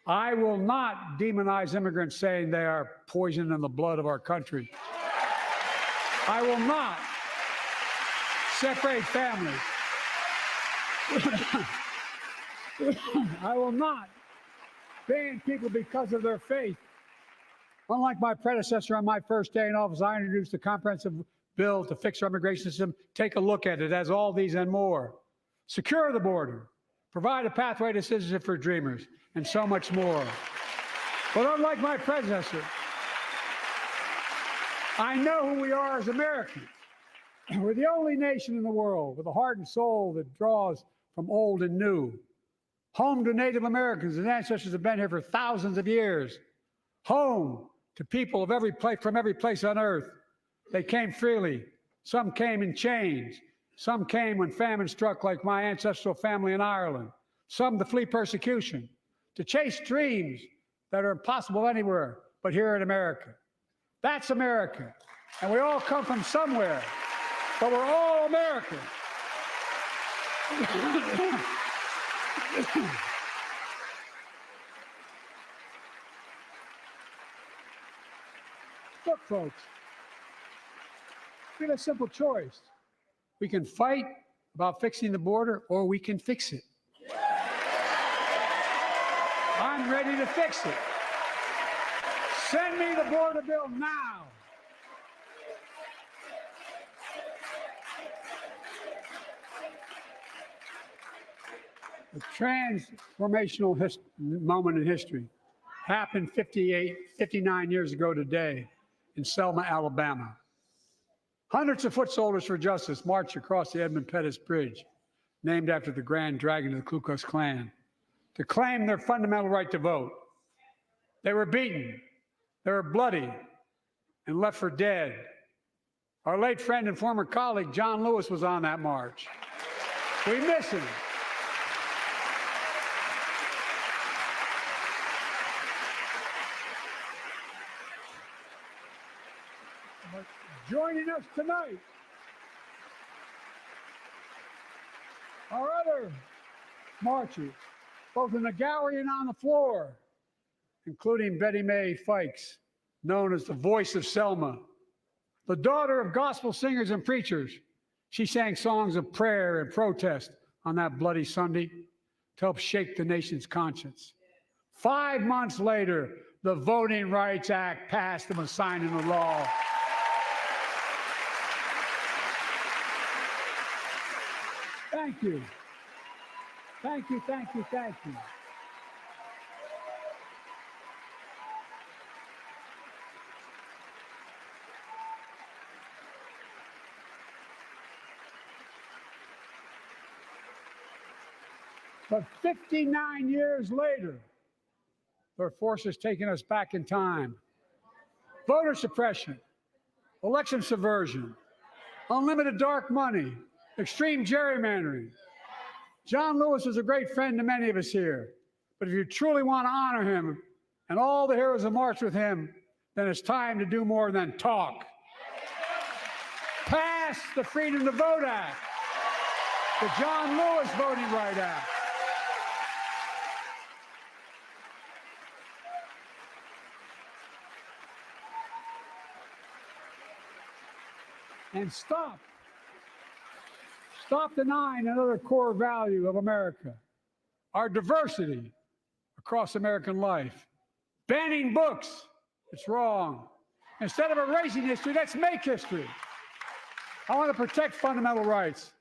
I will not demonize immigrants saying they are poison in the blood of our country. I will not separate families. I will not ban people because of their faith. Unlike my predecessor on my first day in office, I introduced a comprehensive bill to fix our immigration system. Take a look at it. It has all these and more. Secure the border. Provide a pathway to citizenship for dreamers, and so much more. But unlike my predecessor, I know who we are as Americans. We're the only nation in the world with a heart and soul that draws from old and new. Home to Native Americans, whose ancestors have been here for thousands of years. Home to people of from every place on earth. They came freely. Some came in chains. Some came when famine struck, like my ancestral family in Ireland. Some to flee persecution, to chase dreams that are impossible anywhere but here in America. That's America. And we all come from somewhere. but we're all Americans. Look, folks, we have a simple choice. We can fight about fixing the border, or we can fix it. I'm ready to fix it. Send me the border bill now. A transformational moment in history happened 59 years ago today in Selma, Alabama. Hundreds of foot soldiers for justice marched across the Edmund Pettus Bridge, named after the Grand Dragon of the Ku Klux Klan, to claim their fundamental right to vote. They were beaten, they were bloody, and left for dead. Our late friend and former colleague, John Lewis, was on that march. We miss him. But joining us tonight, our other marchers, both in the gallery and on the floor, including Betty Mae Fikes, known as the voice of Selma, the daughter of gospel singers and preachers. She sang songs of prayer and protest on that bloody Sunday to help shake the nation's conscience. 5 months later, the Voting Rights Act passed and was signed into law. Thank you. Thank you, thank you, thank you. But 59 years later, there are forces taking us back in time. Voter suppression, election subversion, unlimited dark money, extreme gerrymandering. John Lewis is a great friend to many of us here, but if you truly want to honor him and all the heroes who marched with him, then it's time to do more than talk. Pass the Freedom to Vote Act, the John Lewis Voting Rights Act. And stop denying another core value of America, our diversity across American life. Banning books, it's wrong. Instead of erasing history, let's make history. I want to protect fundamental rights.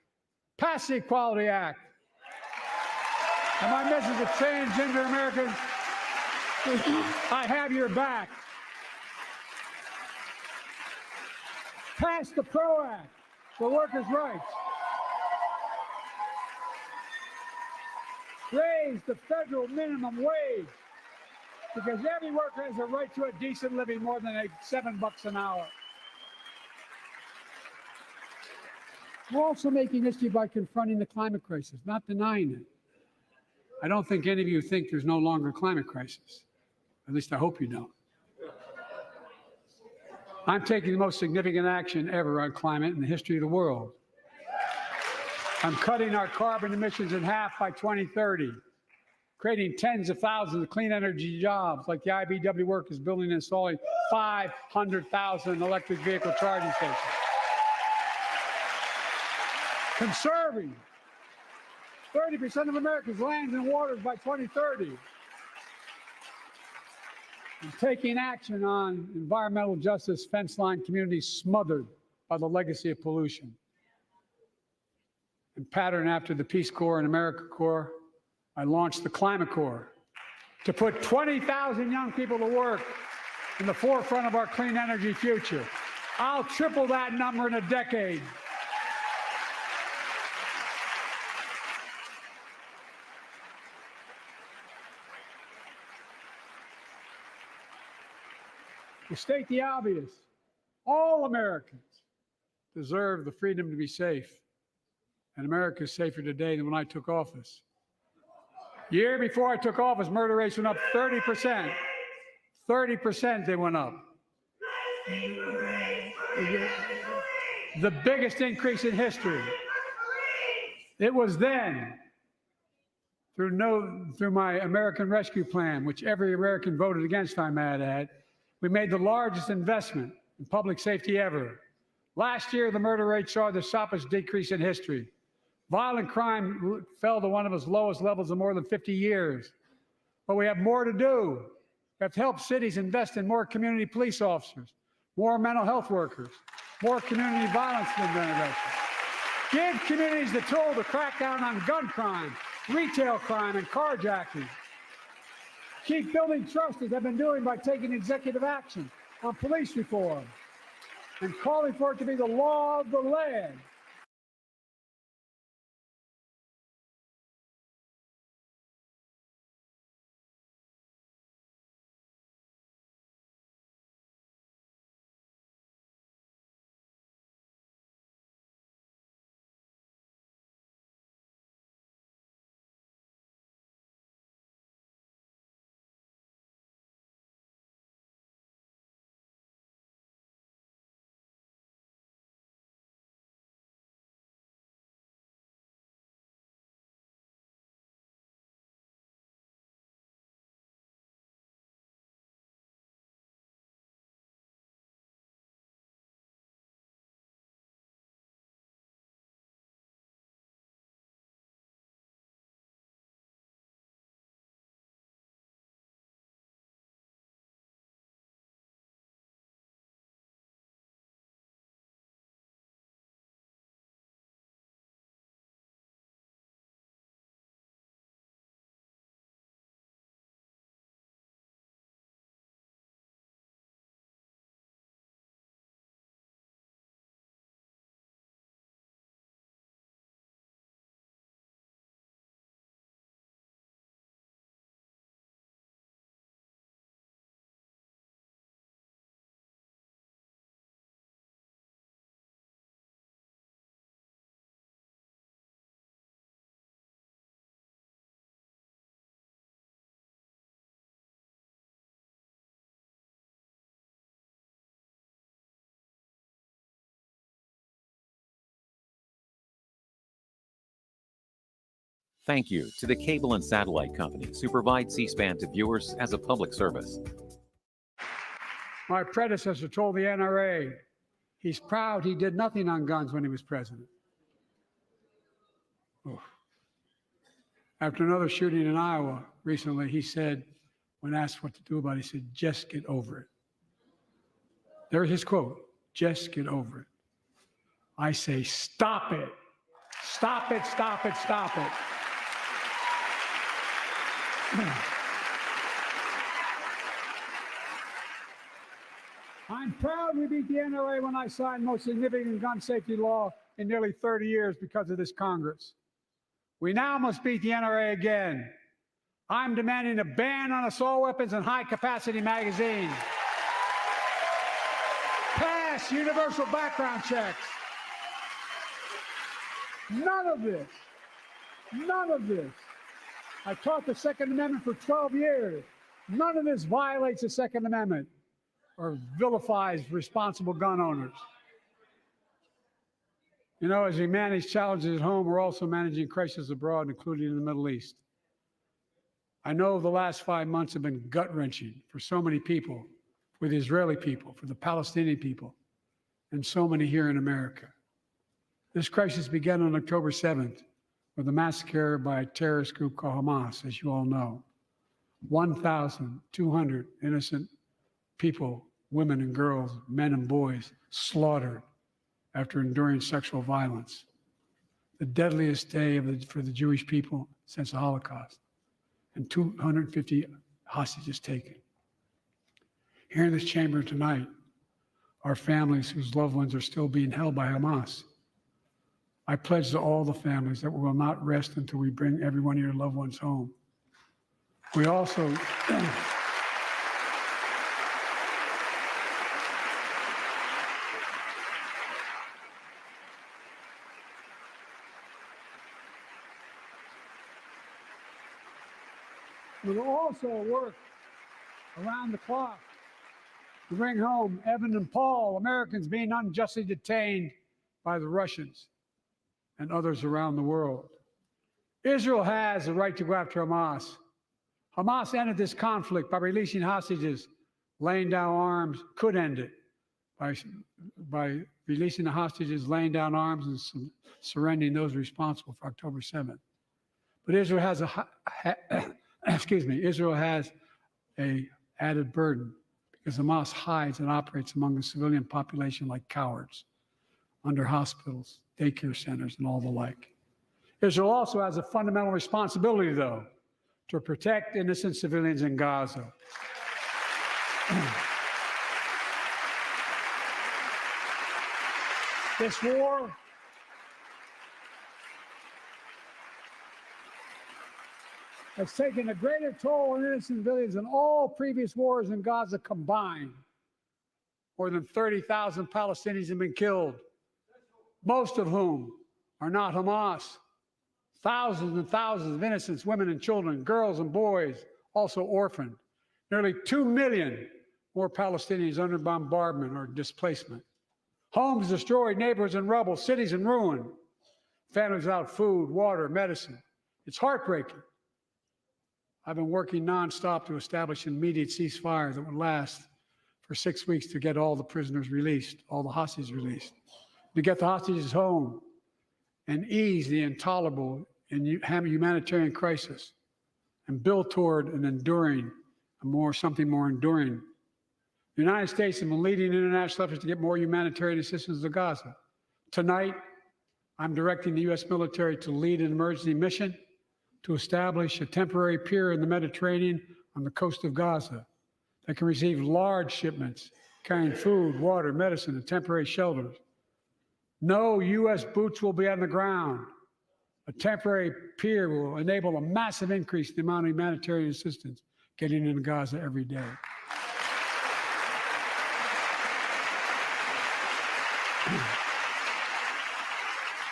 Pass the Equality Act. And my message to transgender Americans, I have your back. Pass the PRO Act for workers' rights. Raise the federal minimum wage, because every worker has a right to a decent living more than $7 an hour. We're also making history by confronting the climate crisis, not denying it. I don't think any of you think there's no longer a climate crisis. At least I hope you don't. I'm taking the most significant action ever on climate in the history of the world. I'm cutting our carbon emissions in half by 2030, creating tens of thousands of clean energy jobs, like the IBEW work is building and installing 500,000 electric vehicle charging stations. Conserving 30% of America's lands and waters by 2030. And taking action on environmental justice fence line communities smothered by the legacy of pollution. And pattern after the Peace Corps and AmeriCorps, I launched the Climate Corps to put 20,000 young people to work in the forefront of our clean energy future. I'll triple that number in a decade. To state the obvious, all Americans deserve the freedom to be safe. And America is safer today than when I took office. Year before I took office, murder rates went up 30%. 30% they went up. the biggest increase in history. It was then, through my American Rescue Plan, which every American voted against, I might add, we made the largest investment in public safety ever. Last year, the murder rate saw the sharpest decrease in history. Violent crime fell to one of its lowest levels in more than 50 years. But we have more to do. We have to help cities invest in more community police officers, more mental health workers, more community violence intervention. Give communities the tool to crack down on gun crime, retail crime, and carjacking. Keep building trust, as I've been doing by taking executive action on police reform and calling for it to be the law of the land. Thank you to the cable and satellite companies who provide C-SPAN to viewers as a public service. My predecessor told the NRA he's proud he did nothing on guns when he was president. Oh. After another shooting in Iowa recently, he said, when asked what to do about it, he said, just get over it. There's his quote, just get over it. I say, stop it. Stop it, stop it, stop it. I'm proud we beat the NRA when I signed the most significant gun safety law in nearly 30 years because of this Congress. We now must beat the NRA again. I'm demanding a ban on assault weapons and high-capacity magazines. Pass universal background checks. None of this. I taught the Second Amendment for 12 years. None of this violates the Second Amendment or vilifies responsible gun owners. You know, as we manage challenges at home, we're also managing crises abroad, including in the Middle East. I know the last 5 months have been gut-wrenching for so many people, for the Israeli people, for the Palestinian people, and so many here in America. This crisis began on October 7th with a massacre by a terrorist group called Hamas, as you all know. 1,200 innocent people, women and girls, men and boys, slaughtered after enduring sexual violence. The deadliest day for the Jewish people since the Holocaust, and 250 hostages taken. Here in this chamber tonight are families whose loved ones are still being held by Hamas. I pledge to all the families that we will not rest until we bring every one of your loved ones home. We also we will also work around the clock to bring home Evan and Paul, Americans being unjustly detained by the Russians and others around the world. Israel has the right to go after Hamas. Hamas ended this conflict by releasing hostages, laying down arms, could end it by releasing the hostages, laying down arms, and surrendering those responsible for October 7th. But Israel has Israel has a added burden because Hamas hides and operates among the civilian population like cowards under hospitals, daycare centers, and all the like. Israel also has a fundamental responsibility, though, to protect innocent civilians in Gaza. This war has taken a greater toll on innocent civilians than all previous wars in Gaza combined. More than 30,000 Palestinians have been killed, most of whom are not Hamas. Thousands and thousands of innocents, women and children, girls and boys, also orphaned. Nearly 2 million more Palestinians under bombardment or displacement. Homes destroyed, neighborhoods in rubble, cities in ruin, families without food, water, medicine. It's heartbreaking. I've been working nonstop to establish an immediate ceasefire that would last for 6 weeks to get all the prisoners released, all the hostages released, to get the hostages home and ease the intolerable and humanitarian crisis and build toward an enduring, something more enduring. The United States has been leading international efforts to get more humanitarian assistance to Gaza. Tonight, I'm directing the U.S. military to lead an emergency mission to establish a temporary pier in the Mediterranean on the coast of Gaza that can receive large shipments carrying food, water, medicine, and temporary shelters. No U.S. boots will be on the ground. A temporary pier will enable a massive increase in the amount of humanitarian assistance getting into Gaza every day.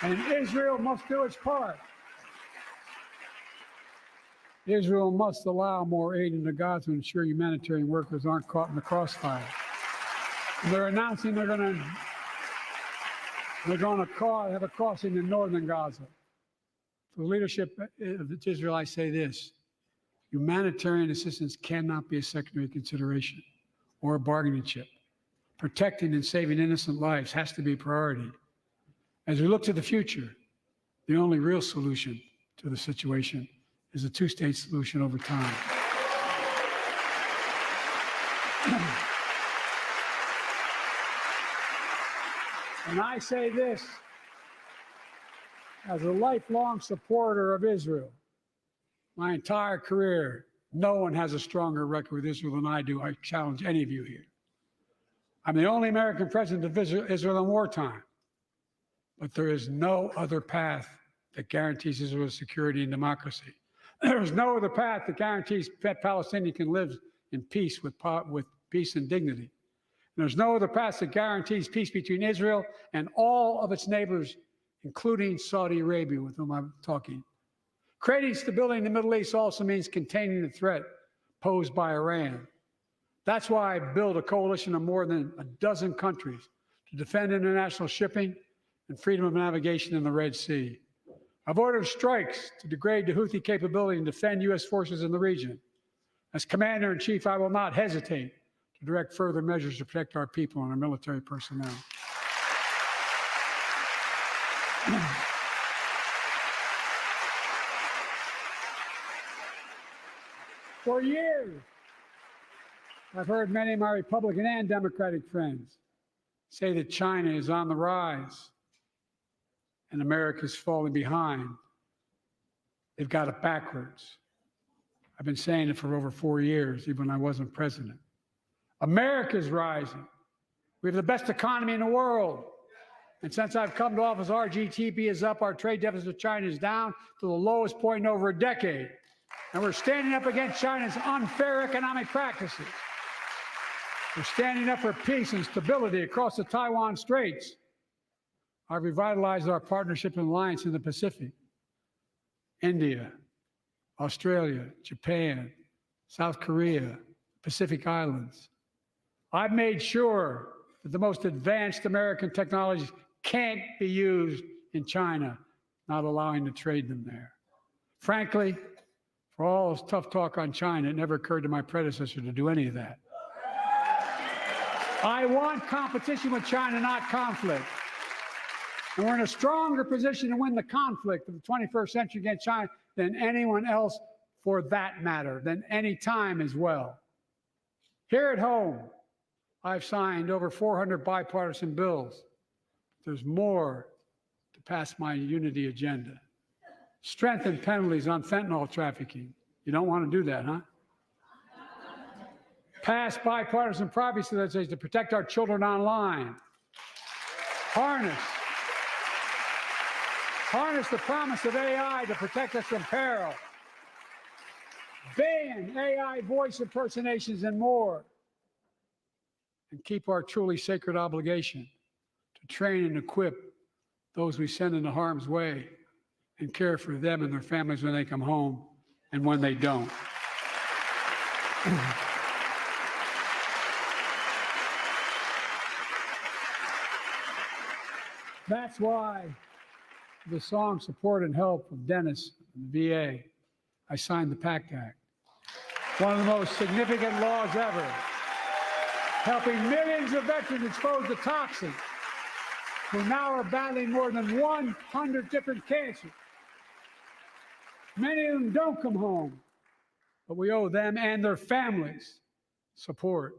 And Israel must do its part. Israel must allow more aid into Gaza to ensure humanitarian workers aren't caught in the crossfire. And they're announcing they're going to have a crossing in northern Gaza. For the leadership of Israel, I say this: humanitarian assistance cannot be a secondary consideration or a bargaining chip. Protecting and saving innocent lives has to be a priority. As we look to the future, the only real solution to the situation is a two-state solution over time. And I say this as a lifelong supporter of Israel. My entire career, no one has a stronger record with Israel than I do. I challenge any of you here. I'm the only American president of Israel in wartime, but there is no other path that guarantees Israel's security and democracy. There is no other path that guarantees that Palestinians can live in peace with peace and dignity. And there's no other path that guarantees peace between Israel and all of its neighbors, including Saudi Arabia, with whom I'm talking. Creating stability in the Middle East also means containing the threat posed by Iran. That's why I built a coalition of more than a dozen countries to defend international shipping and freedom of navigation in the Red Sea. I've ordered strikes to degrade the Houthi capability and defend U.S. forces in the region. As Commander-in-Chief, I will not hesitate to direct further measures to protect our people and our military personnel. For years, I've heard many of my Republican and Democratic friends say that China is on the rise and America's falling behind. They've got it backwards. I've been saying it for over 4 years, even when I wasn't president. America's rising. We have the best economy in the world. And since I've come to office, our GDP is up, our trade deficit with China is down to the lowest point in over a decade. And we're standing up against China's unfair economic practices. We're standing up for peace and stability across the Taiwan Straits. I've revitalized our partnership and alliance in the Pacific. India, Australia, Japan, South Korea, Pacific Islands. I've made sure that the most advanced American technologies can't be used in China, not allowing to trade them there. Frankly, for all this tough talk on China, it never occurred to my predecessor to do any of that. I want competition with China, not conflict. And we're in a stronger position to win the conflict of the 21st century against China than anyone else, for that matter, than any time as well. Here at home, I've signed over 400 bipartisan bills. There's more to pass my unity agenda. Strengthen penalties on fentanyl trafficking. You don't want to do that, huh? Pass bipartisan privacy legislation to protect our children online. Harness the promise of AI to protect us from peril. Ban AI voice impersonations and more. And keep our truly sacred obligation to train and equip those we send into harm's way and care for them and their families when they come home and when they don't. That's why the song Support and Help of Dennis and the VA, I signed the PACT Act. One of the most significant laws ever, helping millions of veterans exposed to toxins who now are battling more than 100 different cancers. Many of them don't come home, but we owe them and their families support.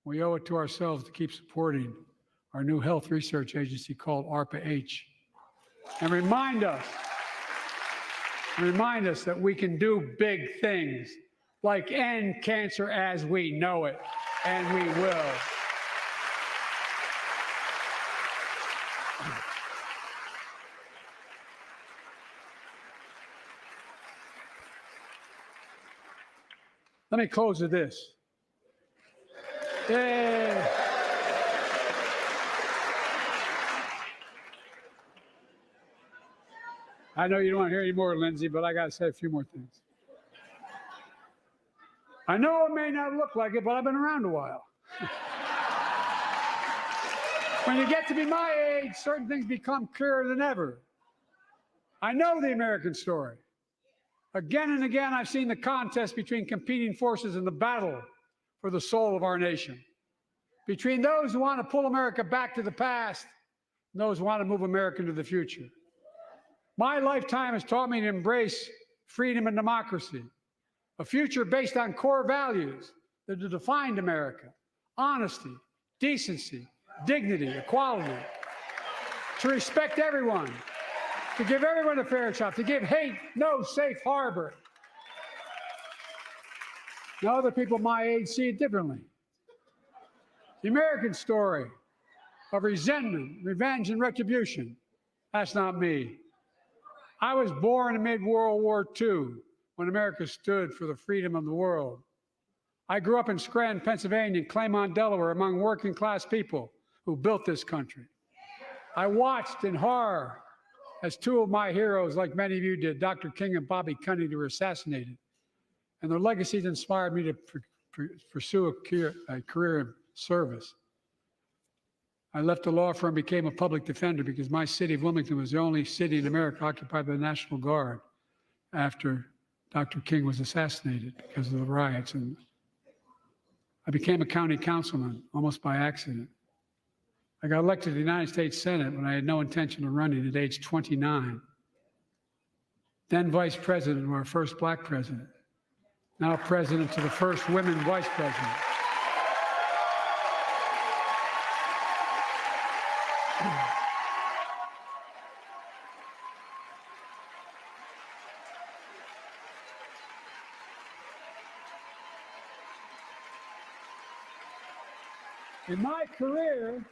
We owe it to ourselves to keep supporting our new health research agency called ARPA-H, and remind us that we can do big things like end cancer as we know it, and we will. Let me close with this. Yeah. I know you don't want to hear any more, Lindsay, but I got to say a few more things. I know it may not look like it, but I've been around a while. When you get to be my age, certain things become clearer than ever. I know the American story. Again and again, I've seen the contest between competing forces in the battle for the soul of our nation. Between those who want to pull America back to the past and those who want to move America into the future. My lifetime has taught me to embrace freedom and democracy, a future based on core values that have defined America: honesty, decency, dignity, equality, to respect everyone, to give everyone a fair shot, to give hate no safe harbor. Now, other people my age see it differently. The American story of resentment, revenge, and retribution, that's not me. I was born amid World War II when America stood for the freedom of the world. I grew up in Scranton, Pennsylvania, and Claymont, Delaware, among working class people who built this country. I watched in horror as two of my heroes, like many of you did, Dr. King and Bobby Kennedy, were assassinated. And their legacies inspired me to pursue a career in service. I left the law firm and became a public defender because my city of Wilmington was the only city in America occupied by the National Guard after Dr. King was assassinated because of the riots. And I became a county councilman almost by accident. I got elected to the United States Senate when I had no intention of running at age 29. Then vice president of our first black president. Now president to the first women vice president. In my career,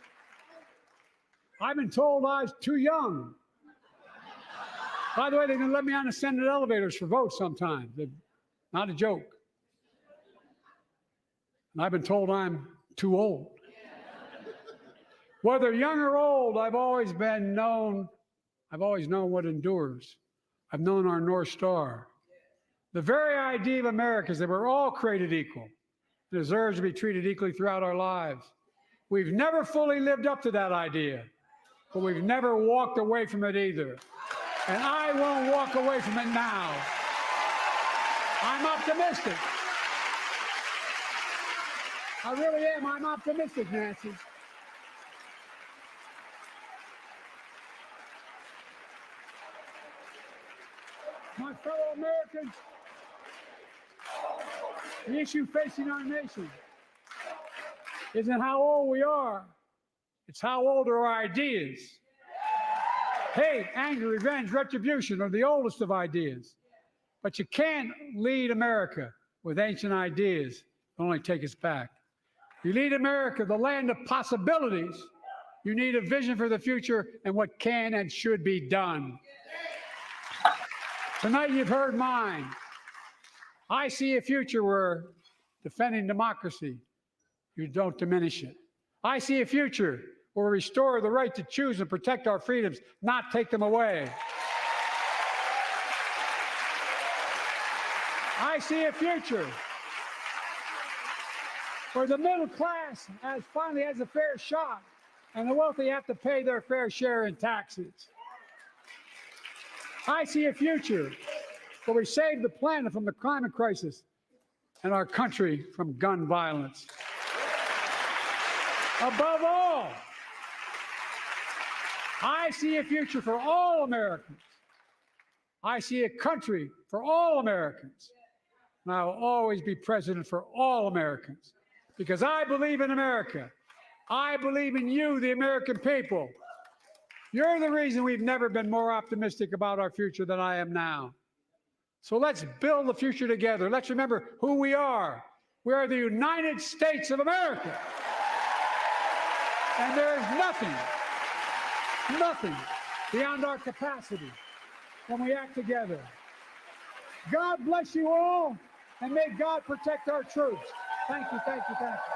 I've been told I was too young. By the way, they're going to let me on the Senate elevators for votes sometimes. Not a joke. And I've been told I'm too old. Whether young or old, I've always known what endures. I've known our North Star. The very idea of America is that we're all created equal and deserves to be treated equally throughout our lives. We've never fully lived up to that idea. but we've never walked away from it either. And I won't walk away from it now. I'm optimistic. I really am. I'm optimistic, Nancy. My fellow Americans, the issue facing our nation isn't how old we are, it's how old are our ideas. Hate, anger, revenge, retribution are the oldest of ideas. But you can't lead America with ancient ideas that only take us back. You lead America, the land of possibilities. You need a vision for the future and what can and should be done. Tonight you've heard mine. I see a future where defending democracy, you don't diminish it. I see a future where we restore the right to choose and protect our freedoms, not take them away. I see a future where the middle class finally has a fair shot and the wealthy have to pay their fair share in taxes. I see a future where we save the planet from the climate crisis and our country from gun violence. Above all, I see a future for all Americans. I see a country for all Americans. And I will always be president for all Americans because I believe in America. I believe in you, the American people. You're the reason we've never been more optimistic about our future than I am now. So let's build the future together. Let's remember who we are. We are the United States of America. And there is nothing beyond our capacity when we act together. God bless you all, and may God protect our troops. Thank you, thank you, thank you.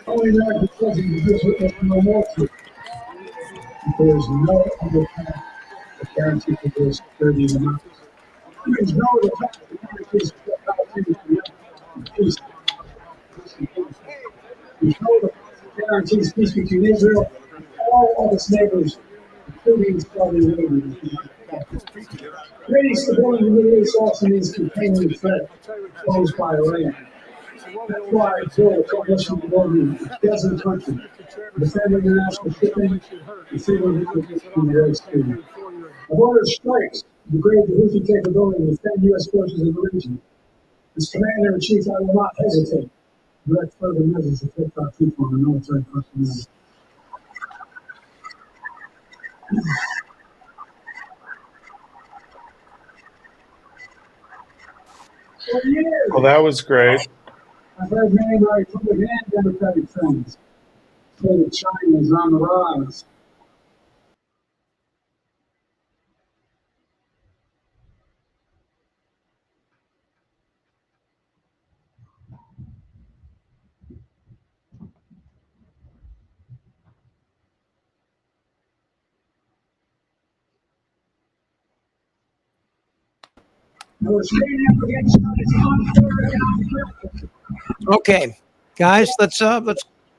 Only American president is with no more truth. There is no other path that guarantees the real security and democracy. There is no other path that guarantees peace. There's no other path that guarantees peace between Israel and all of its neighbors, including Saudi Arabia. Creating stability in the Middle East also means containing the threat posed by Iran. That's why I feel a coalition of more than a dozen countries defend international shipping and freedom of information in the Red Sea. I've ordered strikes to degrade the Houthi capability to defend U.S. forces in the region. As Commander-in-Chief, I will not hesitate to direct further measures to protect our people and the military personnel. Well, that was great. I've heard many of my Republican and Democratic friends say that China is on the rise. Okay, guys, let's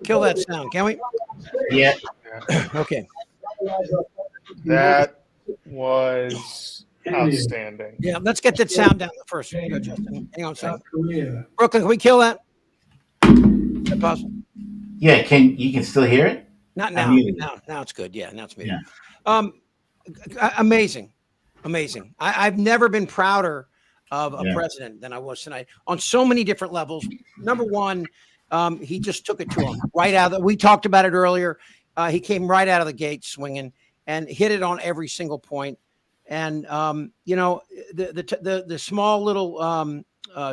kill that sound, can we? Yeah. Okay. That was outstanding. Yeah, let's get that sound down first. Go, Justin. Hang on a second. Brooklyn, can we kill that? Is that possible? Yeah, you can still hear it? Not now. Now it's good. Yeah, now it's me. Yeah. Amazing. Amazing. I've never been prouder of a Yeah. president than I was tonight on so many different levels. Number one, he just took it to him right out of we talked about it earlier. He came right out of the gate swinging and hit it on every single point. And, you know, the small little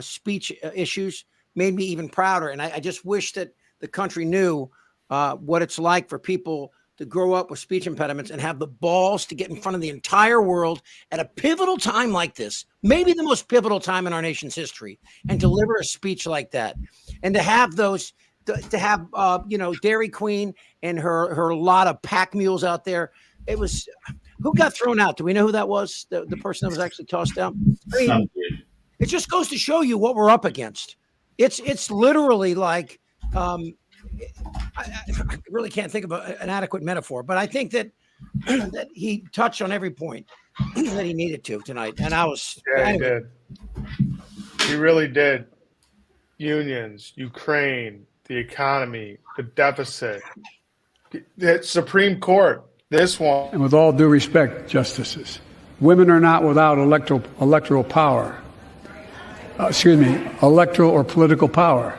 speech issues made me even prouder. And I just wish that the country knew what it's like for people to grow up with speech impediments and have the balls to get in front of the entire world at a pivotal time like this, maybe the most pivotal time in our nation's history, and deliver a speech like that. And to have those, to have, you know, Dairy Queen and her lot of pack mules out there. It was, who got thrown out? Do we know who that was? The person that was actually tossed out? I mean, it just goes to show you what we're up against. It's literally like, I really can't think of an adequate metaphor, but I think that that he touched on every point that he needed to tonight. And I was, Yeah, he did. He really did. Unions, Ukraine, the economy, the deficit, the Supreme Court, this one. And with all due respect, justices, women are not without electoral power. Electoral or political power.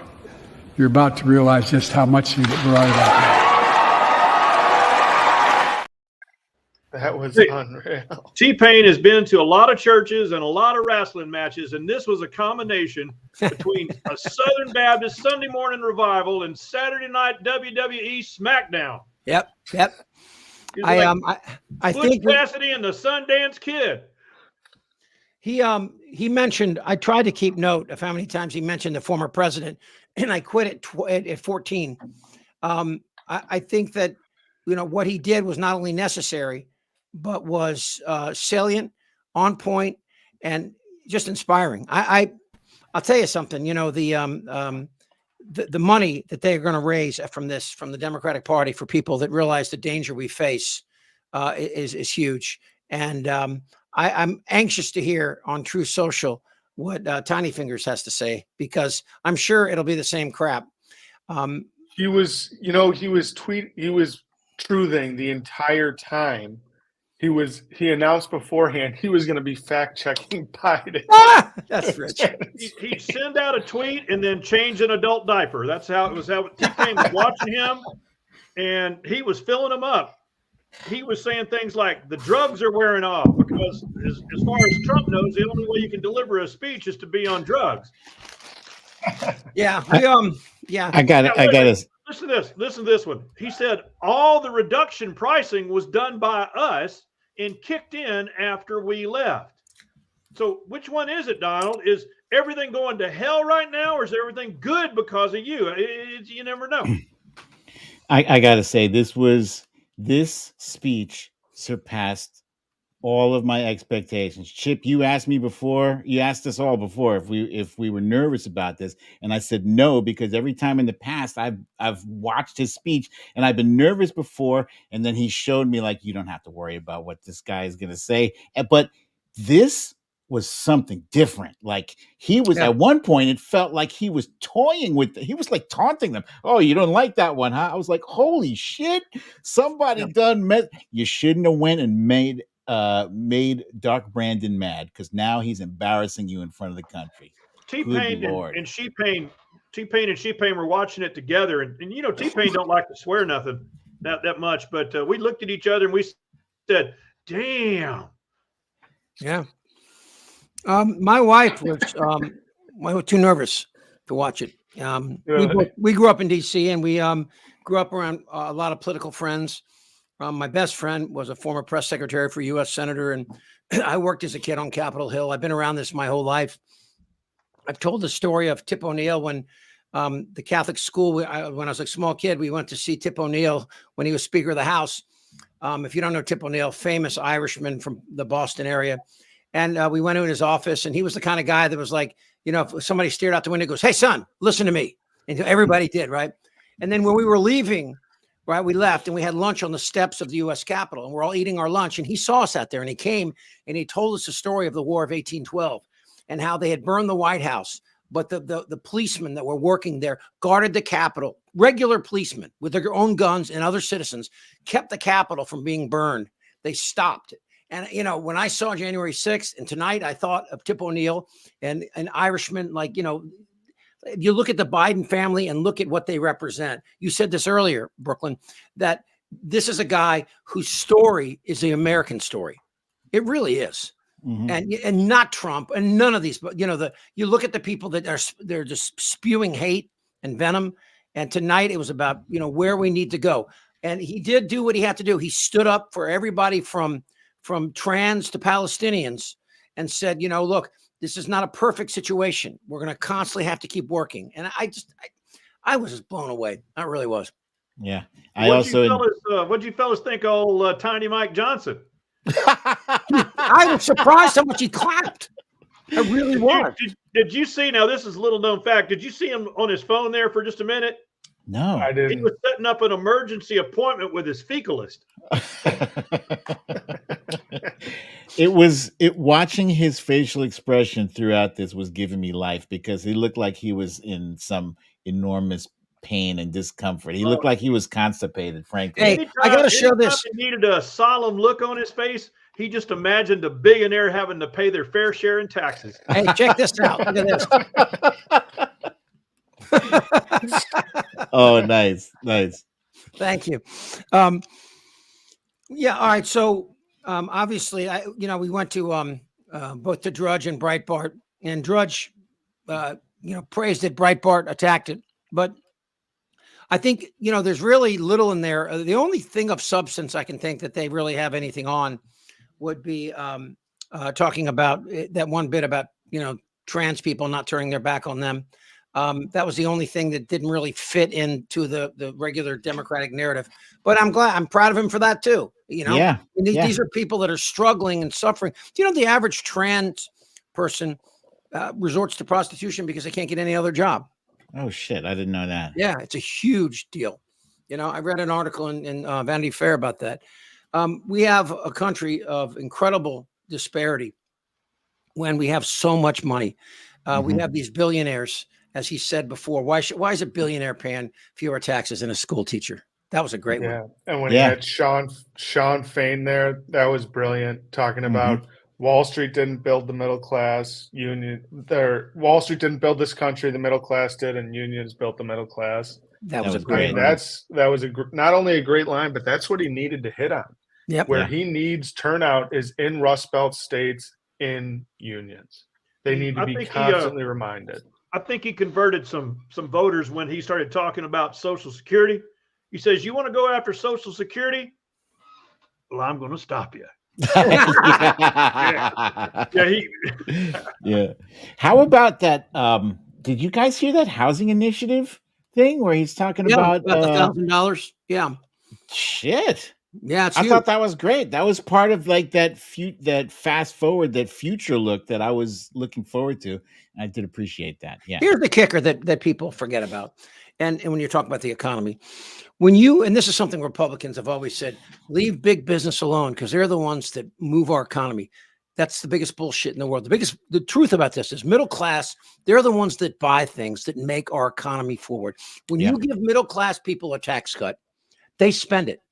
You're about to realize just how much you're right about that. That was unreal. T-Pain has been to a lot of churches and a lot of wrestling matches, and this was a combination between a Southern Baptist Sunday morning revival and Saturday night WWE SmackDown. Yep. I think Cassidy and the Sundance Kid. He mentioned, I tried to keep note of how many times he mentioned the former president, and I quit at 14. I think that, you know, what he did was not only necessary, but was salient, on point, and just inspiring. I'll tell you something, you know, the money that they're going to raise from the Democratic Party for people that realize the danger we face is huge. And I'm anxious to hear on True Social what Tiny Fingers has to say, because I'm sure it'll be the same crap. He was truthing the entire time. He announced beforehand he was going to be fact checking Biden. That's rich. He'd send out a tweet and then change an adult diaper. That's how it was. How T-Pain was watching him, and he was filling them up. He was saying things like the drugs are wearing off, because as far as Trump knows, the only way you can deliver a speech is to be on drugs. Yeah. I got it. Listen to this one. He said all the reduction pricing was done by us and kicked in after we left. So which one is it, Donald? Is everything going to hell right now, or is everything good because of you? You never know. I got to say, this speech surpassed all of my expectations. Chip, you asked us all before if we were nervous about this, and I said no, because every time in the past I've watched his speech and I've been nervous before, and then he showed me, like, you don't have to worry about what this guy is going to say. But this was something different. Like, he was at one point, it felt like he was toying with he was like taunting them. Oh, you don't like that one, huh? I was like, holy shit, somebody you shouldn't have went and made Dark Brandon mad, because now he's embarrassing you in front of the country. T-Pain and She-Pain were watching it together, and you know, T-Pain don't like to swear nothing that much, but we looked at each other and we said, damn. Yeah. My wife was too nervous to watch it. We grew up in DC, and we grew up around a lot of political friends. My best friend was a former press secretary for U.S. Senator, and I worked as a kid on Capitol Hill. I've been around this my whole life. I've told the story of Tip O'Neill when the Catholic school, when I was a small kid, we went to see Tip O'Neill when he was Speaker of the House. If you don't know Tip O'Neill, famous Irishman from the Boston area. And we went to his office, and he was the kind of guy that was like, you know, if somebody stared out the window, goes, "Hey, son, listen to me." And everybody did, right? And then when we were leaving, right, we left and we had lunch on the steps of the U.S. Capitol, and we're all eating our lunch. And he saw us out there, and he came and he told us the story of the War of 1812 and how they had burned the White House. But the policemen that were working there guarded the Capitol. Regular policemen with their own guns and other citizens kept the Capitol from being burned. They stopped it. And, you know, when I saw January 6th and tonight, I thought of Tip O'Neill and an Irishman, like, you know, if you look at the Biden family and look at what they represent. You said this earlier, Brooklyn, that this is a guy whose story is the American story. It really is. And not Trump and none of these, but you know, you look at the people that they're just spewing hate and venom. And tonight it was about, you know, where we need to go. And he did do what he had to do. He stood up for everybody from trans to Palestinians and said, you know, look, this is not a perfect situation. We're going to constantly have to keep working. And I was just blown away. I really was. Yeah. What'd you fellas think of old Tiny Mike Johnson? I was surprised how much he clapped. I really was. Did you see? Now, this is a little known fact. Did you see him on his phone there for just a minute? No, I didn't. He was setting up an emergency appointment with his fecalist. Watching his facial expression throughout this was giving me life because he looked like he was in some enormous pain and discomfort. He looked like he was constipated, frankly. Hey, I got to show this. He needed a solemn look on his face. He just imagined a billionaire having to pay their fair share in taxes. Hey, check this out. Look at this. Oh, nice. Thank you. Yeah. All right. So obviously, we went to both to Drudge and Breitbart, and Drudge, praised it. Breitbart attacked it, but I think, there's really little in there. The only thing of substance I can think that they really have anything on would be talking about that one bit about, trans people not turning their back on them. That was the only thing that didn't really fit into the regular Democratic narrative. But I'm proud of him for that too. These are people that are struggling and suffering. Do you know the average trans person resorts to prostitution because they can't get any other job? Oh shit, I didn't know that. Yeah, it's a huge deal. I read an article in Vanity Fair about that. We have a country of incredible disparity when we have so much money. We have these billionaires, as he said before. Why is a billionaire paying fewer taxes than a school teacher? That was a great one. And when he had Sean Fain there, that was brilliant, talking about Wall Street didn't build the middle class. Wall Street didn't build this country, the middle class did, and unions built the middle class. That was a great line. That was not only a great line, but that's what he needed to hit on. Yep. Where he needs turnout is in Rust Belt states in unions. They need to be constantly reminded. I think he converted some voters when he started talking about Social Security. He says, "You want to go after Social Security? Well, I'm going to stop you." Yeah. How about that? Did you guys hear that housing initiative thing where he's talking about the $1,000? Yeah. Shit. Yeah, I thought that was great. That was part of like that fast forward, that future look that I was looking forward to. I did appreciate that. Yeah. Here's the kicker that people forget about. And when you're talking about the economy, and this is something Republicans have always said, leave big business alone because they're the ones that move our economy. That's the biggest bullshit in the world. The truth about this is middle class, they're the ones that buy things that make our economy forward. When you give middle class people a tax cut, they spend it.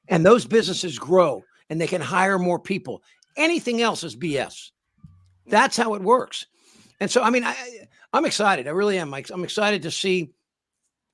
And those businesses grow and they can hire more people. Anything else is BS. That's how it works. And so, I mean, I'm excited. I really am. I'm excited to see,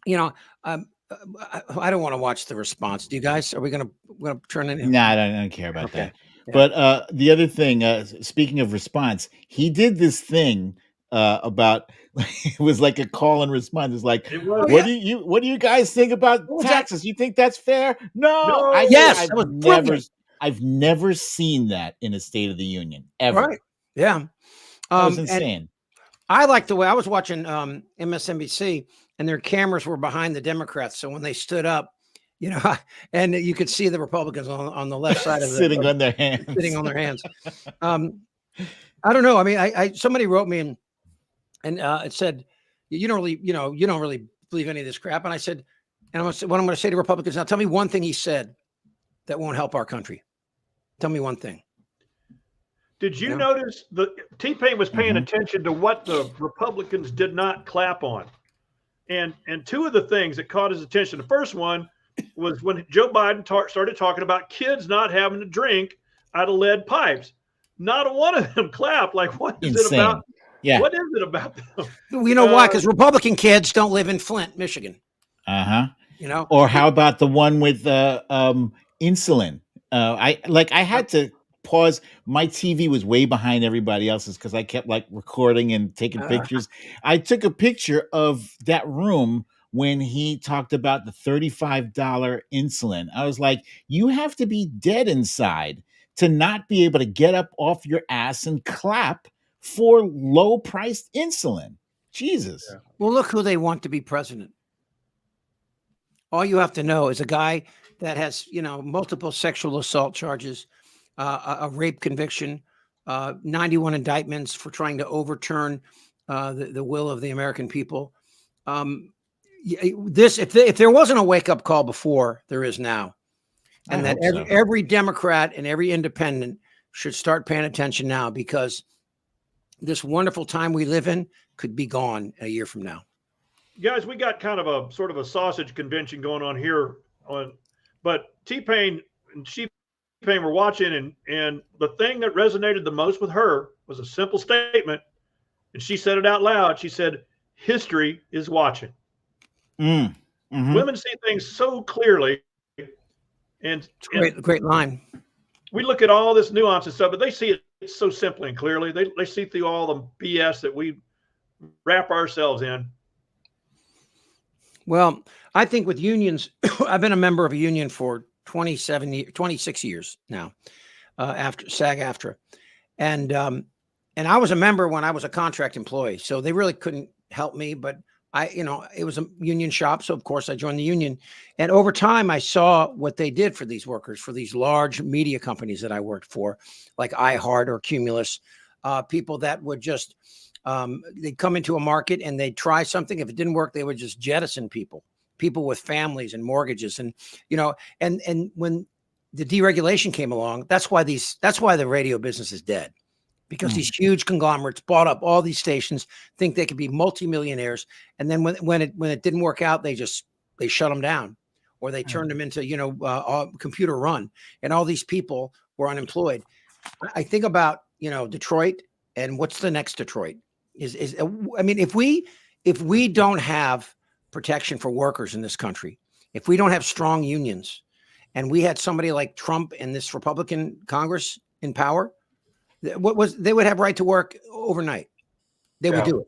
I don't want to watch the response. Do you guys? Are we going to turn it in? No, I don't care about that. Yeah. But the other thing, speaking of response, he did this thing about it was like a call and response. It's like, what do you guys think about taxes? You think that's fair? No. I've never seen that in a State of the Union ever. Right. Yeah. That was insane. I like the way I was watching MSNBC and their cameras were behind the Democrats. So when they stood up, and you could see the Republicans on the left side of sitting on their hands. I don't know. I mean, somebody wrote me and it said, you don't really believe any of this crap. And I said, what I'm going to say to Republicans now, tell me one thing he said that won't help our country. Tell me one thing. Did you notice T-Pain was paying attention to what the Republicans did not clap on? And two of the things that caught his attention, the first one was when Joe Biden started talking about kids not having to drink out of lead pipes. Not a one of them clapped. Like, what is Insane. it about? Yeah. What is it about them? You know why? Because Republican kids don't live in Flint, Michigan. Uh-huh. You know. Or how about the one with insulin? I had to pause. My TV was way behind everybody else's because I kept like recording and taking pictures. I took a picture of that room when he talked about the $35 insulin. I was like, you have to be dead inside to not be able to get up off your ass and clap for low priced insulin. Jesus. Yeah. Well, look who they want to be president. All you have to know is a guy that has, multiple sexual assault charges, a rape conviction, 91 indictments for trying to overturn the will of the American people. If there wasn't a wake up call before, there is now, and that every Democrat and every independent should start paying attention now, because this wonderful time we live in could be gone a year from now. Guys, we got kind of a sort of a sausage convention going on here but T-Pain and T-Pain were watching, and the thing that resonated the most with her was a simple statement, and she said it out loud. She said, "History is watching." Mm-hmm. Women see things so clearly, and great line. We look at all this nuance and stuff, but they see it so simply and clearly. They see through all the BS that we wrap ourselves in. Well, I think with unions, I've been a member of a union for 26 years now, after SAG-AFTRA. And I was a member when I was a contract employee, so they really couldn't help me, but it was a union shop. So of course I joined the union, and over time I saw what they did for these workers, for these large media companies that I worked for, like iHeart or Cumulus, people that would just, they'd come into a market and they'd try something. If it didn't work, they would just jettison people with families and mortgages. And, and when the deregulation came along, that's why the radio business is dead, because these huge conglomerates bought up all these stations, think they could be multimillionaires. And then when it didn't work out, they shut them down, or they turned them into, computer run, and all these people were unemployed. I think about, Detroit, and what's the next Detroit? If we don't have protection for workers in this country, if we don't have strong unions, and we had somebody like Trump and this Republican Congress in power, they would have right to work overnight. They would do it.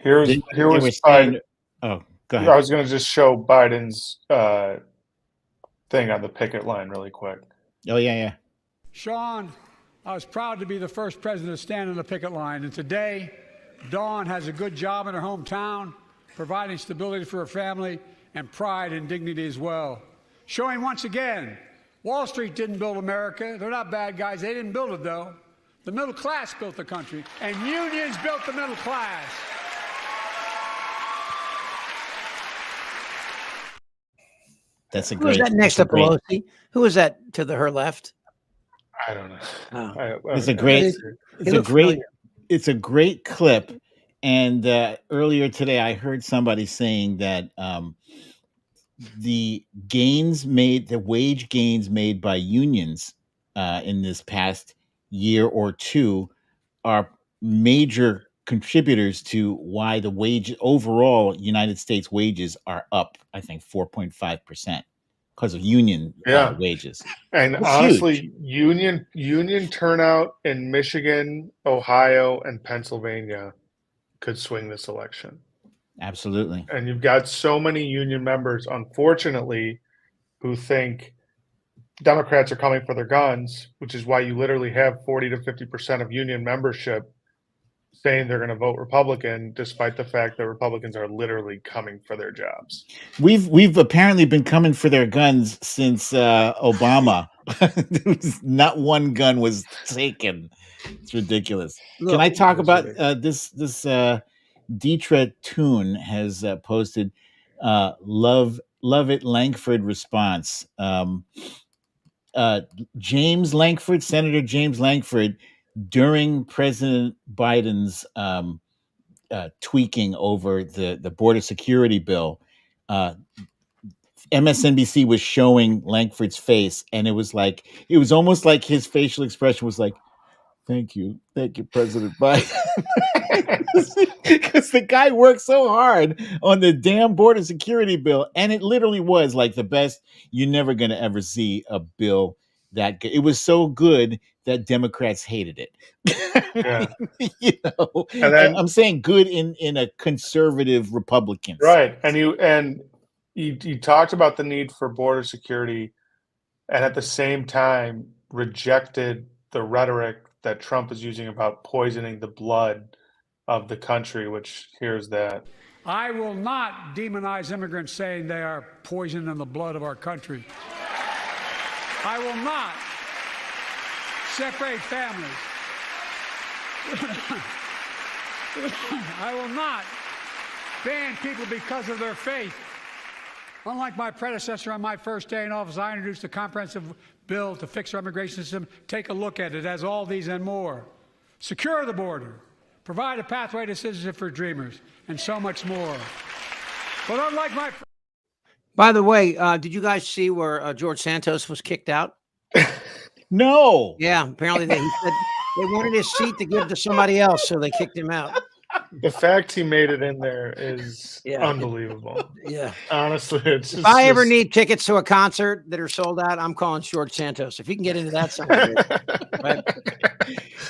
Here was Biden. Oh, go ahead. I was going to just show Biden's thing on the picket line really quick. Oh, yeah. Sean, I was proud to be the first president to stand on the picket line. And today, Dawn has a good job in her hometown, providing stability for her family and pride and dignity as well. Showing once again, Wall Street didn't build America. They're not bad guys. They didn't build it, though. The middle class built the country, and unions built the middle class. That's a Who is that next to Pelosi? Who is that to her left? I don't know. Oh. It's a great clip. And earlier today, I heard somebody saying that the wage gains made by unions in this past year or two are major contributors to why the overall United States wages are up, I think 4.5% because of union wages. And That's honestly, huge. union turnout in Michigan, Ohio, and Pennsylvania could swing this election. Absolutely. And you've got so many union members, unfortunately, who think Democrats are coming for their guns, which is why you literally have 40 to 50% of union membership saying they're going to vote Republican, despite the fact that Republicans are literally coming for their jobs. We've apparently been coming for their guns since Obama. Not one gun was taken. It's ridiculous. Can I talk about this Deetra Toon has posted love it Langford response. James Langford, Senator James Langford, during President Biden's tweaking over the border security bill, MSNBC was showing Langford's face, and it was almost like his facial expression was like, thank you, President Biden. Because the guy worked so hard on the damn border security bill, and it literally was like the best. You're never going to ever see a bill that good. It was so good that Democrats hated it. Yeah. And then, I'm saying good in a conservative Republican right. And you talked about the need for border security, and at the same time rejected the rhetoric that Trump is using about poisoning the blood of the country, which here's that. I will not demonize immigrants saying they are poison in the blood of our country. I will not separate families. I will not ban people because of their faith. Unlike my predecessor on my first day in office, I introduced a comprehensive bill to fix our immigration system. Take a look at it. It has all these and more. Secure the border. Provide a pathway to citizenship for dreamers, and so much more. But unlike my... By the way, did you guys see where George Santos was kicked out? No. Yeah, apparently he said they wanted his seat to give to somebody else, so they kicked him out. The fact he made it in there is unbelievable. Yeah. Honestly, it's just, if I ever need tickets to a concert that are sold out, I'm calling George Santos. If he can get into that somewhere. Right?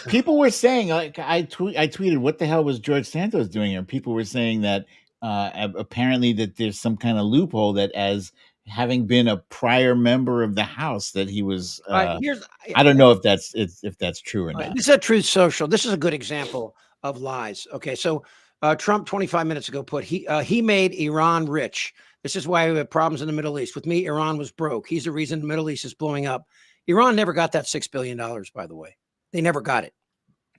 People were saying, like, I tweeted, what the hell was George Santos doing here? People were saying that apparently that there's some kind of loophole that, as having been a prior member of the House, that he was. I don't know if that's true or not. This is a Truth Social. This is a good example of lies. Okay, so Trump 25 minutes ago put he made Iran rich. This is why we have problems in the Middle East. With me, Iran was broke. He's the reason the Middle East is blowing up. Iran never got that $6 billion, by the way. They never got it.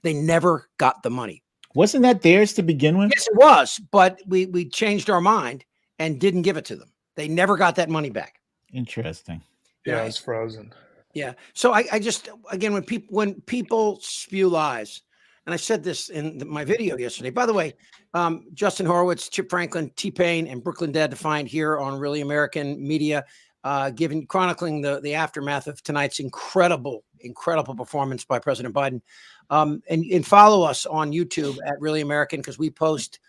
They never got the money. Wasn't that theirs to begin with? Yes, it was, but we changed our mind and didn't give it to them. They never got that money back. Interesting. Yeah, it's frozen. Yeah. So I just, again, when people spew lies, and I said this in my video yesterday. By the way, Justin Horwitz, Chip Franklin, T-Pain, and Brooklyn Dad Defiant here on Really American Media, chronicling the aftermath of tonight's incredible performance by President Biden. And follow us on YouTube at Really American, because we post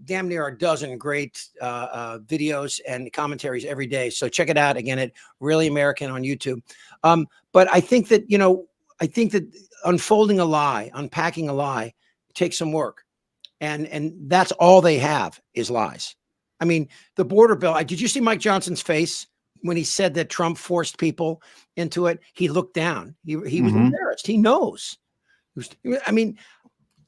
damn near a dozen great videos and commentaries every day. So check it out again at Really American on YouTube. But I think that, unfolding a lie, unpacking a lie takes some work. And that's all they have is lies. I mean, the border bill, did you see Mike Johnson's face when he said that Trump forced people into it? He looked down. He was embarrassed. He knows.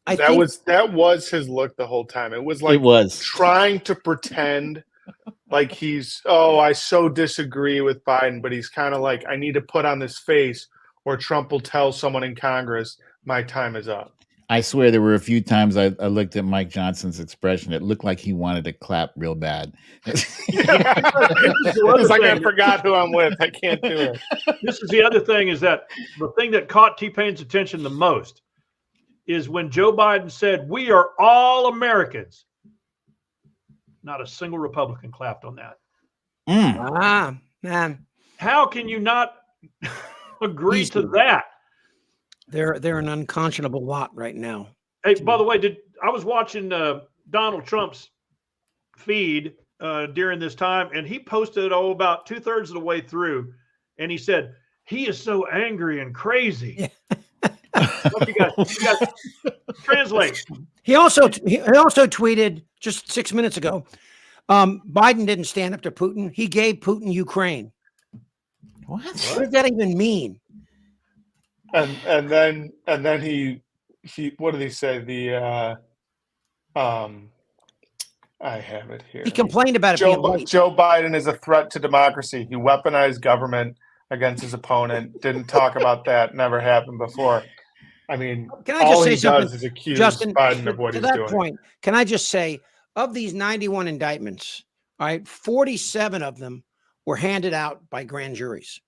That was his look the whole time. It was like trying to pretend like he's, I so disagree with Biden, but he's kind of like, I need to put on this face, or Trump will tell someone in Congress, my time is up. I swear there were a few times I looked at Mike Johnson's expression. It looked like he wanted to clap real bad. It's like, I forgot who I'm with. I can't do it. This is the other thing, is that the thing that caught T-Pain's attention the most is when Joe Biden said, we are all Americans. Not a single Republican clapped on that. Man. How can you not agree to that? They're an unconscionable lot right now. Hey, by the way, I was watching Donald Trump's feed during this time, and he posted about 2/3 of the way through, and he said, he is so angry and crazy. What you guys translate. He also tweeted just 6 minutes ago, Biden didn't stand up to Putin. He gave Putin Ukraine. What does that even mean? And then he what did he say? I have it here. He complained about it. Joe Biden is a threat to democracy. He weaponized government against his opponent. Didn't talk about that. Never happened before. I mean, can I just say something? Does is accuse Justin, Biden of what he's doing. To that point, can I just say, of these 91 indictments, all right, 47 of them were handed out by grand juries,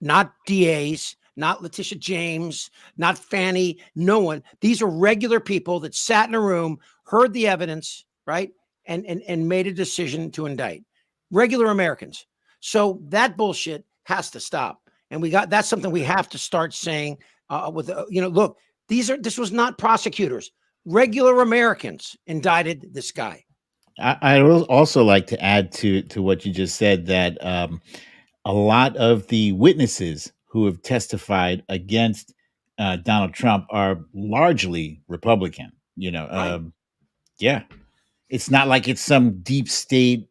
not DAs, not Letitia James, not Fannie, no one. These are regular people that sat in a room, heard the evidence, right, and made a decision to indict. regular Americans. So that bullshit has to stop. And that's something we have to start saying look, this was not prosecutors, regular Americans indicted this guy. I would also like to add to what you just said that a lot of the witnesses who have testified against Donald Trump are largely Republican. Right. Yeah, it's not like it's some deep state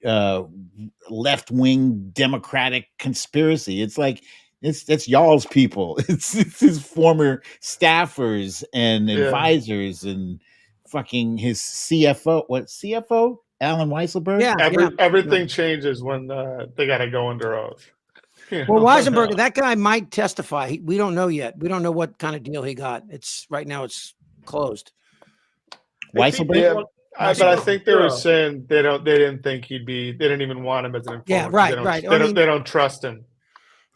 left-wing Democratic conspiracy. It's like it's y'all's people. It's his former staffers and advisors and fucking his CFO. What CFO? Alan Weisselberg. Yeah, everything changes when they got to go under oath. Well, Weisenberg, that guy might testify. We don't know yet. We don't know what kind of deal he got. Right now it's closed. Weisselberg. But I think they were saying they didn't think they didn't even want him as an informant. Yeah, right. They don't trust him.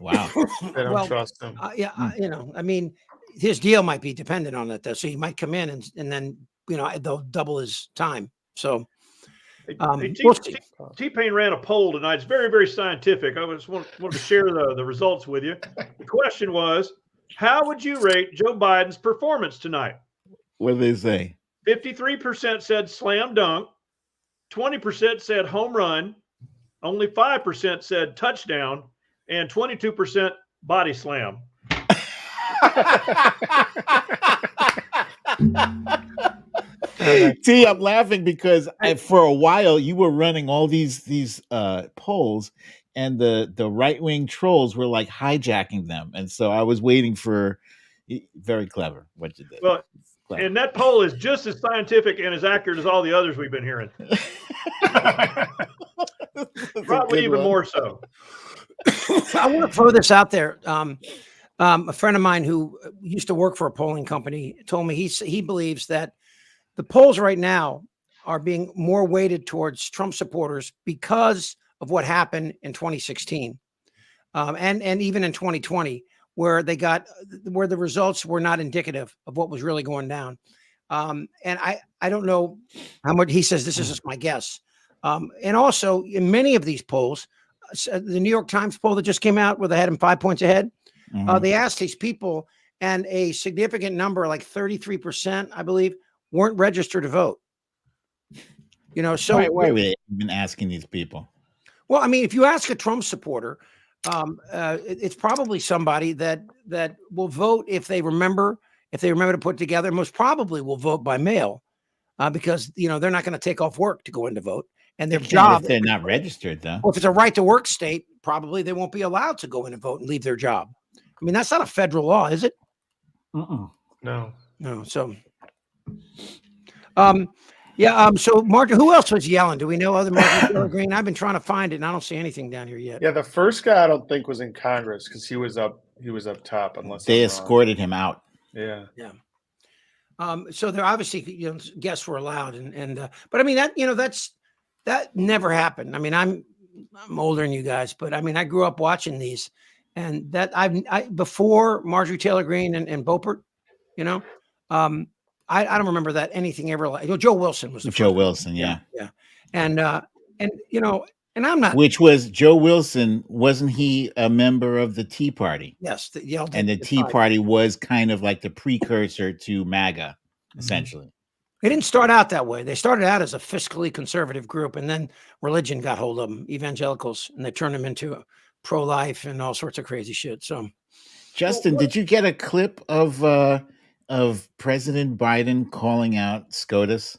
Wow. They don't trust him. His deal might be dependent on it though. So he might come in and then, they'll double his time. So T-Pain ran a poll tonight. It's very, very scientific. I just wanted to share the results with you. The question was, how would you rate Joe Biden's performance tonight? What did they say? 53% said slam dunk, 20% said home run, only 5% said touchdown, and 22% body slam. T, I'm laughing because for a while you were running all these polls, and the right-wing trolls were like hijacking them, and so I was waiting for. Very clever what you did. Well, and that poll is just as scientific and as accurate as all the others we've been hearing. Probably even more so. I want to throw this out there. A friend of mine who used to work for a polling company told me he believes that the polls right now are being more weighted towards Trump supporters because of what happened in 2016 and even in 2020. Where the results were not indicative of what was really going down. And I don't know how much he says, this is just my guess. And also in many of these polls, the New York Times poll that just came out where they had him 5 points ahead, they asked these people and a significant number, like 33%, I believe, weren't registered to vote. So why were they even asking these people? Well, I mean, if you ask a Trump supporter, it's probably somebody that will vote if they remember to put together. Most probably will vote by mail because they're not going to take off work to go in to vote, and their job. If they're not registered, though. Well, if it's a right to work state, probably they won't be allowed to go in and vote and leave their job. I mean, that's not a federal law, is it? No. So, so Martin, who else was yelling? Do we know other Martin Taylor Greene? I've been trying to find it, and I don't see anything down here yet. Yeah, the first guy I don't think was in Congress because he was up top. Unless they escorted him out. Yeah. So there obviously guests were allowed, but I mean that never happened. I mean I'm older than you guys, but I mean I grew up watching these, and that I before Marjorie Taylor Greene and Beaupert, I don't remember that anything ever like Joe Wilson was the Joe Wilson, yeah. And I'm not. Which was Joe Wilson? Wasn't he a member of the Tea Party? Yes, the Tea Party was kind of like the precursor to MAGA, essentially. They didn't start out that way. They started out as a fiscally conservative group, and then religion got hold of them, evangelicals, and they turned them into pro-life and all sorts of crazy shit. So, Justin, did you get a clip of President Biden calling out SCOTUS?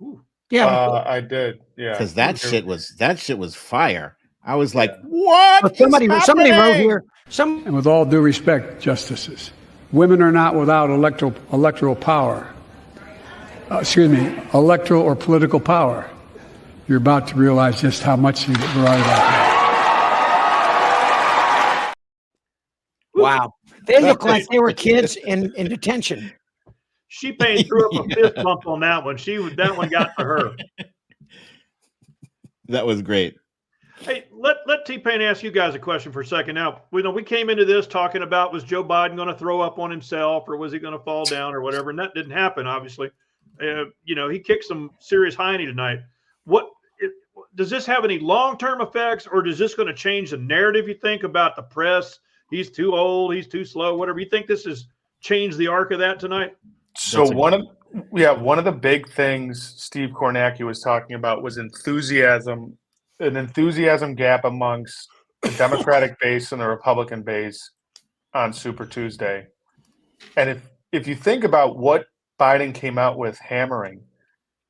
Ooh. Yeah, I did. Yeah, because that shit was fire. I was like, what? But somebody wrote here. And with all due respect, justices, women are not without electoral power. Electoral or political power. You're about to realize just how much you're right about that. Wow. They look like they were kids in detention. T-Pain threw up a fist bump on that one. That one got to her. That was great. Hey, let T-Pain ask you guys a question for a second. Now, we came into this talking about, was Joe Biden going to throw up on himself, or was he going to fall down or whatever? And that didn't happen, obviously. He kicked some serious hiney tonight. does this have any long-term effects, or is this going to change the narrative? You think about the press? He's too old. He's too slow. Whatever. You think this has changed the arc of that tonight? So one of the big things Steve Kornacki was talking about was an enthusiasm gap amongst the Democratic base and the Republican base on Super Tuesday. And if you think about what Biden came out with hammering,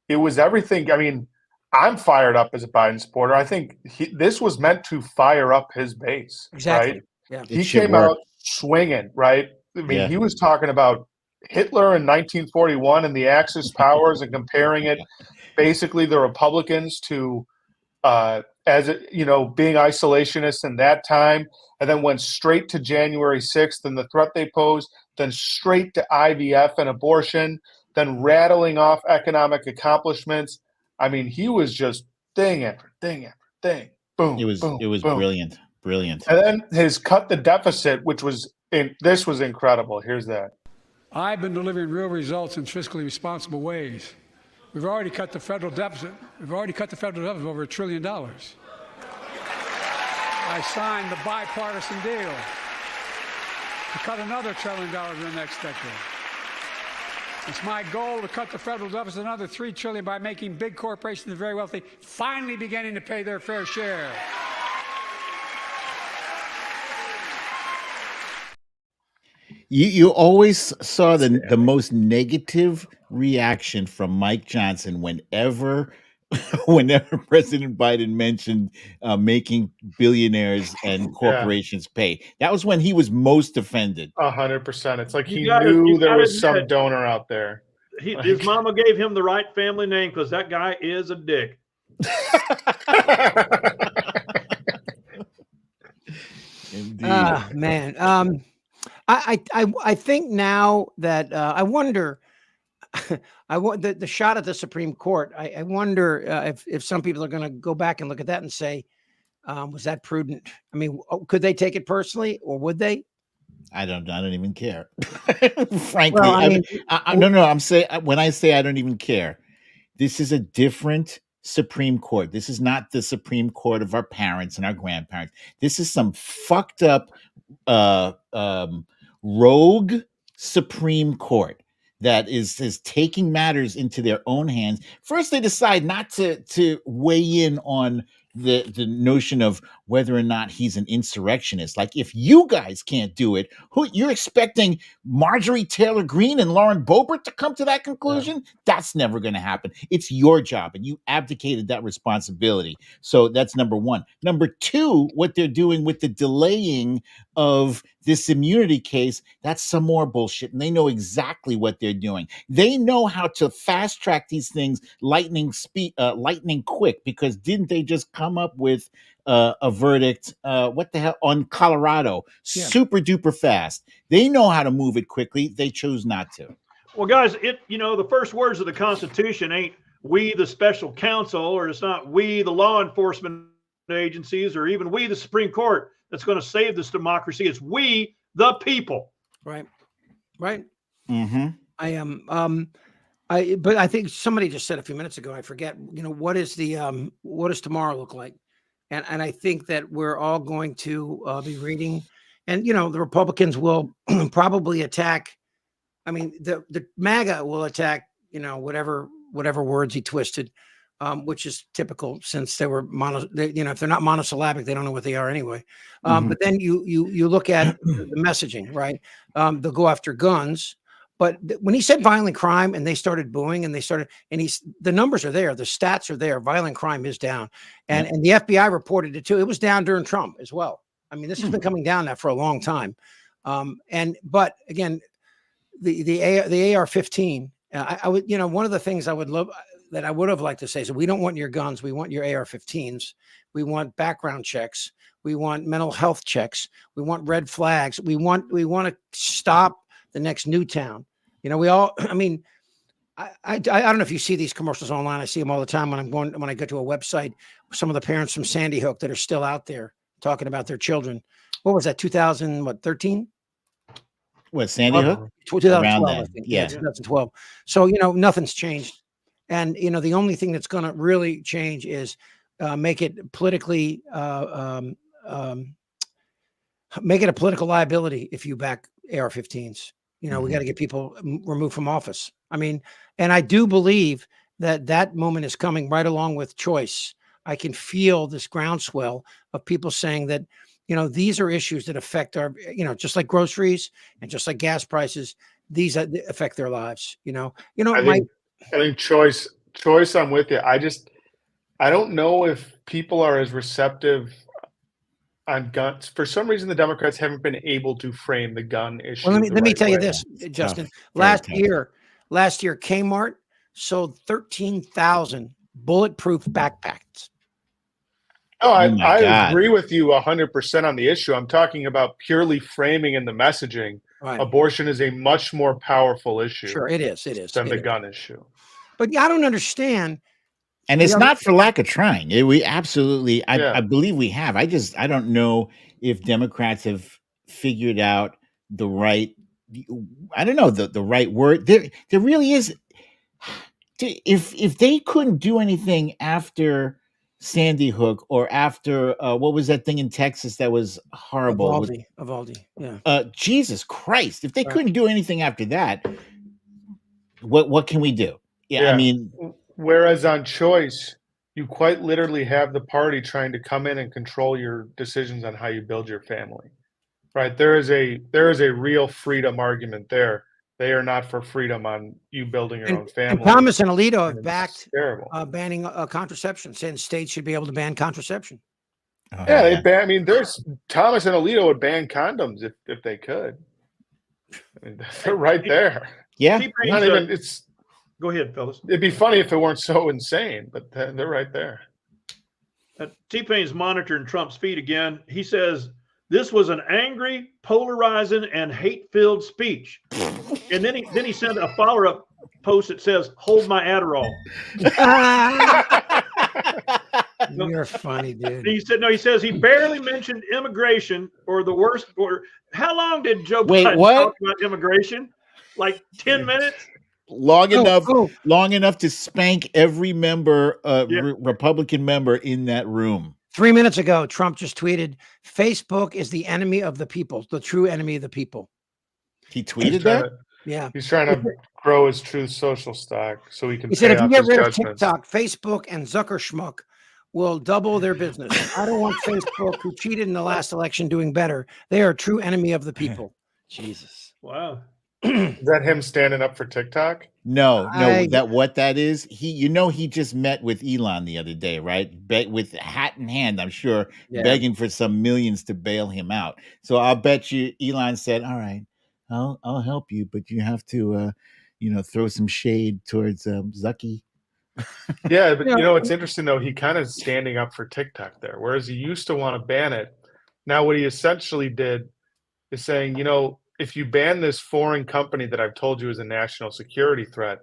it was everything. I mean, I'm fired up as a Biden supporter. I think this was meant to fire up his base. Exactly. Right? Yeah. He came out swinging, right? I mean, he was talking about Hitler in 1941 and the Axis powers and comparing it, basically the Republicans to, being isolationists in that time, and then went straight to January 6th and the threat they posed, then straight to IVF and abortion, then rattling off economic accomplishments. I mean, he was just thing after thing after thing. Boom. It was boom. brilliant. Brilliant. And then his cut the deficit, which was this was incredible. Here's that. I've been delivering real results in fiscally responsible ways. We've already cut the federal deficit. We've already cut the federal deficit over $1 trillion. I signed the bipartisan deal to cut another $1 trillion in the next decade. It's my goal to cut the federal deficit another $3 trillion by making big corporations and the very wealthy finally beginning to pay their fair share. You always saw the most negative reaction from Mike Johnson whenever President Biden mentioned making billionaires and corporations pay. That was when he was most offended. 100%. It's like he knew there was some donor out there. His mama gave him the right family name because that guy is a dick. Indeed. Man. I think now that I wonder, the shot at the Supreme Court. I wonder if some people are going to go back and look at that and say, was that prudent? I mean, could they take it personally, or would they? I don't even care. Frankly, well, no. I'm saying, when I say I don't even care, this is a different Supreme Court. This is not the Supreme Court of our parents and our grandparents. This is some fucked up rogue Supreme Court that is taking matters into their own hands. First, they decide not to weigh in on the notion of whether or not he's an insurrectionist. Like, if you guys can't do it, who you're expecting Marjorie Taylor Greene and Lauren Boebert to come to that conclusion? Yeah. That's never going to happen. It's your job, and you abdicated that responsibility. So that's number one. Number two, what they're doing with the delaying of this immunity case, that's some more bullshit, and they know exactly what they're doing. They know how to fast track these things lightning quick, because didn't they just come up with a verdict, what the hell, on Colorado, super duper fast? They know how to move it quickly. They chose not to. Well, guys, the first words of the Constitution ain't "we the special counsel," or it's not "we the law enforcement agencies," or even "we the Supreme Court" that's going to save this democracy. It's "we the people." Right. Mm-hmm. I am. But I think somebody just said a few minutes ago, I forget, what does tomorrow look like? And I think that we're all going to be reading, and, the Republicans will probably attack. I mean, the MAGA will attack, whatever words he twisted, which is typical, since they were if they're not monosyllabic, they don't know what they are anyway. But then you look at the messaging, right? They'll go after guns. But when he said violent crime and they started booing, and the numbers are there, the stats are there, violent crime is down. And the FBI reported it too. It was down during Trump as well. I mean, this has been coming down now for a long time. But again, the AR-15, I would, one of the things I would have liked to say is, we don't want your guns. We want your AR-15s. We want background checks. We want mental health checks. We want red flags. We want to stop the next Newtown. I don't know if you see these commercials online. I see them all the time when I go to a website. Some of the parents from Sandy Hook that are still out there talking about their children. What was that? 2013? What, Sandy Hook? 2012, I think. Yeah, 2012. So, nothing's changed. And, the only thing that's going to really change is make it politically make it a political liability if you back AR-15s. You know, we got to get people removed from office. I mean, and I do believe that that moment is coming right along with choice. I can feel this groundswell of people saying that, you know, these are issues that affect our, you know, just like groceries and just like gas prices, these affect their lives. I think choice. I'm with you. I don't know if people are as receptive on guns. For some reason, the Democrats haven't been able to frame the gun issue. Well, let me tell you this, Justin. Last year, Kmart sold 13,000 bulletproof backpacks. Oh, I agree with you 100% on the issue. I'm talking about purely framing and the messaging. Right. Abortion is a much more powerful issue. Sure, it is. It is than the gun issue. But I don't understand. And it's not for lack of trying. We absolutely, I believe we have. I don't know if Democrats have figured out the right, I don't know, the right word. There really is. If they couldn't do anything after Sandy Hook or after what was that thing in Texas that was horrible? Uvalde, yeah. Jesus Christ! If they couldn't do anything after that, what can we do? Yeah, I mean, whereas on choice, you quite literally have the party trying to come in and control your decisions on how you build your family. Right? There is a real freedom argument there. They are not for freedom on you building your own family. And Thomas and Alito have backed banning contraception, saying states should be able to ban contraception. They ban. I mean, there's Thomas and Alito would ban condoms if they could. I mean, they're right there. Yeah, not even. It's. Go ahead, Phyllis. It'd be funny if it weren't so insane, but they're right there. T-Pain's monitoring Trump's feed again. He says this was an angry, polarizing, and hate-filled speech. And then he sent a follow-up post that says, "Hold my Adderall." You're funny, dude. He said, no, he says he barely mentioned immigration or the worst. Or how long did Joe Biden talk about immigration? Like 10 minutes? Long enough to spank every member, Republican member in that room. 3 minutes ago, Trump just tweeted, "Facebook is the enemy of the people, the true enemy of the people." He tweeted that? Yeah. He's trying to grow his Truth Social stock so he can. He said, "If you get rid of TikTok, Facebook and Zuckerschmuck will double their business. I don't want Facebook, who cheated in the last election, doing better. They are a true enemy of the people." Jesus. Wow. Is that him standing up for TikTok? No. What that is, he just met with Elon the other day, right? With hat in hand, I'm sure, begging for some millions to bail him out. So I'll bet you Elon said, "All right, I'll help you, but you have to, throw some shade towards Zucky." Yeah, but it's interesting though. He kind of standing up for TikTok there, whereas he used to want to ban it. Now, what he essentially did is saying, if you ban this foreign company that I've told you is a national security threat,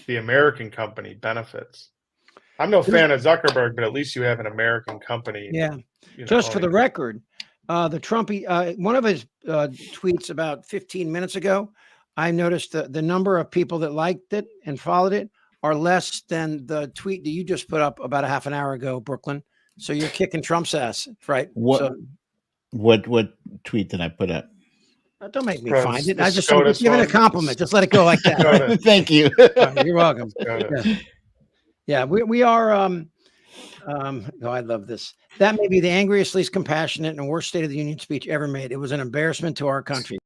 the American company benefits. I'm no fan of Zuckerberg, but at least you have an American company. Yeah. Just for the record, the Trumpy, one of his tweets about 15 minutes ago, I noticed the number of people that liked it and followed it are less than the tweet that you just put up about a half an hour ago, Brooklyn. So you're kicking Trump's ass, right? What tweet did I put up? Don't make me find it. I just give it a compliment. Just let it go like that. Thank you. You're welcome. Yeah, we are. I love this. That may be the angriest, least compassionate, and worst State of the Union speech ever made. It was an embarrassment to our country.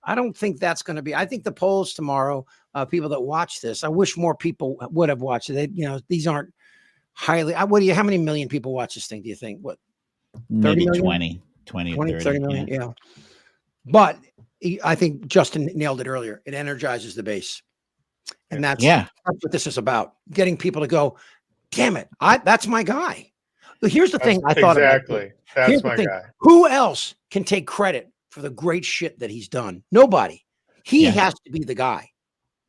I don't think that's going to be. I think the polls tomorrow, people that watch this, I wish more people would have watched it. These aren't highly. How many million people watch this thing? Do you think? What? Maybe 20, 30 million. Yeah. But I think Justin nailed it earlier. It energizes the base. And that's what this is about. Getting people to go, damn it, that's my guy. Here's the thing I thought exactly. That's my guy. Who else can take credit for the great shit that he's done? Nobody. He has to be the guy.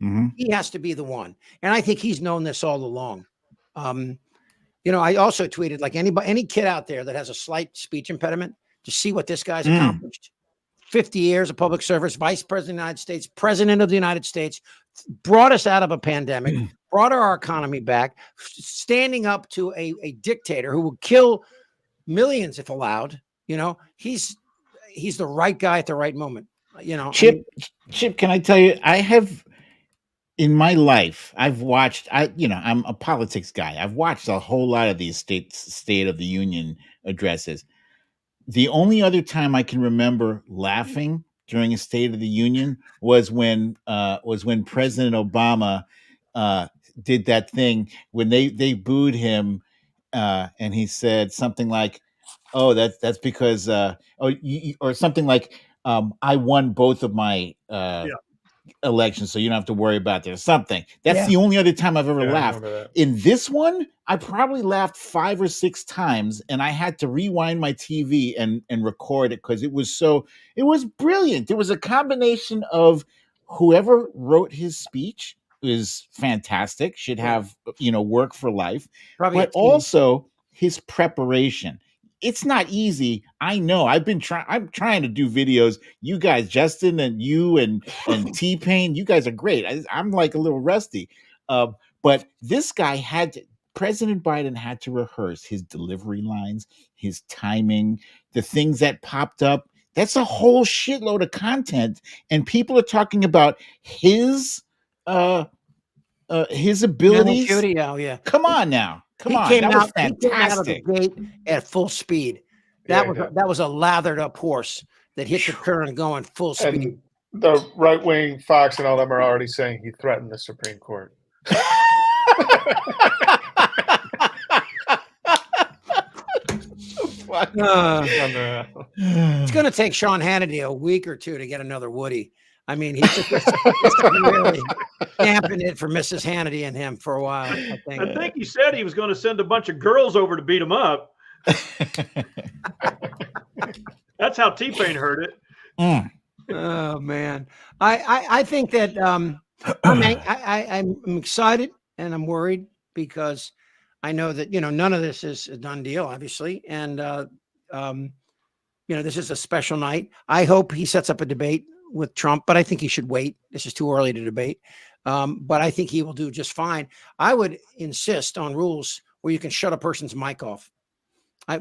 Mm-hmm. He has to be the one. And I think he's known this all along. I also tweeted, like any kid out there that has a slight speech impediment, to see what this guy's accomplished. 50 years of public service, vice president of the United States, president of the United States, brought us out of a pandemic, brought our economy back, standing up to a dictator who will kill millions if allowed. You know, he's the right guy at the right moment. You know, Chip, can I tell you, I have in my life, I've watched, I'm a politics guy. I've watched a whole lot of these State of the Union addresses. The only other time I can remember laughing during a State of the Union was when President Obama did that thing when they booed him, and he said something like, "Oh, that's because or something like, I won both of my elections, so you don't have to worry about this." Something. That's the only other time I've ever laughed. In this one, I probably laughed 5 or 6 times, and I had to rewind my TV and record it because it was brilliant. There was a combination of whoever wrote his speech is fantastic, should have work for life, Probably but also his preparation. It's not easy. I know. I'm trying to do videos. You guys, Justin and you and T-Pain, you guys are great. I'm like a little rusty. But this guy President Biden had to rehearse his delivery lines, his timing, the things that popped up. That's a whole shitload of content. And people are talking about his abilities. Yeah. Come on now. Come on. Came That out, was fantastic. He came out of the gate at full speed. That was a lathered up horse that hit the turn going full speed. And the right wing Fox and all them are already saying he threatened the Supreme Court. It's going to take Sean Hannity a week or two to get another Woody. I mean, he's really damping it for Mrs. Hannity and him for a while. I think he said he was going to send a bunch of girls over to beat him up. That's how T-Pain heard it. Oh man, I think that I'm excited and I'm worried because I know that none of this is a done deal, obviously, and this is a special night. I hope he sets up a debate with Trump, but I think he should wait. This is too early to debate. But I think he will do just fine. I would insist on rules where you can shut a person's mic off. I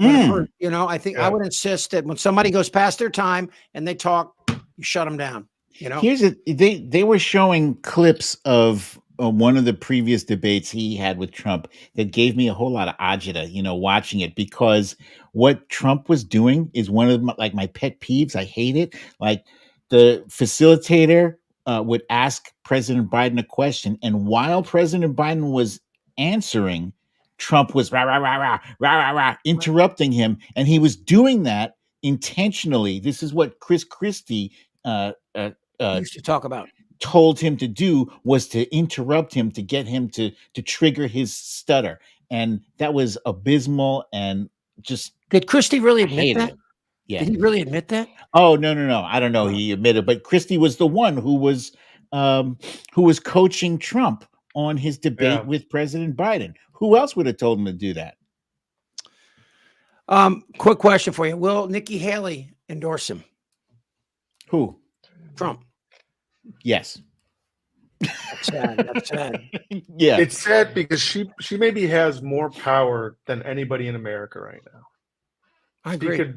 think I would insist that when somebody goes past their time and they talk, you shut them down. They were showing clips of one of the previous debates he had with Trump that gave me a whole lot of agita, watching it, because what Trump was doing is one of my pet peeves. I hate it. Like, the facilitator would ask President Biden a question, and while President Biden was answering, Trump was rah, rah, rah, rah, rah, rah, rah, interrupting him, and he was doing that intentionally. This is what Chris Christie used to talk about. Told him to do, was to interrupt him to get him to trigger his stutter, and that was abysmal. And just did Christie really admit that? Yeah. Did he really admit that? Oh, no. I don't know. He admitted, but Christie was the one who was coaching Trump on his debate with President Biden. Who else would have told him to do that? Quick question for you. Will Nikki Haley endorse him? Who? Trump. Yes. That's sad. That's sad. Yeah. It's sad because she maybe has more power than anybody in America right now. I agree.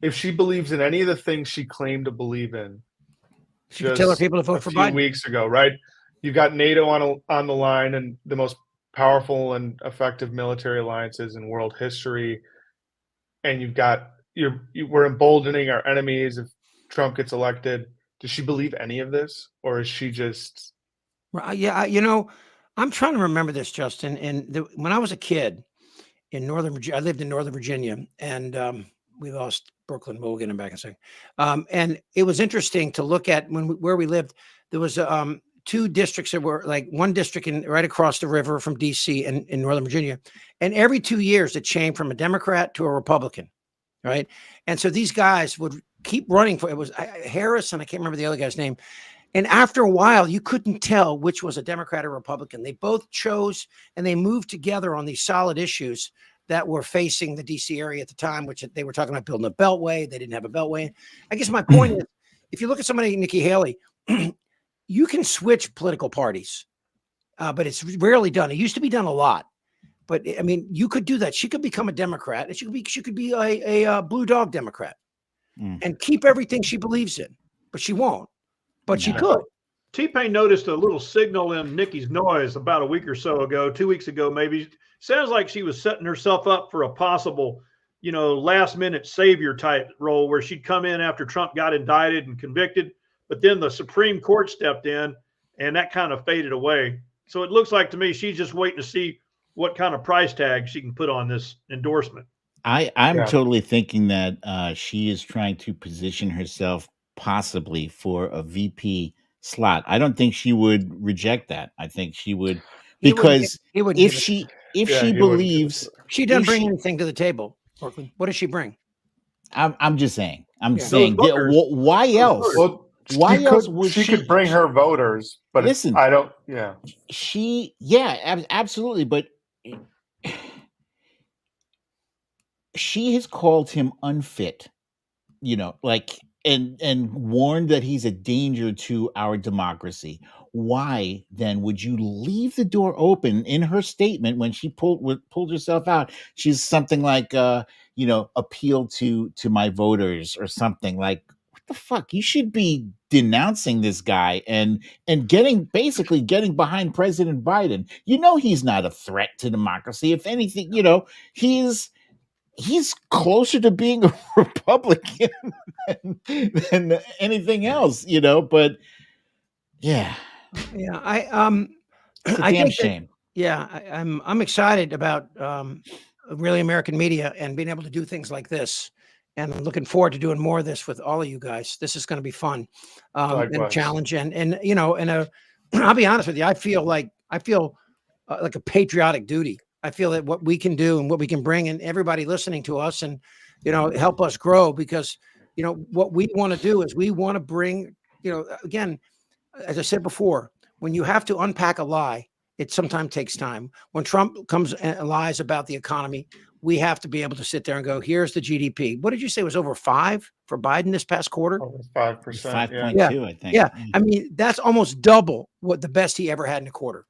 If she believes in any of the things she claimed to believe in, she could tell her people to vote for Biden. Weeks ago, right? You've got NATO on the line and the most powerful and effective military alliances in world history, and we're emboldening our enemies if Trump gets elected. Does she believe any of this, or is she just? Yeah, I'm trying to remember this, Justin. And when I was a kid in Northern Virginia, I lived in Northern Virginia, and we lost Brooklyn. We'll get him back in a second. And it was interesting to look at where we lived. There was 2 districts that were like one district right across the river from DC in Northern Virginia. And every 2 years it changed from a Democrat to a Republican. Right. And so these guys would keep running for it. Was Harris, and I can't remember the other guy's name. And after a while, you couldn't tell which was a Democrat or Republican. They both chose and they moved together on these solid issues that were facing the DC area at the time, which they were talking about building a beltway. They didn't have a beltway. I guess my point is, if you look at somebody like Nikki Haley, you can switch political parties but it's rarely done. It used to be done a lot. But I mean, you could do that. She could become a Democrat, and she could be a blue dog Democrat, and keep everything she believes in. But she won't. But she could. T-Pain noticed a little signal in Nikki's noise about a week or so ago, 2 weeks ago, maybe. Sounds like she was setting herself up for a possible, last minute savior type role where she'd come in after Trump got indicted and convicted, but then the Supreme Court stepped in and that kind of faded away. So it looks like to me, she's just waiting to see what kind of price tag she can put on this endorsement. I'm totally thinking that she is trying to position herself possibly for a VP slot. I don't think she would reject that. I think she would, because if she believes she doesn't bring anything to the table, Brooklyn. What does she bring? I'm just saying. I'm saying. Why else? Well, why else would she could bring her voters? But listen, I don't. Yeah. Absolutely. But she has called him unfit. And warned that he's a danger to our democracy. Why then would you leave the door open? In her statement when she pulled herself out, she's something like appeal to my voters or something like, what the fuck? You should be denouncing this guy and getting behind President Biden. He's not a threat to democracy. If anything, he's closer to being a Republican than anything else, but it's a damn shame. I'm excited about really American media and being able to do things like this, and I'm looking forward to doing more of this with all of you guys. This is going to be fun and a challenge, and I'll be honest with you, I feel like a patriotic duty. I feel that what we can do and what we can bring, and everybody listening to us, and help us grow, because what we want to do is we want to bring, again, as I said before, when you have to unpack a lie, it sometimes takes time. When Trump comes and lies about the economy, we have to be able to sit there and go, here's the GDP. What did you say? It was over 5 for Biden this past quarter? Over 5%. 5.2, I think. Yeah. I mean, that's almost double what the best he ever had in a quarter.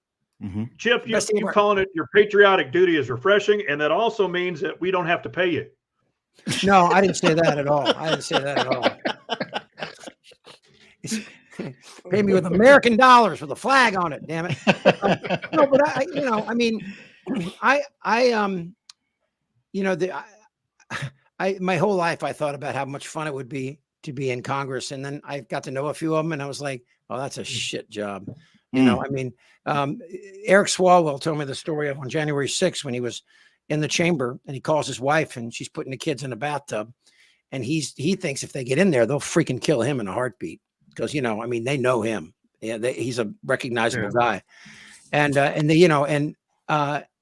Chip, you calling it your patriotic duty is refreshing, and that also means that we don't have to pay you. No, I didn't say that at all. Pay me with American dollars with a flag on it. Damn it! No, but my whole life I thought about how much fun it would be to be in Congress, and then I got to know a few of them, and I was like, oh, that's a shit job. Eric Swalwell told me the story of on January 6th when he was in the chamber and he calls his wife and she's putting the kids in a bathtub, and he thinks if they get in there, they'll freaking kill him in a heartbeat, because they know him. Yeah, he's a recognizable guy, and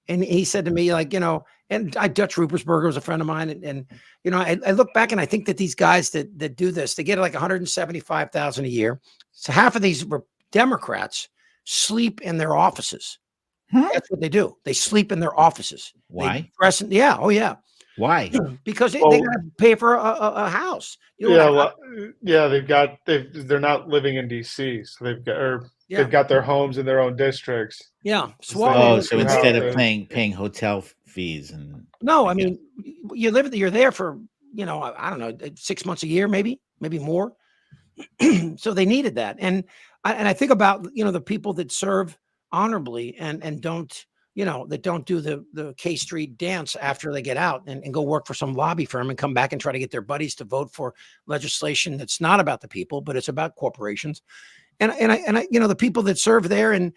he said to me, and Dutch Ruppersberger was a friend of mine, and I look back and I think that these guys that do this, they get like $175,000 a year. So half of these Democrats sleep in their offices. That's what they do. They sleep in their offices. Why? Why? Because they got to pay for a house. They're not living in DC, so they've got their homes in their own districts. Yeah. So instead of paying hotel fees and you're there for I don't know, 6 months a year, maybe more. So they needed that, and I think about the people that serve honorably and don't that don't do the K Street dance after they get out and go work for some lobby firm and come back and try to get their buddies to vote for legislation that's not about the people, but it's about corporations. And I the people that serve there, and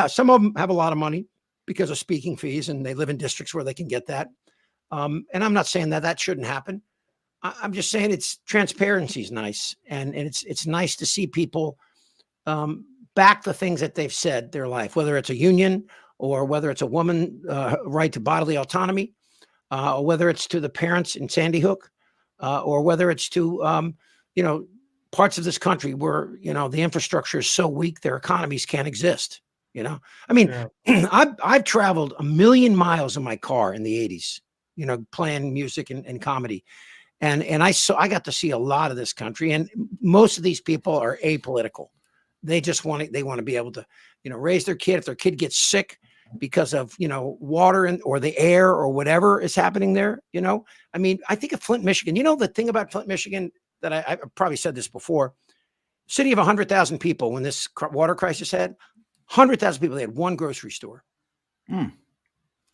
some of them have a lot of money because of speaking fees, and they live in districts where they can get that. And I'm not saying that shouldn't happen. I'm just saying transparency is nice, and it's nice to see people back the things that they've said their life, whether it's a union or whether it's a woman right to bodily autonomy, or whether it's to the parents in Sandy Hook, or whether it's to parts of this country where the infrastructure is so weak their economies can't exist. I've traveled 1 million miles in my car in the 80s, playing music and comedy. And I got to see a lot of this country, and most of these people are apolitical. They just want to be able to, raise their kid. If their kid gets sick because of, water or the air or whatever is happening there, I mean, I think of Flint, Michigan. The thing about Flint, Michigan that I probably said this before, city of 100,000 people, when this water crisis had 100,000 people, they had one grocery store.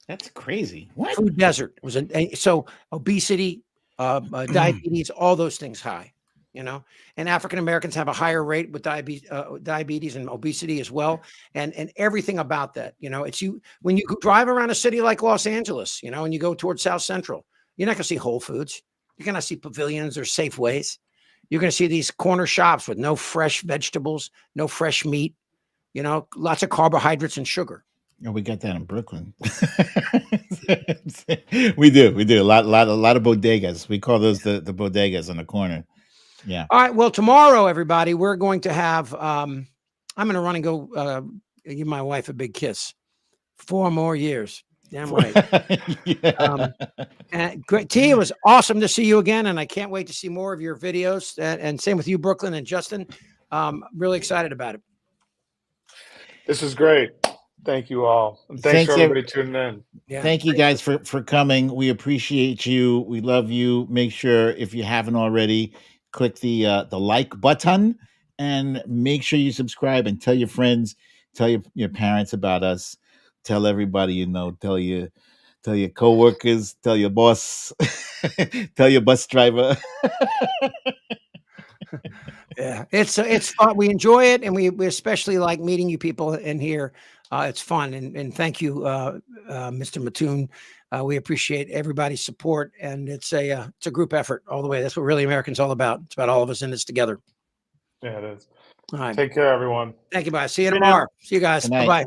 That's crazy. What? Food desert. It was so obesity, diabetes, all those things high, and African Americans have a higher rate with diabetes and obesity as well. And everything about that, it's when you drive around a city like Los Angeles, and you go towards South Central, you're not going to see Whole Foods. You're going to see pavilions or Safeways. You're going to see these corner shops with no fresh vegetables, no fresh meat, lots of carbohydrates and sugar. Oh, we got that in Brooklyn. We do a lot of bodegas. We call those the bodegas on the corner. Yeah. All right. Well, tomorrow, everybody, we're going to have. I'm going to run and go give my wife a big kiss. 4 more years. Damn right. And great, T. It was awesome to see you again, and I can't wait to see more of your videos. And same with you, Brooklyn and Justin. Really excited about it. This is great. Thank you all. And thanks for everybody tuning in. Yeah. Thank you guys for coming. We appreciate you. We love you. Make sure, if you haven't already, click the like button and make sure you subscribe and tell your friends, tell your parents about us. Tell everybody tell your coworkers, tell your boss, tell your bus driver. Yeah, it's fun. We enjoy it, and we especially like meeting you people in here. It's fun, and thank you, Mr. Mattoon. We appreciate everybody's support, and it's a group effort all the way. That's what Really American's all about. It's about all of us in this together. Yeah, it is. All right. Take care, everyone. Thank you, bye. See you tomorrow. See you guys. Bye bye.